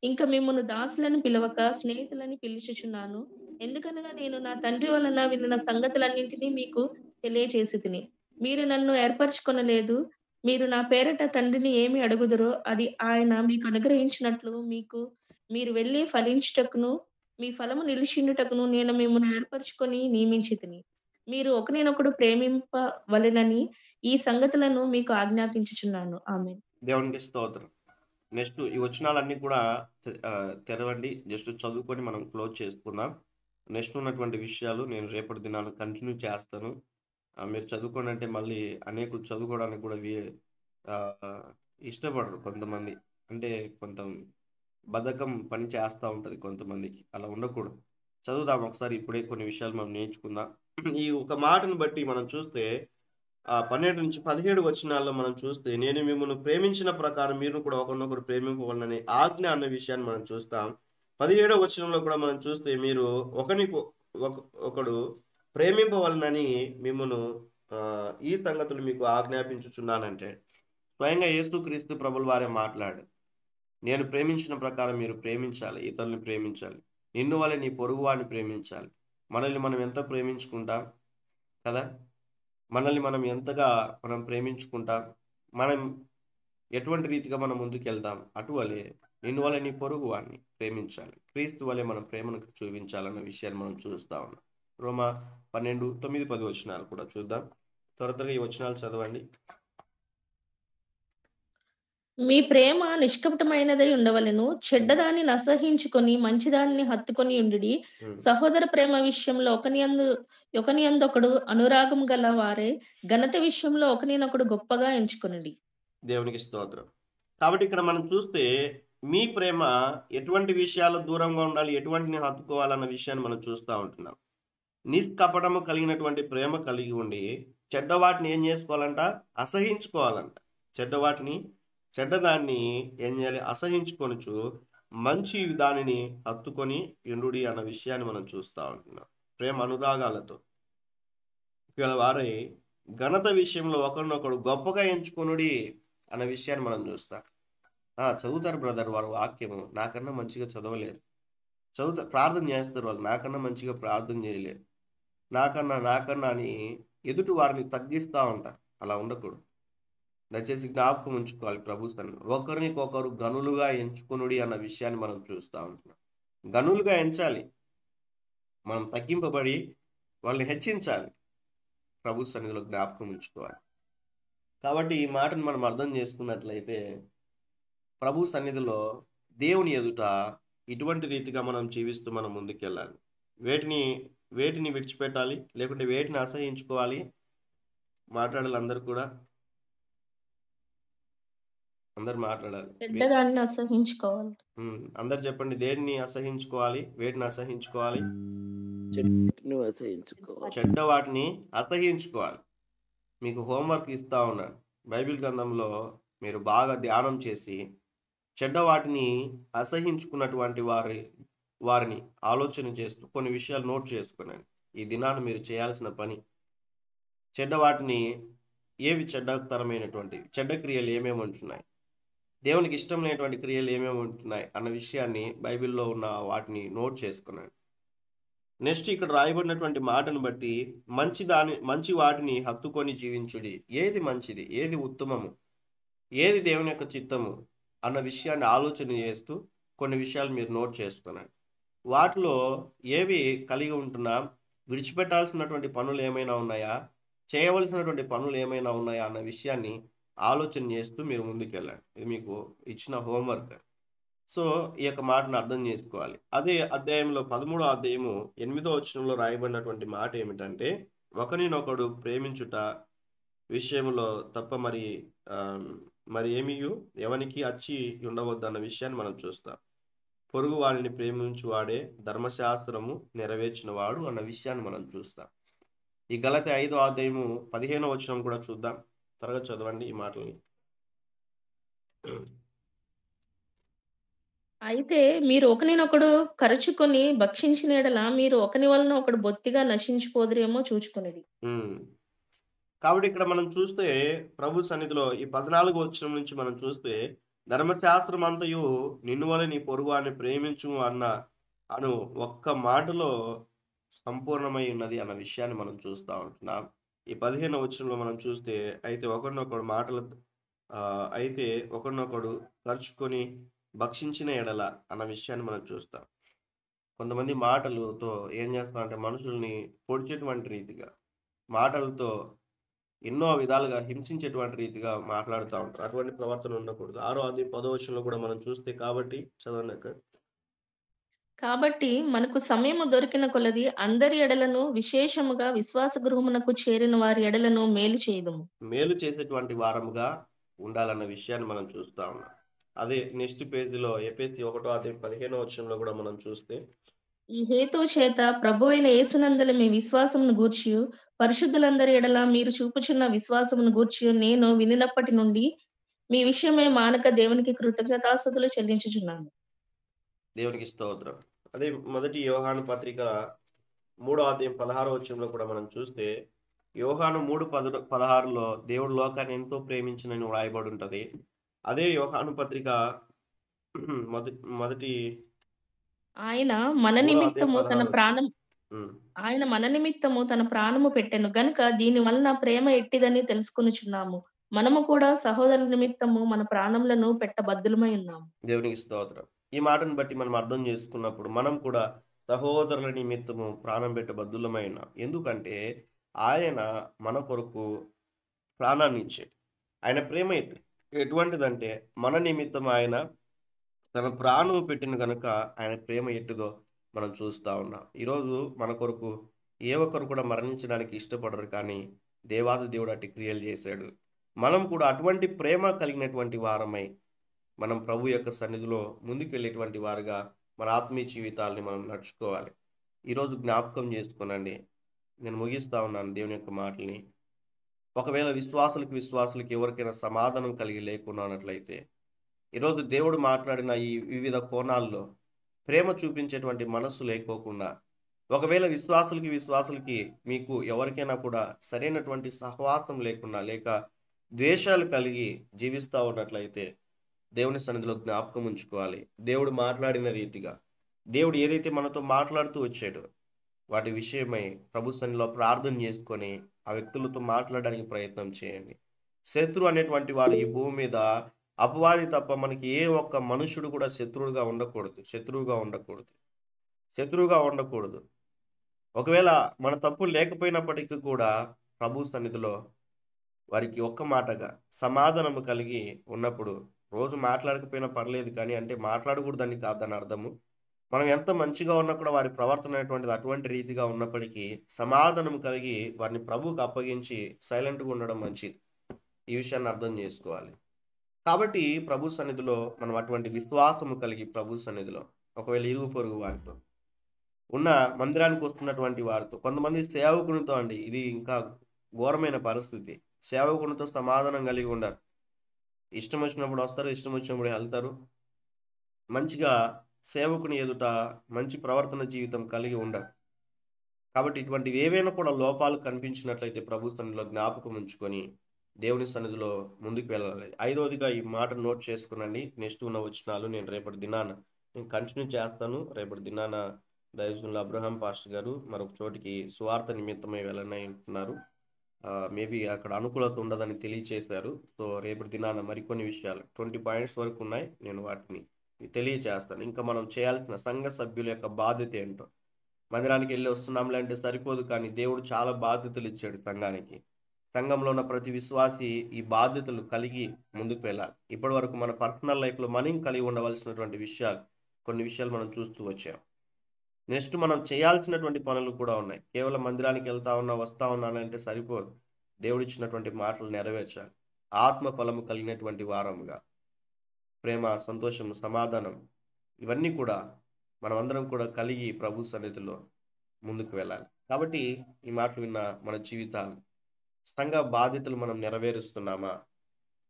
S3: ఇంక మిమ్మును దాసులని పిలవక స్నేహితులని పిలుచుచున్నాను. ఎందుకనగా నేను నా తండ్రి వలన వినిన సంగతులన్నింటినీ మీకు తెలియచేసితిని. మీరు నన్ను ఏర్పరచుకొనలేదు. మీరు నా పేరట తండ్రిని ఏమి అడుగుదురో అది ఆయన మీకు అనుగ్రహించినట్లు మీరు వెళ్ళి ఫలించుటకును మీ ఫలము నిలిచిండుటకును నేను మిమ్మును ఏర్పరచుకొని నియమించితిని. మీరు ఒకరినొకడు ప్రేమింపవలెనని ఈ సంగతులను మీకు ఆజ్ఞాపించుచున్నాను. ఆమేన్.
S1: దేవునికి స్తోత్రం. నెక్స్ట్ ఈ వచనాలన్నీ కూడా తెరవండి. జస్ట్ చదువుకొని మనం క్లోజ్ చేసుకుందాం. నెక్స్ట్ ఉన్నటువంటి విషయాలు నేను రేపటి దినాలు కంటిన్యూ చేస్తాను. మీరు చదువుకోండి అంటే మళ్ళీ అనేకులు చదువుకోవడానికి కూడా ఇష్టపడరు కొంతమంది. అంటే కొంత బద్ధకం పని చేస్తూ ఉంటుంది కొంతమందికి. అలా ఉండకూడదు. చదువుదాం ఒకసారి. ఇప్పుడే కొన్ని విషయాలు మనం నేర్చుకుందాం. ఈ ఒక మాటను బట్టి మనం చూస్తే 12-17 వచనాల్లో మనం చూస్తే నేను మిమ్మల్ని ప్రేమించిన ప్రకారం మీరు కూడా ఒకరినొకరు ప్రేమింపవలనని ఆజ్ఞ అన్న విషయాన్ని మనం చూస్తాం. 17వ వచనంలో కూడా మనం చూస్తే మీరు ఒకడు ప్రేమింపవలనని మిమ్మను ఈ సంగతులు మీకు ఆజ్ఞాపించుచున్నానంటే స్వయంగా యేసుక్రీస్తు ప్రభుల వారే మాట్లాడు. నేను ప్రేమించిన ప్రకారం మీరు ప్రేమించాలి, ఇతరులను ప్రేమించాలి. నిన్ను వల్ల నీ పొరుగు వాడిని ప్రేమించాలి. మనల్ని మనం ఎంత ప్రేమించుకుంటాం కదా, మనల్ని మనం ఎంతగా మనం ప్రేమించుకుంటాం, మనం ఎటువంటి రీతిగా మనం ముందుకెళ్తాం. అటువలే నిన్ను వల్ల నీ పొరుగు వాడిని ప్రేమించాలి. క్రీస్తు వలె మనం ప్రేమను చూపించాలన్న విషయాన్ని మనం చూస్తా ఉన్నాం. రోమా 12:9-10 వచనాలు కూడా చూద్దాం. త్వరగా ఈ వచనాలు చదవండి.
S3: మీ ప్రేమ నిష్కపటమైనదై ఉండవలెను. చెడ్డదాన్ని అసహించుకొని మంచిదాన్ని హత్తుకొని ఉండుడి. సహోదర ప్రేమ విషయంలో ఒకనియందొకడు అనురాగం గల వారే ఘనత విషయంలో ఒకనినొకడు గొప్పగా ఎంచుకొనుడి. దేవునికి
S1: స్తోత్రం. కాబట్టి ఇక్కడ మనం చూస్తే మీ ప్రేమ ఎటువంటి విషయాలు దూరంగా ఉండాలి, ఎటువంటిని హత్తుకోవాలన్న విషయాన్ని మనం చూస్తూ ఉంటున్నాం. నిష్కపటము కలిగినటువంటి ప్రేమ కలిగి ఉండి చెడ్డవాటిని ఏం చేసుకోవాలంట? అసహించుకోవాలంట. చెడ్డదాన్ని ఏం చేయాలి? అసహించుకొనుచు మంచి దానిని హత్తుకొని ఎండుడి అన్న విషయాన్ని మనం చూస్తూ ఉంటున్నాం. ప్రేమ అనురాగాలతో వారే ఘనత విషయంలో ఒకరినొకడు గొప్పగా ఎంచుకొనుడి అన్న విషయాన్ని మనం చూస్తాం. చదువుతారు బ్రదర్ వారు వాక్యము, నాకన్నా మంచిగా చదవలేరు. ప్రార్థన చేస్తారు వాళ్ళు, నాకన్నా మంచిగా ప్రార్థన చేయలేరు. నాకన్నా అని ఎదుటి వారిని తగ్గిస్తూ ఉంటారు. అలా ఉండకూడదు. దయచేసి జ్ఞాపకం ఉంచుకోవాలి. ప్రభు సన్నిధిలో ఒకరినికొకరు గనులుగా ఎంచుకొనుడి అన్న విషయాన్ని మనం చూస్తూ ఉంటున్నాం. గనులుగా ఎంచాలి, మనం తగ్గింపబడి వాళ్ళని హెచ్చించాలి. ప్రభు సన్నిధిలో జ్ఞాపకం ఉంచుకోవాలి. కాబట్టి ఈ మాటను మనం అర్థం చేసుకున్నట్లయితే ప్రభు సన్నిధిలో దేవుని ఎదుట ఇటువంటి రీతిగా మనం జీవిస్తూ మనం ముందుకెళ్ళాలి. వేటిని విడిచిపెట్టాలి, లేకుంటే వేటిని అసహించుకోవాలి? మాట్లాడాలి. అందరు కూడా అందరు మాట్లాడాలి.
S3: చెడ్డదాన్ని అసహించుకోవాలి.
S1: అందరు చెప్పండి. దేన్ని అసహించుకోవాలి, వేటిని అసహించుకోవాలి? చెడ్డ వాటిని అసహించుకోవాలి. మీకు హోంవర్క్ ఇస్తా ఉన్నాను. బైబిల్ గ్రంథంలో మీరు బాగా ధ్యానం చేసి చెడ్డ వాటిని అసహించుకున్నటువంటి వారిని ఆలోచన చేస్తూ కొన్ని విషయాలు నోట్ చేసుకున్నాను. ఈ దినాన్ని మీరు చేయాల్సిన పని, చెడ్డ వాటిని ఏవి చెడ్డతరమైనటువంటి చెడ్డ క్రియలు ఏమేమి ఉంటున్నాయి, దేవునికి ఇష్టం లేనటువంటి క్రియలు ఏమేమి ఉంటున్నాయి అన్న విషయాన్ని బైబిల్లో ఉన్న వాటిని నోట్ చేసుకున్నాను. నెక్స్ట్ ఇక్కడ రాయబడినటువంటి మాటను బట్టి మంచి వాటిని హత్తుకొని జీవించుడి. ఏది మంచిది, ఏది ఉత్తమము, ఏది దేవుని యొక్క చిత్తము అన్న విషయాన్ని ఆలోచన చేస్తూ కొన్ని విషయాలు మీరు నోట్ చేసుకున్నాను. వాటిలో ఏవి కలిగి ఉంటున్నా, విడిచిపెట్టాల్సినటువంటి పనులు ఏమైనా ఉన్నాయా, చేయవలసినటువంటి పనులు ఏమైనా ఉన్నాయా అన్న విషయాన్ని ఆలోచన చేస్తూ మీరు ముందుకెళ్ళండి. ఇది మీకు ఇచ్చిన హోంవర్క్. సో ఈ యొక్క మాటను అర్థం చేసుకోవాలి. అదే అధ్యాయంలో 13వ అధ్యాయము 8వ వచనంలో రాయబడినటువంటి మాట ఏమిటంటే, ఒకరినొకడు ప్రేమించుట విషయంలో తప్ప మరి ఏమీయు ఎవనికి అచ్చి ఉండవద్దన్న విషయాన్ని మనం చూస్తాం. పొరుగు వారిని ప్రేమించువాడే ధర్మశాస్త్రము నెరవేర్చిన వాడు అన్న విషయాన్ని మనం చూస్తాం. ఈ గలతీ 5వ అధ్యాయము 15వ వచనం కూడా చూద్దాం. త్వరగా చదవండి ఈ మాటల్ని.
S3: అయితే మీరు ఒకనినొకడు కరచుకొని భక్షించిన యెడల మీరు ఒకని వలన ఒకడు బొత్తిగా నశించిపోదురేమో చూచుకొనిడి.
S1: కాబట్టి ఇక్కడ మనం చూస్తే ప్రభు సన్నిధిలో ఈ 14వ వచనం నుంచి మనం చూస్తే ధర్మశాస్త్రం అంతయు నిన్ను వలె నీ పొరుగువారిని ప్రేమించు అను ఒక్క మాటలో సంపూర్ణమై ఉన్నది అన్న విషయాన్ని మనం చూస్తూ ఉంటున్నాం. ఈ 15వ వచనంలో మనం చూస్తే అయితే ఒకరినొకడు ఖర్చుకొని భక్షించిన ఎడల అన్న విషయాన్ని మనం చూస్తాం. కొంతమంది మాటలతో ఏం చేస్తారంటే మనుషుల్ని పొడిచేటువంటి రీతిగా, మాటలతో ఎన్నో విధాలుగా హింసించేటువంటి రీతిగా మాట్లాడుతూ ఉంటారు. అటువంటి ప్రవర్తన ఉండకూడదు. 6వ అధ్యాయం 10వ వచనంలో కూడా మనం చూస్తే, కాబట్టి చదవండి అక్క.
S3: కాబట్టి మనకు సమయము దొరికిన కొలది అందరి ఎడలను విశేషముగా విశ్వాస గృహమునకు చేరిన వారి ఎడలను మేలు చేయుదుము.
S1: మేలు చేసేటువంటి వారముగా ఉండాలన్న విషయాన్ని మనం చూస్తా ఉన్నాం. అదే నెక్స్ట్ పేజీలో ఎఫెసీ 1వ అధ్యాయం 15వ వచనంలో కూడా మనం చూస్తే,
S3: ఈ హేతువు చేత ప్రభువైన యేసునందలి మీ విశ్వాసమును గూర్చి పరిశుద్ధులందరి ఎడల మీరు చూపుచున్న విశ్వాసమును గూర్చి నేను వినినప్పటి నుండి మీ విషయమే మానక దేవునికి కృతజ్ఞతాస్తుతులు చెల్లించుచున్నాను.
S1: దేవునికి స్తోత్రం. అదే మొదటి యోహాను పత్రిక 3వ అధ్యాయం 16వ వచనంలో కూడా మనం చూస్తే, యోహాను 3:16లో దేవుడు లోకాన్ని ఎంతో ప్రేమించినని వ్రాయబడి ఉంటుంది. అదే యోహాను పత్రిక మొదటి
S3: ఆయన మన నిమిత్తము తన ప్రాణము పెట్టెను గనుక దీని వలన ప్రేమ ఎట్టిదని తెలుసుకొనుచున్నాము. మనము కూడా సహోదరుల నిమిత్తము మన ప్రాణములను పెట్టబద్దులమై ఉన్నాము.
S1: దేవునికి స్తోత్రం. ఈ మాటను బట్టి మనం అర్థం చేసుకున్నప్పుడు మనం కూడా సహోదరుల నిమిత్తము ప్రాణం పెట్టబద్దులమై ఉన్నాం. ఎందుకంటే ఆయన మన కొరకు ప్రాణాన్ని ఇచ్చాడు. ఆయన ప్రేమ ఎటువంటిదంటే మన నిమిత్తం ఆయన తన ప్రాణం పెట్టిన కనుక ఆయన ప్రేమ ఎట్టుదో మనం చూస్తూ ఉన్నాం. ఈరోజు మన కొరకు ఏ ఒక్కరు కూడా మరణించడానికి ఇష్టపడరు, కానీ దేవాది దేవుడు అట్టి క్రియలు చేశాడు. మనం కూడా అటువంటి ప్రేమ కలిగినటువంటి వారమై మనం ప్రభు యొక్క సన్నిధిలో ముందుకెళ్ళేటువంటి వారుగా మన ఆత్మీయ జీవితాలని మనం నడుచుకోవాలి. ఈరోజు జ్ఞాపకం చేసుకునండి. నేను ముగిస్తా ఉన్నాను దేవుని యొక్క మాటల్ని. ఒకవేళ విశ్వాసులకి ఎవరికైనా సమాధానం కలిగి లేకున్నట్లయితే, ఈరోజు దేవుడు మాట్లాడిన ఈ వివిధ కోణాల్లో ప్రేమ చూపించేటువంటి మనస్సు లేకోకుండా, ఒకవేళ విశ్వాసులకి మీకు ఎవరికైనా కూడా సరైనటువంటి సహవాసం లేకుండా లేక ద్వేషాలు కలిగి జీవిస్తూ ఉన్నట్లయితే దేవుని సన్నిధిలో జ్ఞాపకం ఉంచుకోవాలి. దేవుడు మాట్లాడిన రీతిగా, దేవుడు ఏదైతే మనతో మాట్లాడుతూ వచ్చాడో వాటి విషయమై ప్రభు సన్నిధిలో ప్రార్థన చేసుకొని ఆ వ్యక్తులతో మాట్లాడడానికి ప్రయత్నం చేయండి. శత్రు అనేటువంటి వారు ఈ భూమి మీద అపవాది తప్ప మనకి ఏ ఒక్క మనుషుడు కూడా శత్రువుగా ఉండకూడదు. ఒకవేళ మన తప్పు లేకపోయినప్పటికీ కూడా ప్రభు సన్నిధిలో వారికి ఒక్క మాటగా సమాధానము కలిగి ఉన్నప్పుడు, రోజు మాట్లాడకపోయినా పర్లేదు కానీ, అంటే మాట్లాడకూడదని కాదని అర్థము, మనం ఎంత మంచిగా ఉన్నా కూడా వారి ప్రవర్తన అనేటువంటిది అటువంటి రీతిగా ఉన్నప్పటికీ సమాధానం కలిగి వారిని ప్రభువుకు అప్పగించి సైలెంట్గా ఉండడం మంచిది. ఈ విషయాన్ని అర్థం చేసుకోవాలి. కాబట్టి ప్రభు సన్నిధిలో మనం అటువంటి విశ్వాసము కలిగి ప్రభు సన్నిధిలో, ఒకవేళ ఇరుగు పొరుగు వారితో ఉన్న మందిరానికి వస్తున్నటువంటి వారితో, కొంతమంది సేవకునితో అండి, ఇది ఇంకా ఘోరమైన పరిస్థితి. సేవకునితో సమాధానం కలిగి ఉండరు. ఇష్టం వచ్చినప్పుడు వస్తారు, ఇష్టం వచ్చినప్పుడు వెళ్తారు. మంచిగా సేవకుని ఎదుట మంచి ప్రవర్తన జీవితం కలిగి ఉండరు. కాబట్టి ఇటువంటి ఏవైనా కూడా లోపాలు కనిపించినట్లయితే ప్రభు సన్నిధిలో జ్ఞాపకం ఉంచుకొని దేవుని సన్నిధిలో ముందుకు వెళ్ళాలి. 5వదిగా ఈ మాట నోట్ చేసుకునండి. నెక్స్ట్ ఉన్న వచనాలు నేను రేపటి దినాన కంటిన్యూ చేస్తాను. రేపటి దినాన దైవజనులు అబ్రహాం పాస్టర్ గారు మరొక చోటికి సువార్త నిమిత్తమై వెళ్ళని అంటున్నారు. మేబీ అక్కడ అనుకూలత ఉండదని తెలియచేశారు. సో రేపటి దినాన మరికొన్ని విషయాలు 20 పాయింట్స్ వరకు ఉన్నాయి, నేను వాటిని తెలియచేస్తాను. ఇంకా మనం చేయాల్సిన సంఘ సభ్యుల యొక్క బాధ్యత ఏంటో, మందిరానికి వెళ్ళి వస్తున్నాంలే అంటే సరిపోదు, కానీ దేవుడు చాలా బాధ్యతలు ఇచ్చాడు సంఘానికి. సంఘంలో ఉన్న ప్రతి విశ్వాసి ఈ బాధ్యతలు కలిగి ముందుకు వెళ్ళాలి. ఇప్పటి వరకు మన పర్సనల్ లైఫ్లో మనం కలిగి ఉండవలసినటువంటి విషయాలు, కొన్ని విషయాలు మనం చూస్తూ వచ్చాం. నెక్స్ట్ మనం చేయాల్సినటువంటి పనులు కూడా ఉన్నాయి. కేవలం మందిరానికి వెళ్తా ఉన్నా వస్తా ఉన్నానంటే సరిపోదు. దేవుడిచ్చినటువంటి మాటలు నెరవేర్చాలి. ఆత్మ ఫలము కలిగినటువంటి వారముగా ప్రేమ, సంతోషం, సమాధానం ఇవన్నీ కూడా మనమందరం కూడా కలిగి ప్రభు సన్నిధిలో ముందుకు వెళ్ళాలి. కాబట్టి ఈ మాటలు విన్న మన జీవితాలు, సంఘ బాధ్యతలు మనం నెరవేరుస్తున్నామా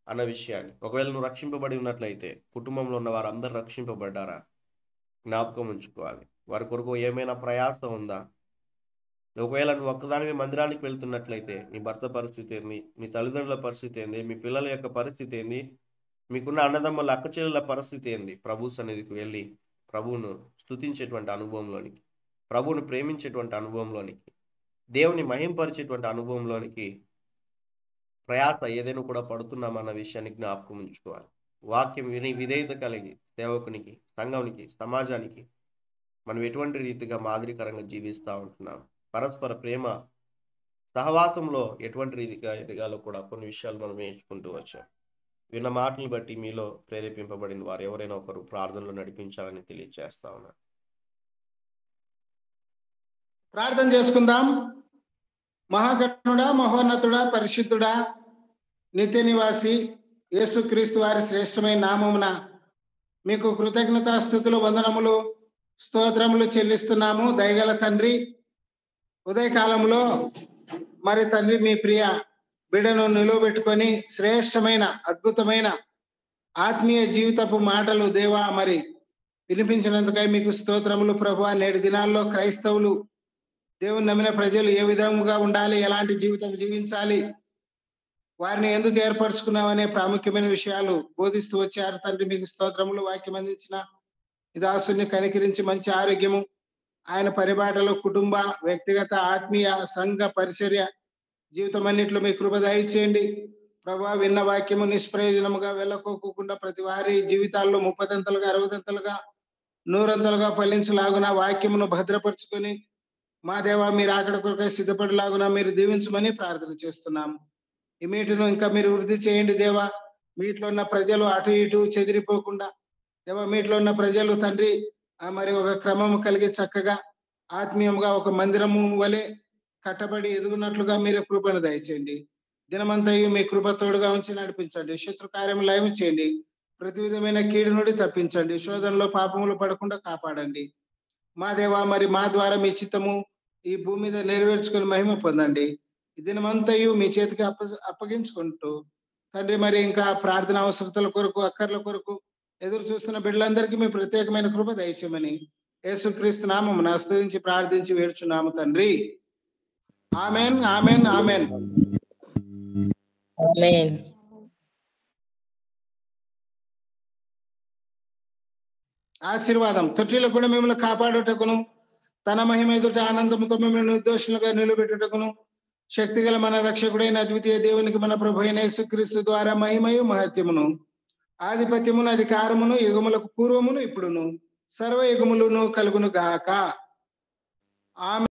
S1: అన్న విషయాన్ని, ఒకవేళ నువ్వు రక్షింపబడి ఉన్నట్లయితే కుటుంబంలో ఉన్న వారందరూ రక్షింపబడ్డారా జ్ఞాపకం ఉంచుకోవాలి. వారి కొరకు ఏమైనా ప్రయాసం ఉందా? ఒకవేళ నువ్వు ఒక్కదానివే మందిరానికి వెళ్తున్నట్లయితే నీ భర్త పరిస్థితి ఏంది, మీ తల్లిదండ్రుల పరిస్థితి ఏంది, మీ పిల్లల యొక్క పరిస్థితి ఏంది, మీకున్న అన్నదమ్ముల అక్కచెల్లెల పరిస్థితి ఏంది? ప్రభు సన్నిధికి వెళ్ళి ప్రభువును స్తుతించేటువంటి అనుభవంలోనికి, ప్రభువును ప్రేమించేటువంటి అనుభవంలోనికి, దేవుని మహింపరిచేటువంటి అనుభవంలోనికి ప్రయాస ఏదైనా కూడా పడుతున్నామన్న విషయాన్ని జ్ఞాపకం ఉంచుకోవాలి. వాక్యం విని విధేయత కలిగి సేవకునికి, సంఘానికి, సమాజానికి మనం ఎటువంటి రీతిగా మాదిరికరంగా జీవిస్తూ ఉంటున్నాం, పరస్పర ప్రేమ సహవాసంలో ఎటువంటి రీతిగా ఎదగాలో కూడా కొన్ని విషయాలు మనం నేర్చుకుంటూ వచ్చాం. విన్న మాటలు బట్టి మీలో ప్రేరేపింపబడిన వారు ఎవరైనా ఒకరు ప్రార్థనలో నడిపించాలని తెలియజేస్తా ఉన్నారు.
S5: ప్రార్థన చేసుకుందాం. మహాగణుడా, మహోన్నతుడా, పరిశుద్ధుడా, నిత్య నివాసి యేసుక్రీస్తు వారి శ్రేష్టమైన నామమున మీకు కృతజ్ఞతాస్తుతులు, వందనములు, స్తోత్రములు చెల్లిస్తున్నాము. దయగల తండ్రి, ఉదయకాలంలో మరి తండ్రి మీ ప్రియ బిడ్డను నిలువబెట్టుకొని శ్రేష్టమైన అద్భుతమైన ఆత్మీయ జీవితపు మాటలు దేవా మరి వినిపించినందుకై మీకు స్తోత్రములు ప్రభువా. నేటి దినాల్లో క్రైస్తవులు, దేవుని నమ్మిన ప్రజలు ఏ విధంగా ఉండాలి, ఎలాంటి జీవితం జీవించాలి, వారిని ఎందుకు ఏర్పరచుకున్నామనే ప్రాముఖ్యమైన విషయాలు బోధిస్తూ వచ్చారు తండ్రి. మీకు స్తోత్రములు. వాక్యం అందించిన ఈ దాసుని కనికరించి మంచి ఆరోగ్యము, ఆయన పరిబాటలో కుటుంబ, వ్యక్తిగత, ఆత్మీయ, సంఘ పరిచర్య జీవితం అన్నింటిలో మీ కృప దయచేయండి ప్రభువా. విన్న వాక్యము నిష్ప్రయోజనముగా వెళ్ళకోకుండా ప్రతి వారి జీవితాల్లో 30 60 100 ఫలించలాగున వాక్యమును భద్రపరుచుకొని మా దేవా మీరు అక్కడ కొరకై సిద్ధపడలాగున మీరు దీవించమని ప్రార్థన చేస్తున్నాము. ఈ మీటిను ఇంకా మీరు వృద్ధి చేయండి దేవా. మీట్లో ఉన్న ప్రజలు అటు ఇటు చెదిరిపోకుండా దేవా, మీట్లో ఉన్న ప్రజలు తండ్రి మరి ఒక క్రమము కలిగి చక్కగా ఆత్మీయంగా ఒక మందిరము వలె కట్టబడి ఎదుగునట్లుగా మీరు కృపను దయచేయండి. దినమంతయు మీ కృప తోడుగా ఉంచి నడిపించండి. శత్రు కార్యం లయం చేయండి. ప్రతి విధమైన కీడు నుండి తప్పించండి. శోధనలో పాపములు పడకుండా కాపాడండి మా దేవా. మరి మా ద్వారా మీ చిత్తము ఈ భూమి మీద నెరవేర్చుకొని మహిమ పొందండి. ఈ దినమంతయు మీ చేతికి అప్పగించుకుంటూ తండ్రి మరి ఇంకా ప్రార్థన అవసరతల కొరకు, అక్కర్ల కొరకు ఎదురు చూస్తున్న బిడ్డలందరికీ మీ ప్రత్యేకమైన కృప దయచేయమని యేసుక్రీస్తు నామమున స్తుతించి ప్రార్థించి వేడుచున్నాము తండ్రి. Amen, amen, amen.
S6: ఆమేన్.
S5: ఆశీర్వాదం. తొట్టిలో కూడా మిమ్మల్ని కాపాడుటకును, తన మహిమ ఎదుట ఆనందముతో మిమ్మల్ని నిర్దోషులుగా నిలబెట్టుటకును శక్తిగల మన రక్షకుడైన అద్వితీయ దేవునికి మన ప్రభు అయిన యేసుక్రీస్తు ద్వారా మహిమయు మహత్యమును, ఆధిపత్యమును, అధికారమును యుగములకు పూర్వమును ఇప్పుడును సర్వ యుగములను కలుగును గాక. ఆమెన్.